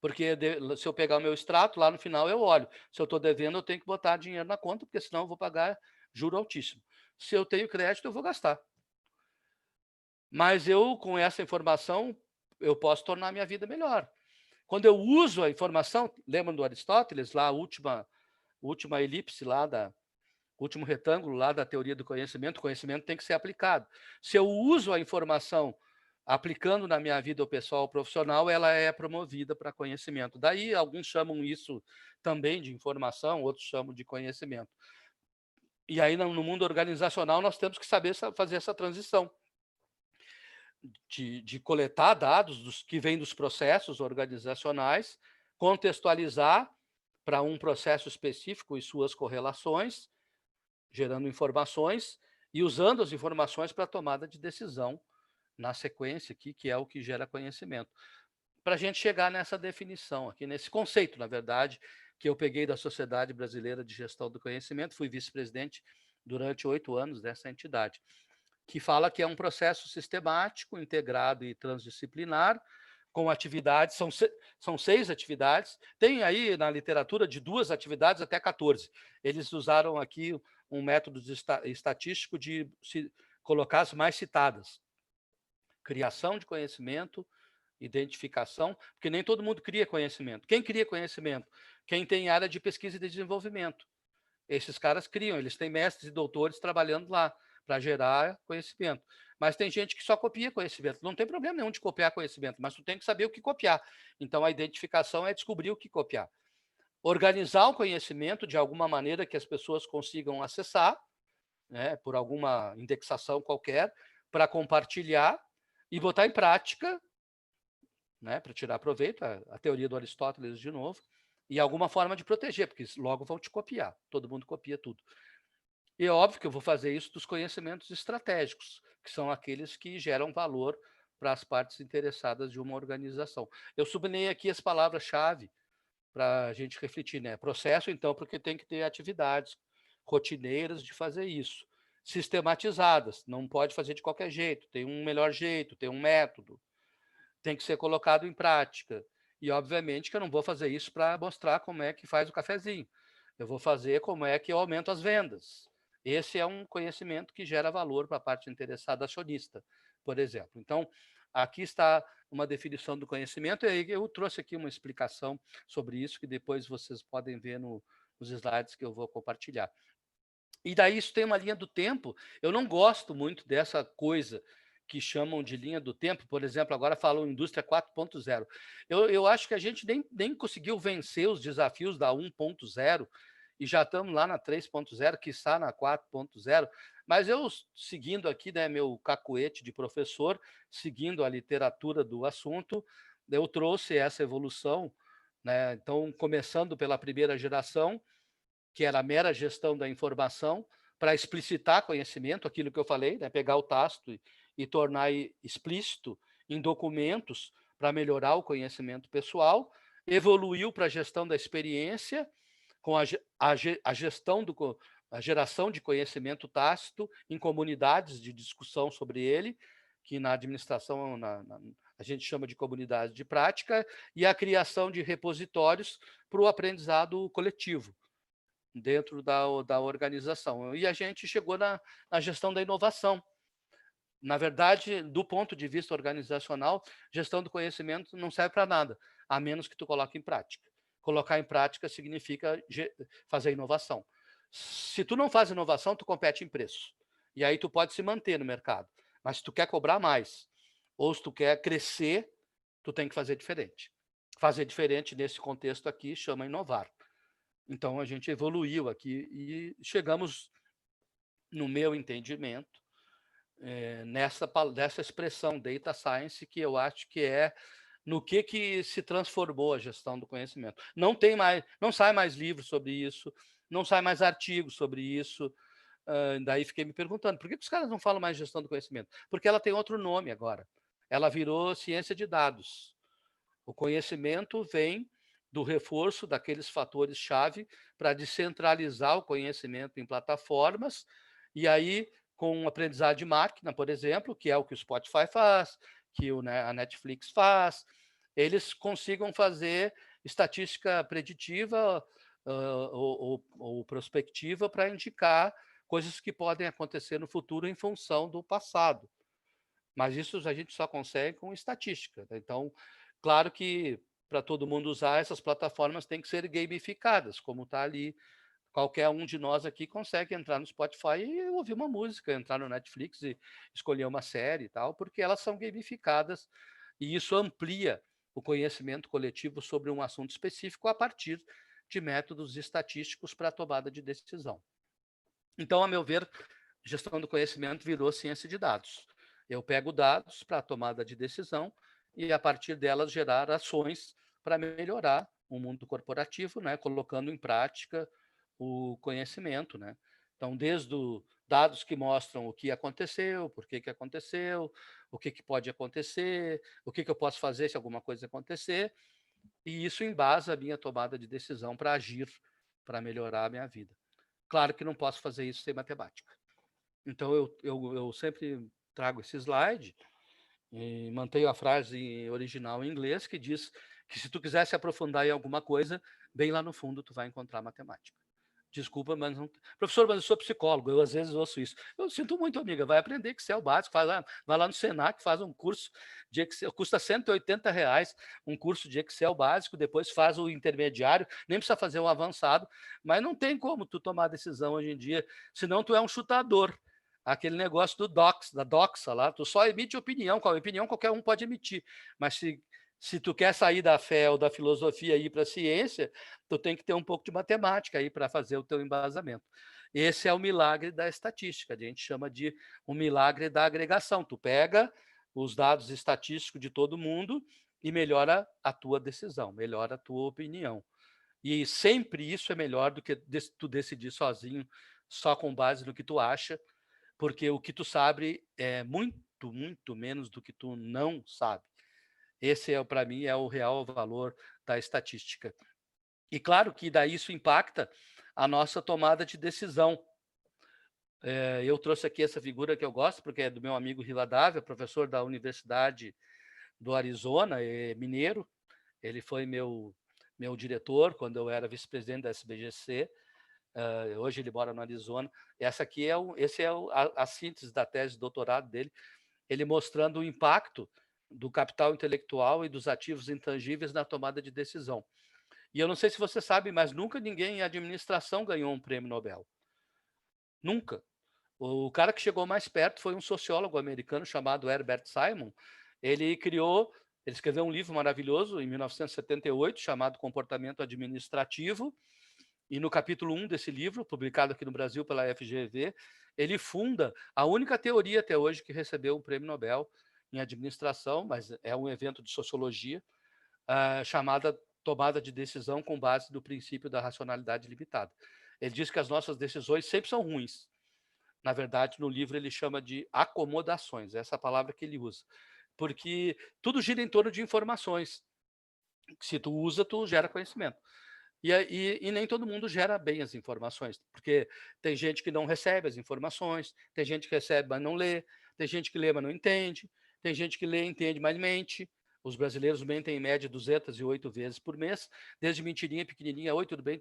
porque se eu pegar o meu extrato, lá no final eu olho. Se eu estou devendo, eu tenho que botar dinheiro na conta, porque senão eu vou pagar juro altíssimo. Se eu tenho crédito, eu vou gastar. Mas eu, com essa informação, eu posso tornar a minha vida melhor. Quando eu uso a informação, lembram do Aristóteles, lá a última elipse lá o último retângulo lá da teoria do conhecimento, o conhecimento tem que ser aplicado. Se eu uso a informação aplicando na minha vida pessoal ou profissional, ela é promovida para conhecimento. Daí, alguns chamam isso também de informação, outros chamam de conhecimento. E aí, no mundo organizacional, nós temos que saber fazer essa transição de coletar dados que vêm dos processos organizacionais, contextualizar para um processo específico e suas correlações, gerando informações e usando as informações para a tomada de decisão na sequência aqui, que é o que gera conhecimento. Para a gente chegar nessa definição aqui, nesse conceito, na verdade, que eu peguei da Sociedade Brasileira de Gestão do Conhecimento, fui vice-presidente durante 8 anos dessa entidade, que fala que é um processo sistemático, integrado e transdisciplinar, com atividades, são 6 atividades, tem aí na literatura de 2 atividades até 14. Eles usaram aqui um método estatístico de colocar as mais citadas. Criação de conhecimento, identificação, porque nem todo mundo cria conhecimento. Quem cria conhecimento? Quem tem área de pesquisa e de desenvolvimento. Esses caras criam, eles têm mestres e doutores trabalhando lá para gerar conhecimento. Mas tem gente que só copia conhecimento. Não tem problema nenhum de copiar conhecimento, mas tu tem que saber o que copiar. Então, a identificação é descobrir o que copiar. Organizar o conhecimento de alguma maneira que as pessoas consigam acessar, né, por alguma indexação qualquer, para compartilhar e botar em prática, né, para tirar proveito, a teoria do Aristóteles de novo, e alguma forma de proteger, porque logo vão te copiar. Todo mundo copia tudo. E é óbvio que eu vou fazer isso dos conhecimentos estratégicos, que são aqueles que geram valor para as partes interessadas de uma organização. Eu sublinhei aqui as palavras-chave para a gente refletir, né? Processo, então, porque tem que ter atividades rotineiras de fazer isso, sistematizadas, não pode fazer de qualquer jeito, tem um melhor jeito, tem um método, tem que ser colocado em prática. E, obviamente, que eu não vou fazer isso para mostrar como é que faz o cafezinho. Eu vou fazer como é que eu aumento as vendas. Esse é um conhecimento que gera valor para a parte interessada acionista, por exemplo. Então, aqui está uma definição do conhecimento, e eu trouxe aqui uma explicação sobre isso, que depois vocês podem ver nos slides que eu vou compartilhar. E daí isso tem uma linha do tempo. Eu não gosto muito dessa coisa que chamam de linha do tempo. Por exemplo, agora falam indústria 4.0. Eu acho que a gente nem conseguiu vencer os desafios da 1.0 e já estamos lá na 3.0, que está na 4.0. Mas eu, seguindo aqui, né, meu cacuete de professor, seguindo a literatura do assunto, eu trouxe essa evolução, né? Então, começando pela primeira geração, que era a mera gestão da informação, para explicitar conhecimento, aquilo que eu falei, né? Pegar o tácito e tornar explícito em documentos para melhorar o conhecimento pessoal, evoluiu para a gestão da experiência, com a gestão a geração de conhecimento tácito em comunidades de discussão sobre ele, que na administração a gente chama de comunidade de prática, e a criação de repositórios para o aprendizado coletivo dentro da organização. E a gente chegou na gestão da inovação. Na verdade, do ponto de vista organizacional, gestão do conhecimento não serve para nada, a menos que tu coloque em prática. Colocar em prática significa fazer inovação. Se tu não faz inovação, tu compete em preço. E aí tu pode se manter no mercado. Mas se tu quer cobrar mais, ou se tu quer crescer, tu tem que fazer diferente. Fazer diferente nesse contexto aqui chama inovar. Então, a gente evoluiu aqui e chegamos, no meu entendimento, nessa expressão data science, que eu acho que é no que se transformou a gestão do conhecimento. Não sai mais livros sobre isso, não sai mais artigos sobre isso. Daí fiquei me perguntando, por que os caras não falam mais de gestão do conhecimento? Porque ela tem outro nome agora. Ela virou ciência de dados. O conhecimento vem do reforço daqueles fatores-chave para descentralizar o conhecimento em plataformas, e aí, com aprendizado de máquina, por exemplo, que é o que o Spotify faz, que a Netflix faz, eles consigam fazer estatística preditiva ou prospectiva para indicar coisas que podem acontecer no futuro em função do passado. Mas isso a gente só consegue com estatística. Então, claro que para todo mundo usar, essas plataformas têm que ser gamificadas, como está ali. Qualquer um de nós aqui consegue entrar no Spotify e ouvir uma música, entrar no Netflix e escolher uma série e tal, porque elas são gamificadas e isso amplia o conhecimento coletivo sobre um assunto específico a partir de métodos estatísticos para a tomada de decisão. Então, a meu ver, gestão do conhecimento virou ciência de dados. Eu pego dados para a tomada de decisão e, a partir delas, gerar ações para melhorar o mundo corporativo, né, colocando em prática o conhecimento. Né? Então, desde dados que mostram o que aconteceu, por que aconteceu, o que pode acontecer, o que eu posso fazer se alguma coisa acontecer, e isso embasa a minha tomada de decisão para agir, para melhorar a minha vida. Claro que não posso fazer isso sem matemática. Então, eu sempre trago esse slide e mantenho a frase original em inglês que diz que se tu quiser se aprofundar em alguma coisa, bem lá no fundo tu vai encontrar matemática. Desculpa, mas não... Professor, mas eu sou psicólogo, eu às vezes ouço isso. Eu sinto muito, amiga, vai aprender Excel básico, vai lá no Senac, faz um curso de Excel, custa R$ 180 um curso de Excel básico, depois faz o intermediário, nem precisa fazer o avançado, mas não tem como tu tomar decisão hoje em dia, senão tu é um chutador. Aquele negócio do da doxa lá, tu só emite opinião, qual opinião qualquer um pode emitir, mas se tu quer sair da fé ou da filosofia e ir para a ciência, tu tem que ter um pouco de matemática aí para fazer o teu embasamento. Esse é o milagre da estatística, a gente chama de um milagre da agregação. Tu pega os dados estatísticos de todo mundo e melhora a tua decisão, melhora a tua opinião. E sempre isso é melhor do que tu decidir sozinho, só com base no que tu acha, porque o que tu sabe é muito, muito menos do que tu não sabe. Esse, para mim, é o real valor da estatística. E claro que daí isso impacta a nossa tomada de decisão. Eu trouxe aqui essa figura que eu gosto, porque é do meu amigo Hila Dávila, professor da Universidade do Arizona, mineiro. Ele foi meu diretor quando eu era vice-presidente da SBGC. Hoje ele mora no Arizona. Essa aqui esse é a síntese da tese de doutorado dele, ele mostrando o impacto do capital intelectual e dos ativos intangíveis na tomada de decisão. E eu não sei se você sabe, mas nunca ninguém em administração ganhou um prêmio Nobel. Nunca. O cara que chegou mais perto foi um sociólogo americano chamado Herbert Simon. Ele escreveu um livro maravilhoso em 1978 chamado Comportamento Administrativo, e no capítulo 1 desse livro, publicado aqui no Brasil pela FGV, ele funda a única teoria até hoje que recebeu um prêmio Nobel em administração, mas é um evento de sociologia, chamada tomada de decisão com base no princípio da racionalidade limitada. Ele diz que as nossas decisões sempre são ruins. Na verdade, no livro ele chama de acomodações, essa é a palavra que ele usa, porque tudo gira em torno de informações. Se tu usa, tu gera conhecimento. E nem todo mundo gera bem as informações, porque tem gente que não recebe as informações, tem gente que recebe, mas não lê, tem gente que lê, mas não entende, tem gente que lê, entende, mas mente. Os brasileiros mentem em média 208 vezes por mês, desde mentirinha pequenininha, oi, tudo bem,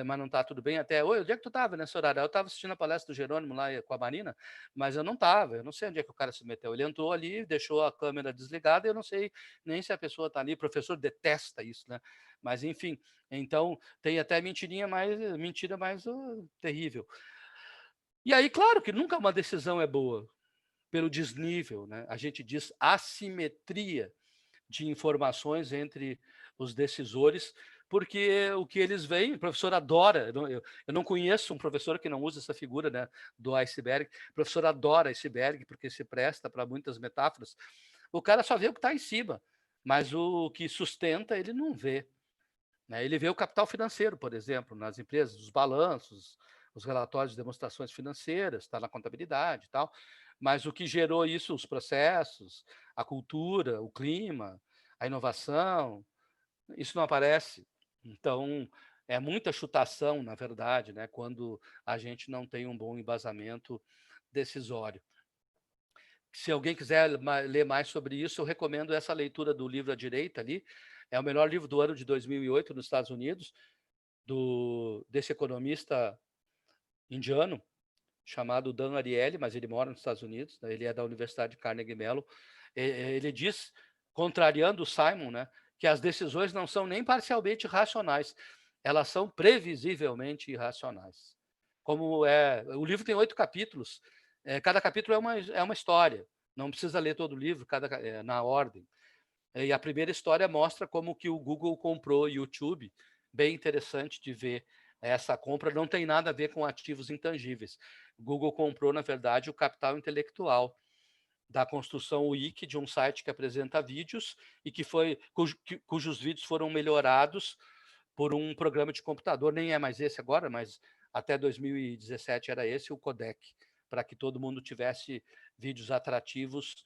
mas não está tudo bem, até, oi, onde é que tu estava nesse horário? Eu estava assistindo a palestra do Jerônimo lá com a Marina, mas eu não estava, eu não sei onde é que o cara se meteu. Ele entrou ali, deixou a câmera desligada, eu não sei nem se a pessoa está ali, o professor detesta isso, né? Mas, enfim, então tem até mentira mais terrível. E aí, claro que nunca uma decisão é boa, pelo desnível, né? A gente diz assimetria de informações entre os decisores, porque o que eles veem, o professor adora, eu não conheço um professor que não usa essa figura, né, do iceberg, o professor adora iceberg, porque se presta para muitas metáforas, o cara só vê o que está em cima, mas o que sustenta ele não vê. Né? Ele vê o capital financeiro, por exemplo, nas empresas, os balanços, os relatórios de demonstrações financeiras, está na contabilidade e tal, mas o que gerou isso, os processos, a cultura, o clima, a inovação, isso não aparece. Então, é muita chutação, na verdade, né, quando a gente não tem um bom embasamento decisório. Se alguém quiser ler mais sobre isso, eu recomendo essa leitura do livro à direita ali. É o melhor livro do ano de 2008 nos Estados Unidos, desse economista indiano, chamado Dan Ariely, mas ele mora nos Estados Unidos, né? Ele é da Universidade de Carnegie Mellon. Ele diz, contrariando o Simon, né, que as decisões não são nem parcialmente racionais, elas são previsivelmente irracionais. Como o livro tem 8 capítulos, cada capítulo é uma história, não precisa ler todo o livro na ordem. E a primeira história mostra como que o Google comprou o YouTube, bem interessante de ver. Essa compra não tem nada a ver com ativos intangíveis. O Google comprou, na verdade, o capital intelectual da construção wiki de um site que apresenta vídeos e cujos vídeos foram melhorados por um programa de computador. Nem é mais esse agora, mas até 2017 era esse o codec, para que todo mundo tivesse vídeos atrativos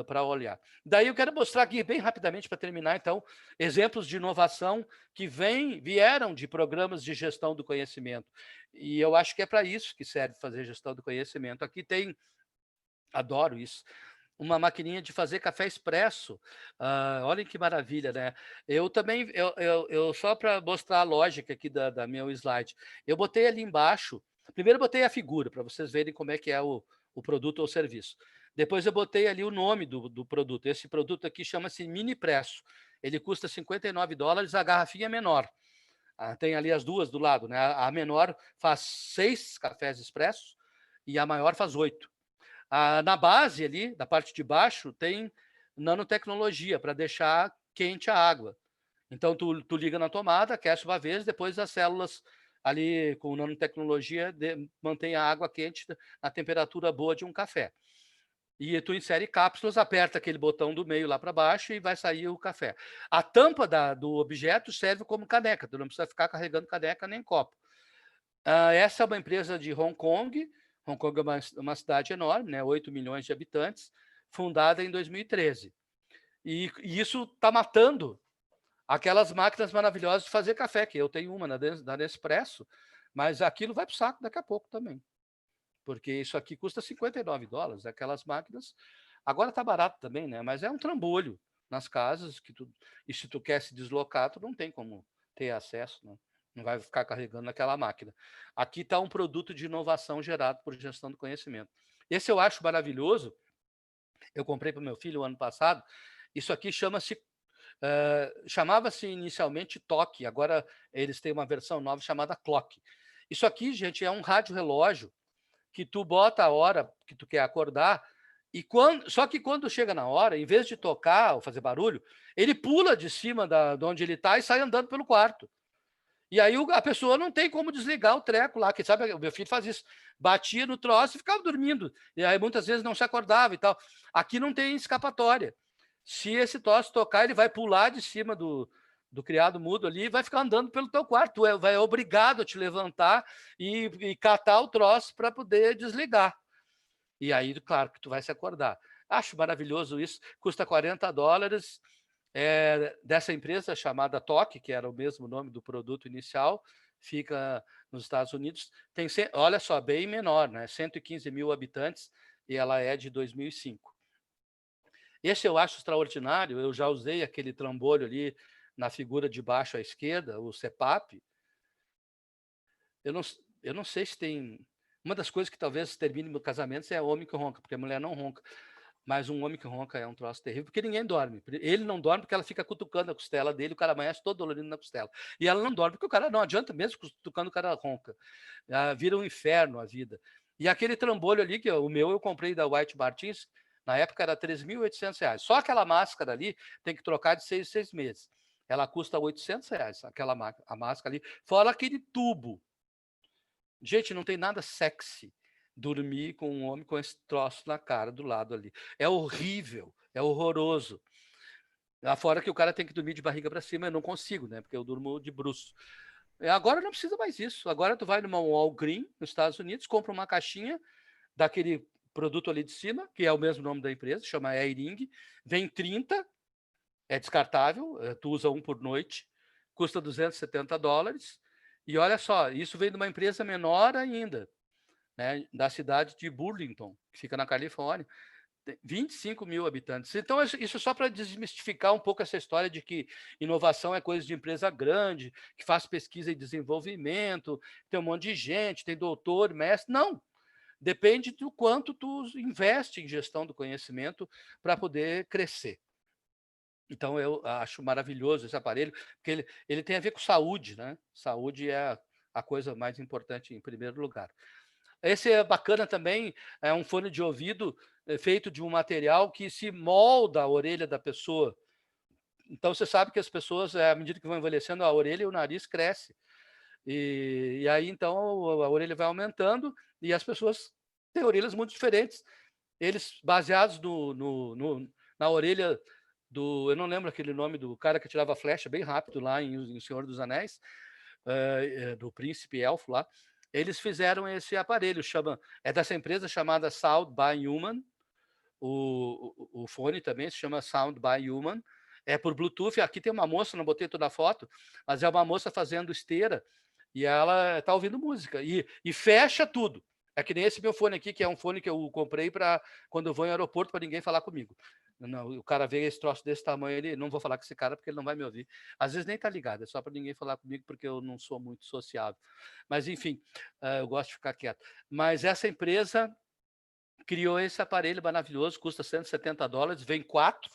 para olhar. Daí eu quero mostrar aqui bem rapidamente, para terminar, então, exemplos de inovação que vieram de programas de gestão do conhecimento. E eu acho que é para isso que serve fazer gestão do conhecimento. Aqui tem, adoro isso, uma maquininha de fazer café expresso. Olhem que maravilha, né? Eu também, só para mostrar a lógica aqui da meu slide, eu botei ali embaixo, primeiro eu botei a figura, para vocês verem como é que é o produto ou serviço. Depois eu botei ali o nome do produto. Esse produto aqui chama-se Mini Presso. Ele custa $59, a garrafinha é menor. Tem ali as duas do lado, né? A menor faz 6 cafés expressos e a maior faz 8. Na base ali, da parte de baixo, tem nanotecnologia para deixar quente a água. Então, tu liga na tomada, aquece uma vez, depois as células ali com nanotecnologia mantém a água quente na temperatura boa de um café. E tu insere cápsulas, aperta aquele botão do meio lá para baixo e vai sair o café. A tampa do objeto serve como caneca, tu não precisa ficar carregando caneca nem copo. Essa é uma empresa de Hong Kong. Hong Kong é uma cidade enorme, né? 8 milhões de habitantes, fundada em 2013. E isso está matando aquelas máquinas maravilhosas de fazer café, que eu tenho uma da Nespresso, mas aquilo vai para o saco daqui a pouco também. Porque isso aqui custa $59, aquelas máquinas. Agora está barato também, né? Mas é um trambolho nas casas, e se tu quer se deslocar, tu não tem como ter acesso, né? Não vai ficar carregando naquela máquina. Aqui está um produto de inovação gerado por gestão do conhecimento. Esse eu acho maravilhoso. Eu comprei para o meu filho o ano passado. Isso aqui chamava-se inicialmente Toque, agora eles têm uma versão nova chamada Clock. Isso aqui, gente, é um rádio-relógio que tu bota a hora que tu quer acordar, só que quando chega na hora, em vez de tocar ou fazer barulho, ele pula de cima de onde ele está e sai andando pelo quarto. E aí a pessoa não tem como desligar o treco lá, que sabe, o meu filho faz isso, batia no troço e ficava dormindo. E aí muitas vezes não se acordava e tal. Aqui não tem escapatória. Se esse troço tocar, ele vai pular de cima do criado mudo ali e vai ficar andando pelo teu quarto. Tu vai obrigado a te levantar e catar o troço para poder desligar. E aí, claro, que tu vai se acordar. Acho maravilhoso isso. Custa $40. Dessa empresa chamada Toque, que era o mesmo nome do produto inicial, fica nos Estados Unidos. Olha só, bem menor, né? 115 mil habitantes, e ela é de 2005. Esse eu acho extraordinário. Eu já usei aquele trambolho ali na figura de baixo à esquerda, o CPAP. Eu não sei se tem... Uma das coisas que talvez termine meu casamento é homem que ronca, porque a mulher não ronca. Mas um homem que ronca é um troço terrível, porque ninguém dorme. Ele não dorme porque ela fica cutucando a costela dele, o cara amanhece todo dolorido na costela. E ela não dorme porque o cara não adianta mesmo cutucando, o cara ronca. Vira um inferno a vida. E aquele trambolho ali, que o meu eu comprei da White Martins, na época era R$3.800. Só aquela máscara ali tem que trocar de 6 em 6 meses. Ela custa R$800, a máscara ali, fora aquele tubo. Gente, não tem nada sexy dormir com um homem com esse troço na cara do lado ali. É horrível, é horroroso. Fora que o cara tem que dormir de barriga para cima, eu não consigo, né? Porque eu durmo de bruço. Agora não precisa mais isso. Agora tu vai numa Walgreens, nos Estados Unidos, compra uma caixinha daquele produto ali de cima, que é o mesmo nome da empresa, chama Airing, vem 30, é descartável, tu usa um por noite, custa $270. E olha só, isso vem de uma empresa menor ainda, né, da cidade de Burlington, que fica na Califórnia. 25 mil habitantes. Então, isso é só para desmistificar um pouco essa história de que inovação é coisa de empresa grande, que faz pesquisa e desenvolvimento, tem um monte de gente, tem doutor, mestre. Não. Depende do quanto tu investe em gestão do conhecimento para poder crescer. Então, eu acho maravilhoso esse aparelho, porque ele tem a ver com saúde, né? Saúde é a coisa mais importante em primeiro lugar. Esse é bacana também, é um fone de ouvido feito de um material que se molda a orelha da pessoa. Então, você sabe que as pessoas, à medida que vão envelhecendo, a orelha e o nariz cresce. E aí, então, a orelha vai aumentando e as pessoas têm orelhas muito diferentes. Eles, baseados na orelha do... Eu não lembro aquele nome do cara que tirava flecha bem rápido lá em Senhor dos Anéis, do príncipe elfo lá. Eles fizeram esse aparelho, é dessa empresa chamada Sound by Human. O fone também se chama Sound by Human. É por Bluetooth. Aqui tem uma moça, não botei toda a foto, mas é uma moça fazendo esteira e ela está ouvindo música. E fecha tudo. É que nem esse meu fone aqui, que é um fone que eu comprei para quando eu vou em aeroporto para ninguém falar comigo. Não, o cara vê esse troço desse tamanho, ele não vou falar com esse cara porque ele não vai me ouvir. Às vezes nem tá ligado, é só para ninguém falar comigo porque eu não sou muito sociável. Mas enfim, eu gosto de ficar quieto. Mas essa empresa criou esse aparelho maravilhoso, custa $170, vem 4.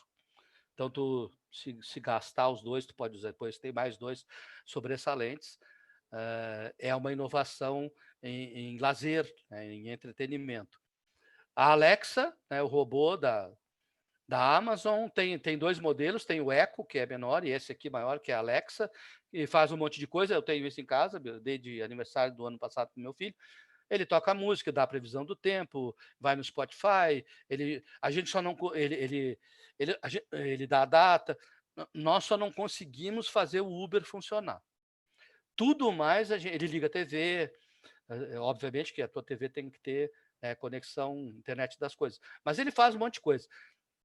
Então, se gastar os 2, tu pode usar depois, tem mais 2 sobressalentes. É uma inovação em lazer, né, em entretenimento. A Alexa, né, o robô da Amazon, tem 2 modelos, tem o Echo, que é menor, e esse aqui maior, que é a Alexa, e faz um monte de coisa. Eu tenho isso em casa, eu dei de aniversário do ano passado para o meu filho. Ele toca música, dá a previsão do tempo, vai no Spotify, a gente só não, ele dá a data. Nós só não conseguimos fazer o Uber funcionar. Tudo mais, ele liga a TV, obviamente que a tua TV tem que ter conexão, internet das coisas, mas ele faz um monte de coisa.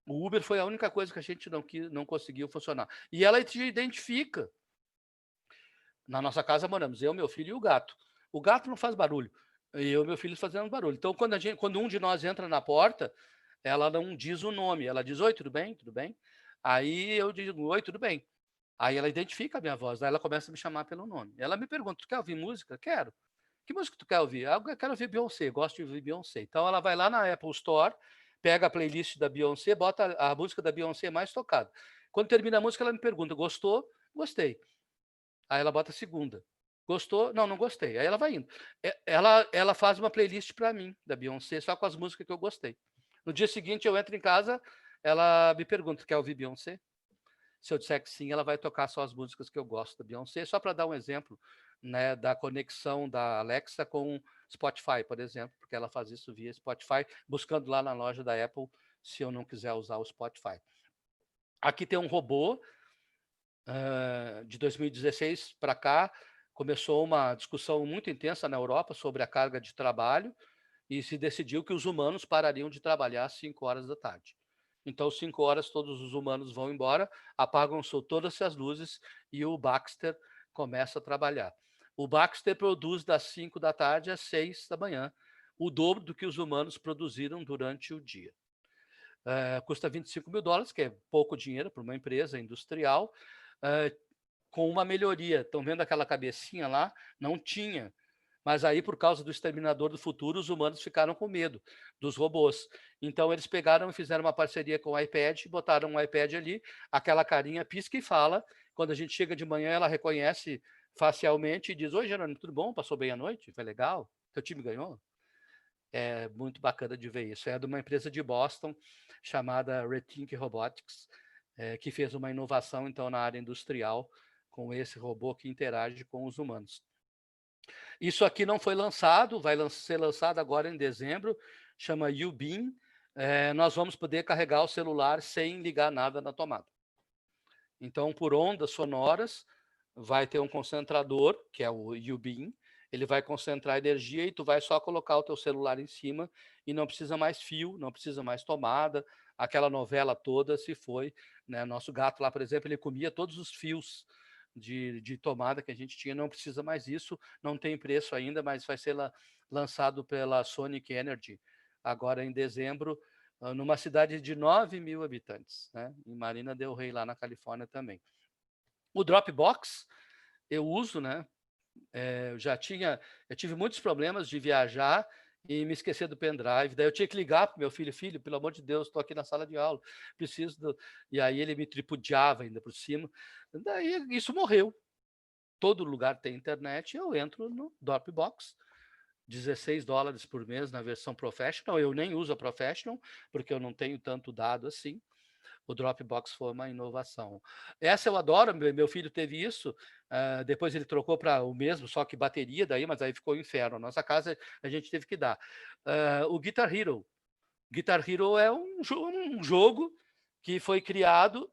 O Uber foi a única coisa que a gente não conseguiu funcionar. E ela te identifica. Na nossa casa moramos eu, meu filho e o gato. O gato não faz barulho. E eu e meu filho fazendo barulho. Então, quando um de nós entra na porta, ela não diz o nome. Ela diz, oi, tudo bem? Tudo bem? Aí eu digo, oi, tudo bem? Aí ela identifica a minha voz. Aí ela começa a me chamar pelo nome. Ela me pergunta, tu quer ouvir música? Quero. Que música tu quer ouvir? Eu quero ouvir Beyoncé. Gosto de ouvir Beyoncé. Então, ela vai lá na Apple Store, pega a playlist da Beyoncé, bota a música da Beyoncé mais tocada. Quando termina a música, ela me pergunta, gostou? Gostei. Aí ela bota a segunda. Gostou? Não, não gostei. Aí ela vai indo. Ela faz uma playlist para mim, da Beyoncé, só com as músicas que eu gostei. No dia seguinte, eu entro em casa, ela me pergunta, quer ouvir Beyoncé? Se eu disser que sim, ela vai tocar só as músicas que eu gosto da Beyoncé, só para dar um exemplo, né, da conexão da Alexa com Spotify, por exemplo, porque ela faz isso via Spotify, buscando lá na loja da Apple, se eu não quiser usar o Spotify. Aqui tem um robô, de 2016 para cá, começou uma discussão muito intensa na Europa sobre a carga de trabalho e se decidiu que os humanos parariam de trabalhar às 5 horas da tarde. Então, 5 horas, todos os humanos vão embora, apagam-se todas as luzes e o Baxter começa a trabalhar. O Baxter produz das 5 da tarde às 6 da manhã, o dobro do que os humanos produziram durante o dia. Custa $25 mil, que é pouco dinheiro para uma empresa industrial, com uma melhoria. Estão vendo aquela cabecinha lá? Não tinha. Mas aí, por causa do Exterminador do Futuro, os humanos ficaram com medo dos robôs. Então, eles pegaram e fizeram uma parceria com o iPad, botaram um iPad ali, aquela carinha pisca e fala. Quando a gente chega de manhã, ela reconhece facialmente e diz, oi, Jerônimo, tudo bom? Passou bem a noite? Foi legal? Teu time ganhou? É muito bacana de ver isso. É de uma empresa de Boston chamada Rethink Robotics, que fez uma inovação, então, na área industrial com esse robô que interage com os humanos. Isso aqui não foi lançado, vai ser lançado agora em dezembro, chama U-Beam. Nós vamos poder carregar o celular sem ligar nada na tomada. Então, por ondas sonoras, vai ter um concentrador, que é o U-Beam, ele vai concentrar energia e tu vai só colocar o teu celular em cima e não precisa mais fio, não precisa mais tomada, aquela novela toda se foi, né? Nosso gato lá, por exemplo, ele comia todos os fios de tomada que a gente tinha, não precisa mais isso, não tem preço ainda, mas vai ser lançado pela Sonic Energy agora em dezembro, numa cidade de 9.000 habitantes, né? Em Marina del Rey, lá na Califórnia também. O Dropbox eu uso, né? Eu tive muitos problemas de viajar e me esquecer do pendrive. Daí eu tinha que ligar para o meu filho, pelo amor de Deus, estou aqui na sala de aula, preciso do... E aí ele me tripudiava ainda por cima. Daí isso morreu. Todo lugar tem internet, eu entro no Dropbox. $16 por mês na versão Professional. Eu nem uso a Professional, porque eu não tenho tanto dado assim. O Dropbox foi uma inovação. Essa eu adoro, meu filho teve isso, depois ele trocou para o mesmo, só que bateria daí, mas aí ficou o inferno. Nossa casa a gente teve que dar. O Guitar Hero. Guitar Hero é um jogo que foi criado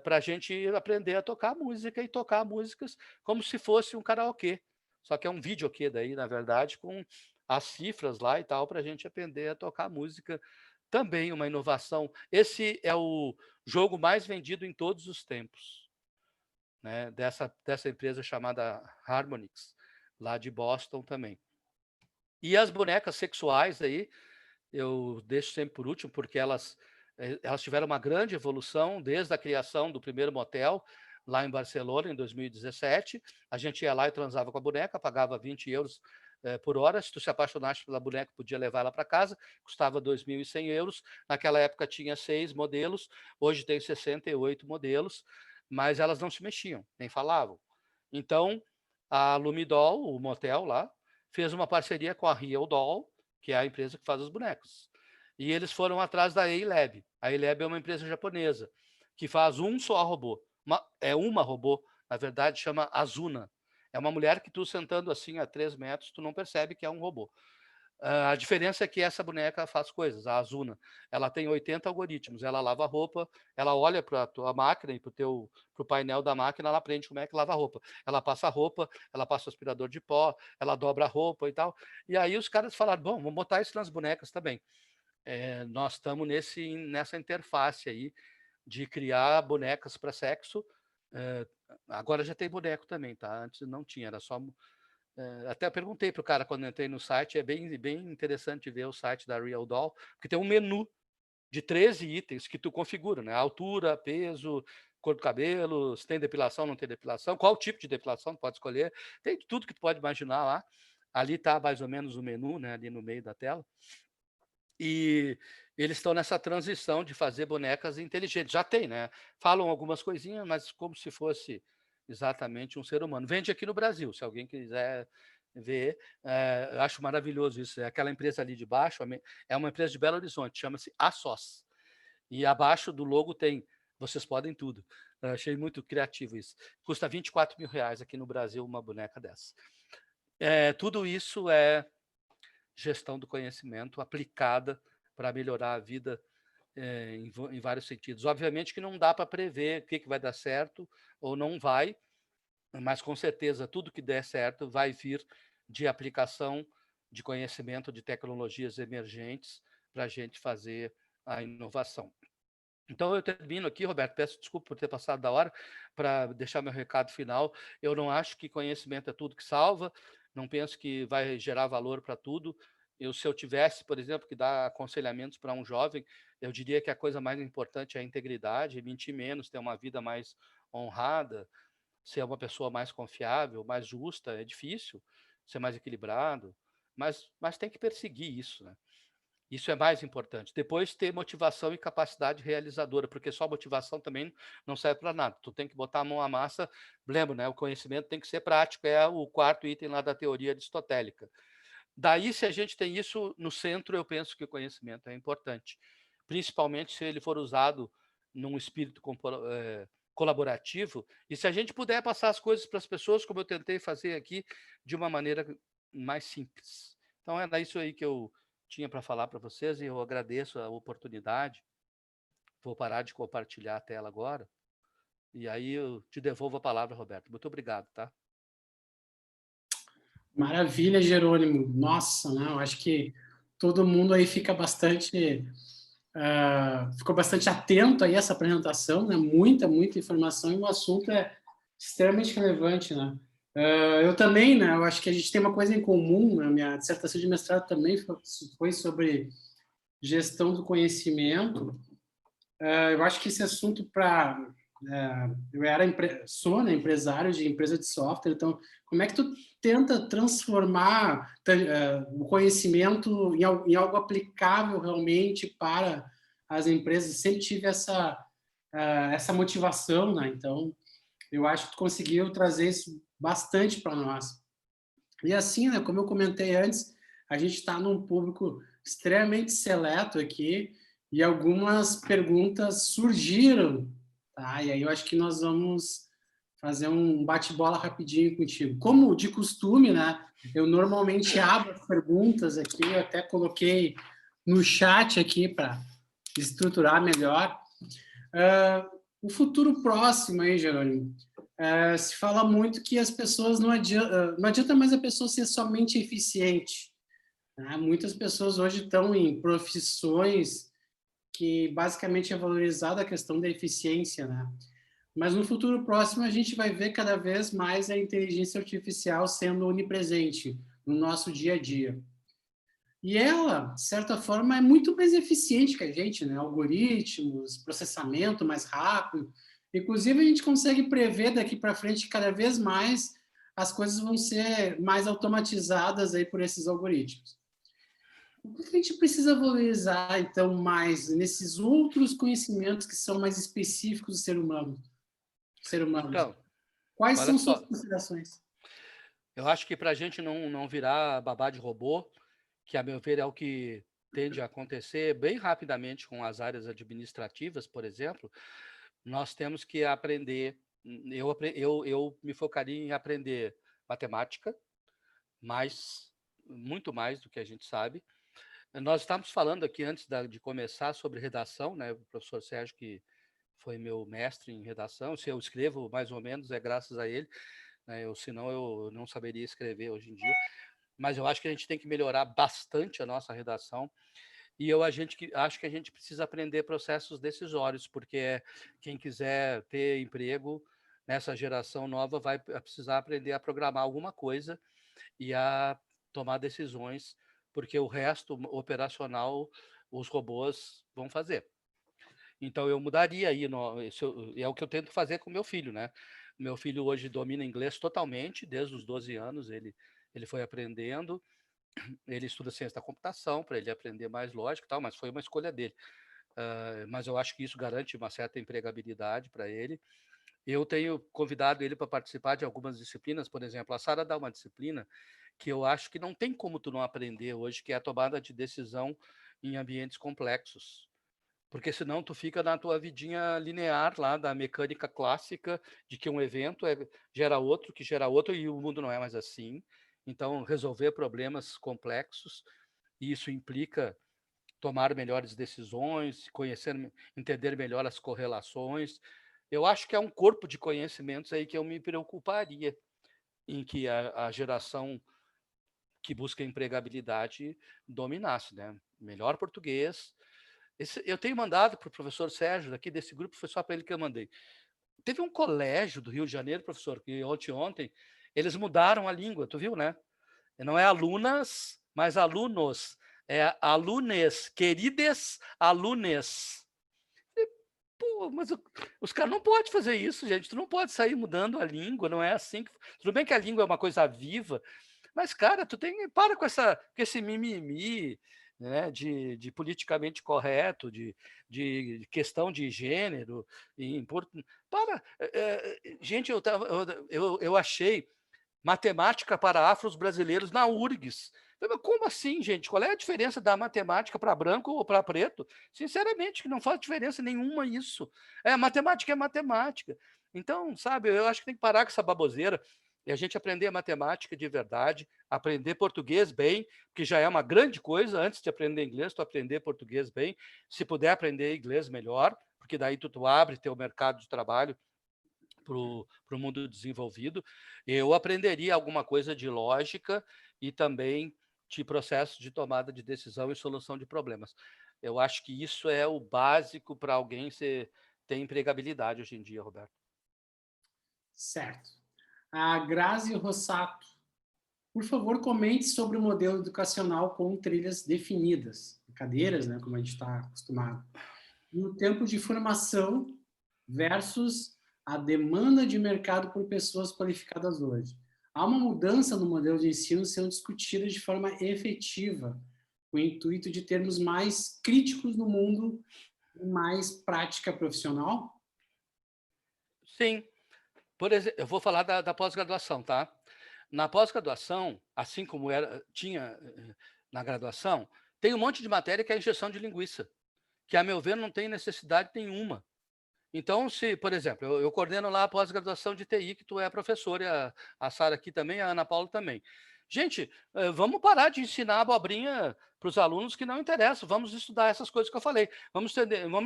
para a gente aprender a tocar música e tocar músicas como se fosse um karaokê. Só que é um videokê daí, na verdade, com as cifras lá e tal, para a gente aprender a tocar música. Também uma inovação. Esse é o jogo mais vendido em todos os tempos, né? Dessa empresa chamada Harmonix, lá de Boston também. E as bonecas sexuais aí, eu deixo sempre por último, porque elas tiveram uma grande evolução desde a criação do primeiro motel lá em Barcelona, em 2017. A gente ia lá e transava com a boneca, pagava 20 euros por hora. Se tu se apaixonasse pela boneca, podia levar ela para casa, custava 2.100 euros. Naquela época tinha 6 modelos, hoje tem 68 modelos, mas elas não se mexiam, nem falavam. Então, a Lumidol, o motel lá, fez uma parceria com a Real Doll, que é a empresa que faz os bonecos. E eles foram atrás da A-Lab. A A-Lab é uma empresa japonesa que faz um só robô. Uma robô, na verdade, chama Azuna. É uma mulher que tu sentando assim a 3 metros, tu não percebe que é um robô. A diferença é que essa boneca faz coisas, a Azuna. Ela tem 80 algoritmos. Ela lava a roupa, ela olha para a tua máquina e para o painel da máquina, ela aprende como é que lava a roupa. Ela passa a roupa, ela passa o aspirador de pó, ela dobra a roupa e tal. E aí os caras falaram, bom, vamos botar isso nas bonecas também. Nós estamos nessa interface aí de criar bonecas para sexo. Agora já tem boneco também, tá? Antes não tinha, era só até perguntei para o cara quando entrei no site, é bem, bem interessante ver o site da Real Doll, porque tem um menu de 13 itens que tu configura, né? Altura, peso, cor do cabelo, se tem depilação, não tem depilação, qual tipo de depilação tu pode escolher, tem tudo que tu pode imaginar lá. Ali está mais ou menos o menu, né? Ali no meio da tela. E eles estão nessa transição de fazer bonecas inteligentes. Já tem, né? Falam algumas coisinhas, mas como se fosse exatamente um ser humano. Vende aqui no Brasil, se alguém quiser ver. Eu acho maravilhoso isso. É aquela empresa ali de baixo, é uma empresa de Belo Horizonte, chama-se ASOS. E abaixo do logo tem vocês podem tudo. Eu achei muito criativo isso. Custa 24 mil reais aqui no Brasil uma boneca dessa. Tudo isso é gestão do conhecimento aplicada para melhorar a vida em vários sentidos. Obviamente que não dá para prever o que vai dar certo ou não vai, mas com certeza tudo que der certo vai vir de aplicação de conhecimento de tecnologias emergentes para a gente fazer a inovação. Então eu termino aqui, Roberto, peço desculpa por ter passado da hora, para deixar meu recado final. Eu não acho que conhecimento é tudo que salva, não penso que vai gerar valor para tudo. Se eu tivesse, por exemplo, que dar aconselhamentos para um jovem, eu diria que a coisa mais importante é a integridade, mentir menos, ter uma vida mais honrada, ser uma pessoa mais confiável, mais justa. É difícil ser mais equilibrado, mas tem que perseguir isso, né? Isso é mais importante. Depois ter motivação e capacidade realizadora, porque só motivação também não serve para nada. Tu tem que botar a mão à massa. Lembra, né? O conhecimento tem que ser prático, é o quarto item lá da teoria aristotélica. Daí, se a gente tem isso no centro, eu penso que o conhecimento é importante, principalmente se ele for usado num espírito colaborativo, e se a gente puder passar as coisas para as pessoas, como eu tentei fazer aqui, de uma maneira mais simples. Então, era isso aí que eu tinha para falar para vocês, e eu agradeço a oportunidade. Vou parar de compartilhar a tela agora. E aí eu te devolvo a palavra, Roberto. Muito obrigado, tá? Maravilha, Jerônimo. Nossa, né? Eu acho que todo mundo aí fica bastante ficou bastante atento aí a essa apresentação, né? Muita informação, e o assunto é extremamente relevante, né? Eu também, né? Eu acho que a gente tem uma coisa em comum, né? Minha dissertação de mestrado também foi sobre gestão do conhecimento. Eu acho que esse assunto eu sou, né, empresário de empresa de software, então como é que tu tenta transformar o conhecimento em algo aplicável realmente para as empresas? Sempre tive essa motivação, né? Então eu acho que tu conseguiu trazer isso bastante para nós. E assim, né, como eu comentei antes, a gente está num público extremamente seleto aqui e algumas perguntas surgiram, tá? E aí eu acho que nós vamos fazer um bate-bola rapidinho contigo. Como de costume, né? Eu normalmente abro as perguntas aqui, eu até coloquei no chat aqui para estruturar melhor. O futuro próximo aí, Jerônimo, se fala muito que as pessoas não adianta mais a pessoa ser somente eficiente, né? Muitas pessoas hoje estão em profissões que basicamente é valorizada a questão da eficiência, né? Mas no futuro próximo a gente vai ver cada vez mais a inteligência artificial sendo onipresente no nosso dia a dia. E ela, de certa forma, é muito mais eficiente que a gente, né? Algoritmos, processamento mais rápido. Inclusive, a gente consegue prever daqui para frente que cada vez mais as coisas vão ser mais automatizadas aí por esses algoritmos. O que a gente precisa valorizar, então, mais nesses outros conhecimentos que são mais específicos do ser humano? Então, Quais olha são suas só, considerações? eu acho que para a gente não virar babá de robô, que a meu ver é o que tende a acontecer bem rapidamente com as áreas administrativas, por exemplo, nós temos que aprender. Eu me focaria em aprender matemática, muito mais do que a gente sabe. Nós estávamos falando aqui antes de começar sobre redação, né? O professor Sérgio, que foi meu mestre em redação, se eu escrevo mais ou menos é graças a ele, né? Senão eu não saberia escrever hoje em dia. Mas eu acho que a gente tem que melhorar bastante a nossa redação. E acho que a gente precisa aprender processos decisórios, porque quem quiser ter emprego nessa geração nova vai precisar aprender a programar alguma coisa e a tomar decisões, porque o resto operacional os robôs vão fazer. Então eu mudaria aí, é o que eu tento fazer com meu filho, né? Meu filho hoje domina inglês totalmente, desde os 12 anos ele foi aprendendo, ele estuda ciência da computação para ele aprender mais lógica e tal, mas foi uma escolha dele. Mas eu acho que isso garante uma certa empregabilidade para ele. Eu tenho convidado ele para participar de algumas disciplinas, por exemplo, a Sara dá uma disciplina que eu acho que não tem como tu não aprender hoje, que é a tomada de decisão em ambientes complexos. Porque senão tu fica na tua vidinha linear lá da mecânica clássica, de que um evento gera outro, que gera outro, e o mundo não é mais assim. Então, resolver problemas complexos, e isso implica tomar melhores decisões, entender melhor as correlações. Eu acho que é um corpo de conhecimentos aí que eu me preocuparia em que a geração que busca empregabilidade dominasse, né? Melhor português. Eu tenho mandado para o professor Sérgio, daqui desse grupo, foi só para ele que eu mandei. Teve um colégio do Rio de Janeiro, professor, que ontem, eles mudaram a língua, tu viu, né? Não é alunas, mas alunos. É alunes, queridas alunes. Pô, mas os caras não podem fazer isso, gente. Tu não pode sair mudando a língua, não é assim. Tudo bem que a língua é uma coisa viva, mas, cara, para com esse mimimi, né, de politicamente correto, de questão de gênero. Para. Gente, eu achei matemática para afros brasileiros na URGS. Mas como assim, gente? Qual é a diferença da matemática para branco ou para preto? Sinceramente, que não faz diferença nenhuma isso. Matemática é matemática. Então, sabe, eu acho que tem que parar com essa baboseira e a gente aprender matemática de verdade, aprender português bem, que já é uma grande coisa. Antes de aprender inglês, tu aprender português bem. Se puder aprender inglês, melhor, porque daí tu abre teu mercado de trabalho para o mundo desenvolvido, eu aprenderia alguma coisa de lógica e também de processo de tomada de decisão e solução de problemas. Eu acho que isso é o básico para alguém ter empregabilidade hoje em dia, Roberto. Certo. A Grazi Rossato, por favor, comente sobre o modelo educacional com trilhas definidas, cadeiras, né, como a gente está acostumado, no tempo de formação versus a demanda de mercado por pessoas qualificadas hoje. Há uma mudança no modelo de ensino sendo discutida de forma efetiva, com o intuito de termos mais críticos no mundo e mais prática profissional? Sim. Por exemplo, eu vou falar da pós-graduação, tá? Na pós-graduação, assim como tinha na graduação, tem um monte de matéria que é injeção de linguiça, que, a meu ver, não tem necessidade nenhuma. Então, se, por exemplo, eu coordeno lá a pós-graduação de TI, que tu é professora, a Sara aqui também, a Ana Paula também. Gente, vamos parar de ensinar abobrinha para os alunos que não interessam, vamos estudar essas coisas que eu falei. Vamos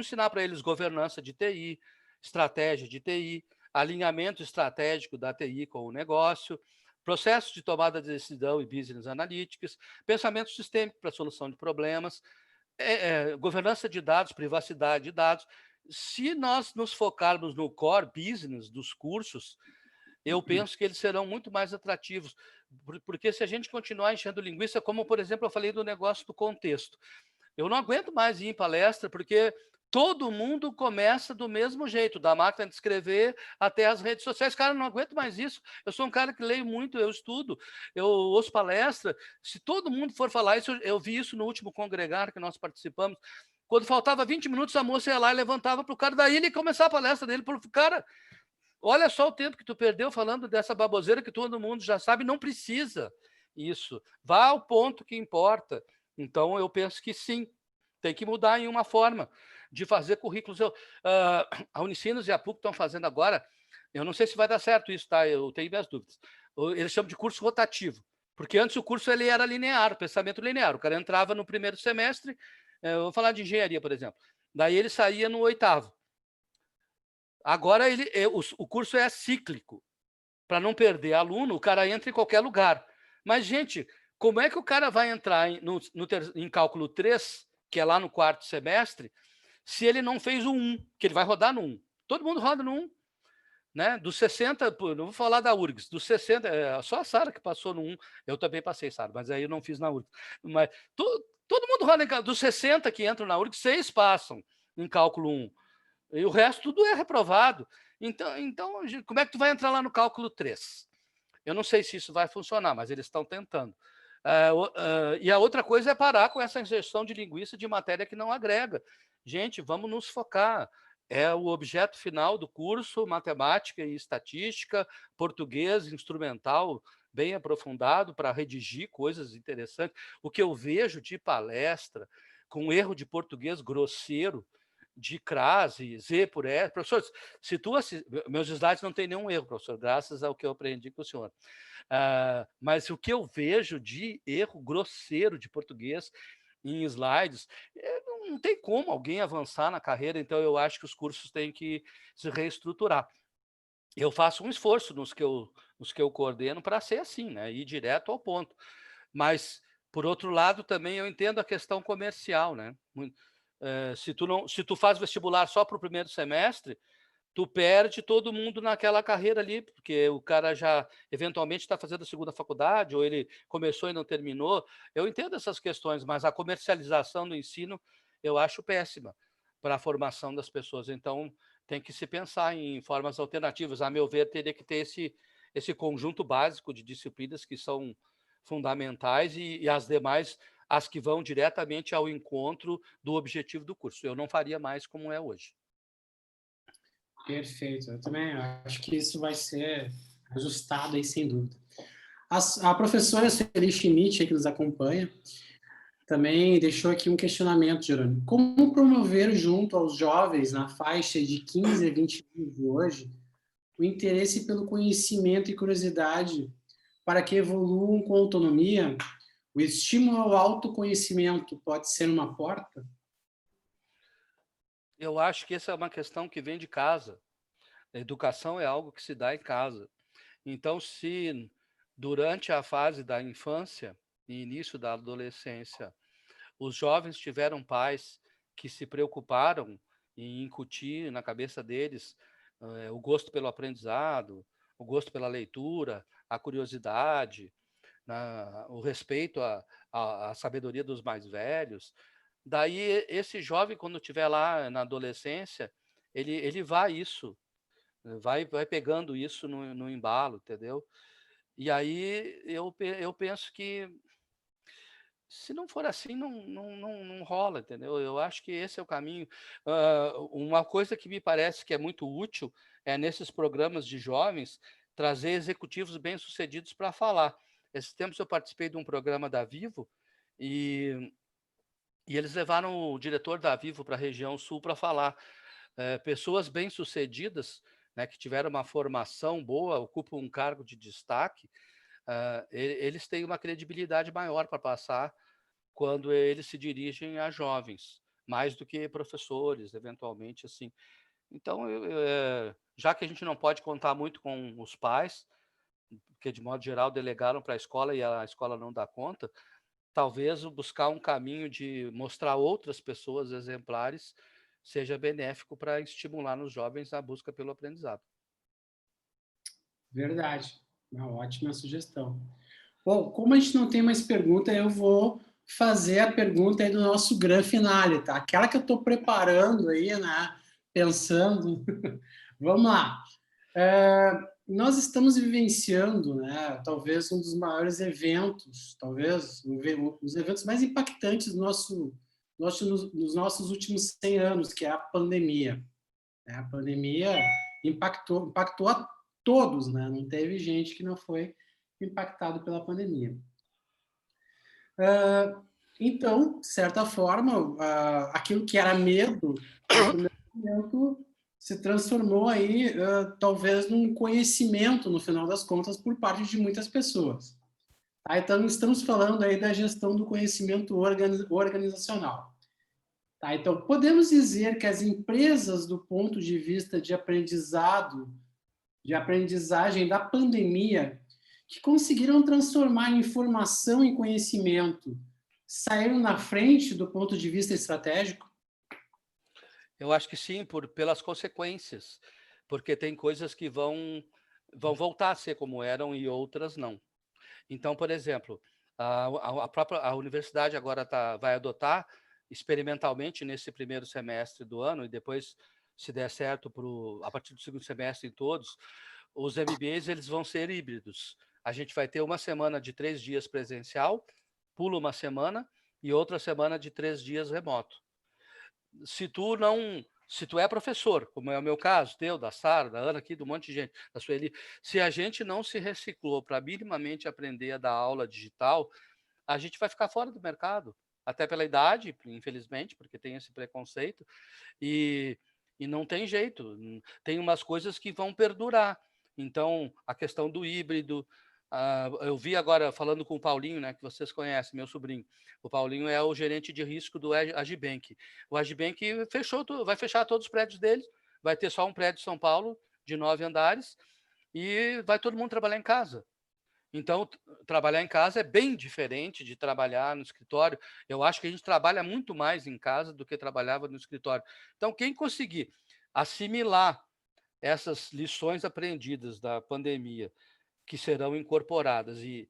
ensinar para eles governança de TI, estratégia de TI, alinhamento estratégico da TI com o negócio, processo de tomada de decisão e business analytics, pensamento sistêmico para solução de problemas, governança de dados, privacidade de dados. Se nós nos focarmos no core business dos cursos, eu penso que eles serão muito mais atrativos, porque se a gente continuar enchendo linguiça, como, por exemplo, eu falei do negócio do contexto, eu não aguento mais ir em palestra, porque todo mundo começa do mesmo jeito, da máquina de escrever até as redes sociais. Cara, eu não aguento mais isso. Eu sou um cara que leio muito, eu estudo, eu ouço palestra. Se todo mundo for falar isso, eu vi isso no último congregar que nós participamos. Quando faltava 20 minutos, a moça ia lá e levantava para o cara, daí ele começar a palestra dele. Cara, olha só o tempo que tu perdeu falando dessa baboseira que todo mundo já sabe, não precisa isso. Vá ao ponto que importa. Então, eu penso que sim, tem que mudar em uma forma de fazer currículos. A Unicinos e a PUC estão fazendo agora, eu não sei se vai dar certo isso, tá? Eu tenho minhas dúvidas. Eles chamam de curso rotativo, porque antes o curso ele era linear, pensamento linear. O cara entrava no primeiro semestre, eu vou falar de engenharia, por exemplo, daí ele saía no 8º. Agora o curso é cíclico. Para não perder aluno, o cara entra em qualquer lugar. Mas, gente, como é que o cara vai entrar em cálculo 3, que é lá no 4º semestre, se ele não fez o 1, que ele vai rodar no 1? Todo mundo roda no 1. Né? Dos 60, não vou falar da URGS, dos 60, só a Sara que passou no 1, eu também passei, Sara, mas aí eu não fiz na URGS. Mas todo mundo roda em cálculo, dos 60 que entram na URGS, 6 passam em cálculo 1. E o resto tudo é reprovado. Então, como é que tu vai entrar lá no cálculo 3? Eu não sei se isso vai funcionar, mas eles estão tentando. E a outra coisa é parar com essa injeção de linguiça de matéria que não agrega. Gente, vamos nos focar. É o objeto final do curso, matemática e estatística, português instrumental bem aprofundado para redigir coisas interessantes. O que eu vejo de palestra com erro de português grosseiro, de crase, Z por S. Professor, se tu meus slides não tem nenhum erro, professor, graças ao que eu aprendi com o senhor. Mas o que eu vejo de erro grosseiro de português em slides, não tem como alguém avançar na carreira, então eu acho que os cursos têm que se reestruturar. Eu faço um esforço nos que eu coordeno para ser assim, né? Ir direto ao ponto. Mas, por outro lado, também eu entendo a questão comercial, né? Se tu faz vestibular só para o primeiro semestre, tu perde todo mundo naquela carreira ali, porque o cara já eventualmente está fazendo a segunda faculdade, ou ele começou e não terminou. Eu entendo essas questões, mas a comercialização do ensino eu acho péssima para a formação das pessoas. Então, tem que se pensar em formas alternativas. A meu ver, teria que ter esse conjunto básico de disciplinas que são fundamentais e as demais, as que vão diretamente ao encontro do objetivo do curso. Eu não faria mais como é hoje. Perfeito, eu também acho que isso vai ser ajustado aí, sem dúvida. A professora Sueli Schmidt, que nos acompanha, também deixou aqui um questionamento, Jerônimo. Como promover junto aos jovens na faixa de 15 a 20 anos de hoje o interesse pelo conhecimento e curiosidade para que evoluam com autonomia? O estímulo ao autoconhecimento pode ser uma porta? Eu acho que essa é uma questão que vem de casa. A educação é algo que se dá em casa. Então, se durante a fase da infância e início da adolescência, os jovens tiveram pais que se preocuparam em incutir na cabeça deles o gosto pelo aprendizado, o gosto pela leitura, a curiosidade, o respeito à sabedoria dos mais velhos. Daí, esse jovem, quando estiver lá na adolescência, ele vai pegando isso no embalo, entendeu? E aí eu penso que se não for assim, não rola, entendeu? Eu acho que esse é o caminho. Uma coisa que me parece que é muito útil é, nesses programas de jovens, trazer executivos bem-sucedidos para falar. Esses tempos eu participei de um programa da Vivo e eles levaram o diretor da Vivo para a região sul para falar. Pessoas bem-sucedidas, né, que tiveram uma formação boa, ocupam um cargo de destaque, eles têm uma credibilidade maior para passar quando eles se dirigem a jovens, mais do que professores, eventualmente, assim. Então, já que a gente não pode contar muito com os pais, porque, de modo geral, delegaram para a escola e a escola não dá conta, talvez buscar um caminho de mostrar outras pessoas exemplares seja benéfico para estimular nos jovens a busca pelo aprendizado. Verdade. Uma ótima sugestão. Bom, como a gente não tem mais pergunta, eu vou fazer a pergunta aí do nosso grande finale, tá? Aquela que eu estou preparando aí, né? Pensando. Vamos lá. Nós estamos vivenciando, né? Talvez um dos maiores eventos, talvez os eventos mais impactantes nos nossos últimos 100 anos, que é a pandemia. A pandemia impactou a todos, né? Não teve gente que não foi impactado pela pandemia. Então, de certa forma, aquilo que era medo, no primeiro momento, se transformou aí, talvez, num conhecimento, no final das contas, por parte de muitas pessoas. Tá? Então, estamos falando aí da gestão do conhecimento organizacional. Tá? Então, podemos dizer que as empresas, do ponto de vista de aprendizagem da pandemia, que conseguiram transformar informação em conhecimento, saíram na frente do ponto de vista estratégico? Eu acho que sim, pelas consequências, porque tem coisas que vão voltar a ser como eram e outras não. Então, por exemplo, a universidade agora vai adotar experimentalmente nesse primeiro semestre do ano, e depois, se der certo, a partir do segundo semestre em todos, os MBAs eles vão ser híbridos. A gente vai ter uma semana de 3 dias presencial, pula uma semana, e outra semana de 3 dias remoto. Se tu é professor, como é o meu caso, teu, da Sara, da Ana, aqui, de um monte de gente, da Sueli, se a gente não se reciclou para minimamente aprender a dar aula digital, a gente vai ficar fora do mercado, até pela idade, infelizmente, porque tem esse preconceito, e não tem jeito, tem umas coisas que vão perdurar. Então, a questão do híbrido, eu vi agora, falando com o Paulinho, né, que vocês conhecem, meu sobrinho, o Paulinho é o gerente de risco do Agibank. O Agibank vai fechar todos os prédios dele, vai ter só um prédio em São Paulo, de 9 andares, e vai todo mundo trabalhar em casa. Então, trabalhar em casa é bem diferente de trabalhar no escritório. Eu acho que a gente trabalha muito mais em casa do que trabalhava no escritório. Então, quem conseguir assimilar essas lições aprendidas da pandemia, que serão incorporadas, e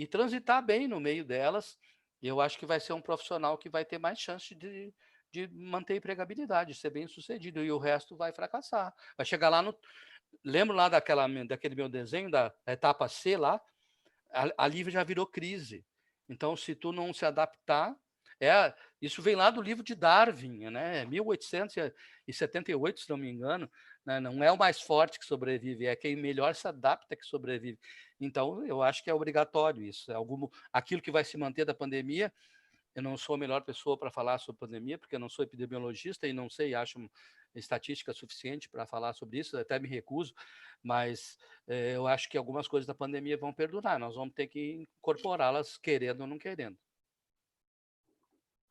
transitar bem no meio delas, eu acho que vai ser um profissional que vai ter mais chance de manter empregabilidade, de ser bem sucedido, e o resto vai fracassar. Vai chegar lá no... Lembro lá daquele meu desenho, da etapa C lá, ali já virou crise. Então, se tu não se adaptar, isso vem lá do livro de Darwin, né? 1878, se não me engano, né? Não é o mais forte que sobrevive, é quem melhor se adapta que sobrevive. Então, eu acho que é obrigatório isso. Aquilo que vai se manter da pandemia. Eu não sou a melhor pessoa para falar sobre pandemia, porque eu não sou epidemiologista e não sei, acho estatística suficiente para falar sobre isso, até me recuso, mas eu acho que algumas coisas da pandemia vão perdurar, nós vamos ter que incorporá-las, querendo ou não querendo.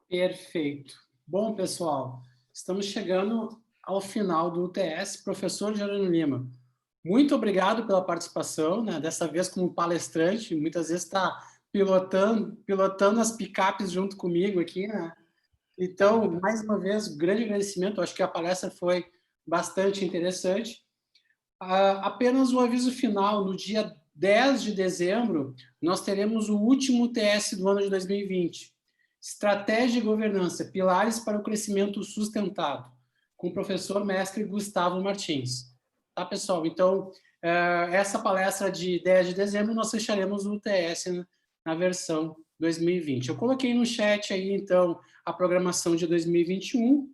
Perfeito. Bom, pessoal, estamos chegando ao final do UTS. Professor Jerônimo Lima, muito obrigado pela participação, né? Dessa vez como palestrante, muitas vezes está pilotando as picapes junto comigo aqui, né? Então, mais uma vez, grande agradecimento. Acho que a palestra foi bastante interessante. Apenas um aviso final: no dia 10 de dezembro, nós teremos o último TS do ano de 2020. Estratégia e governança, pilares para o crescimento sustentado, com o professor mestre Gustavo Martins. Tá, pessoal? Então, essa palestra de 10 de dezembro, nós fecharemos o TS na versão 2020. Eu coloquei no chat aí, então, a programação de 2021,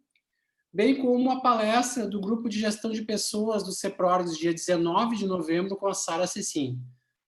bem como a palestra do Grupo de Gestão de Pessoas do CEPROGS, dia 19 de novembro, com a Sara Cecim.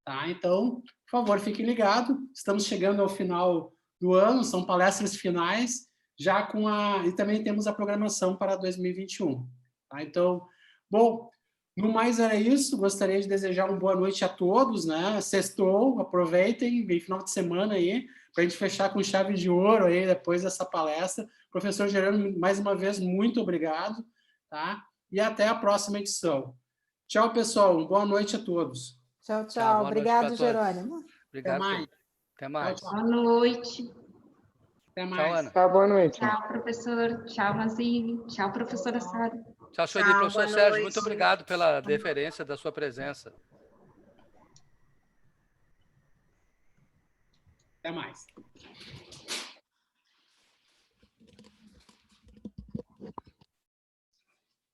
Tá? Então, por favor, fiquem ligados. Estamos chegando ao final do ano, são palestras finais, já com e também temos a programação para 2021. Tá? Então, bom, no mais era isso. Gostaria de desejar uma boa noite a todos, né? Sextou, aproveitem, bem final de semana aí, para a gente fechar com chave de ouro aí depois dessa palestra. Professor Jerônimo, mais uma vez, muito obrigado, tá? E até a próxima edição. Tchau, pessoal. Boa noite a todos. Tchau, tchau. Obrigado, Jerônimo. Obrigado. Até mais. Até mais. Tchau, Boa noite. Até mais. Tchau, Ana. Tá, boa noite. Tchau, professor. Tchau, Mazini. Tchau, professora Sara. Tchau, Sueli. Professor Sérgio, muito obrigado pela deferência da sua presença. Até mais.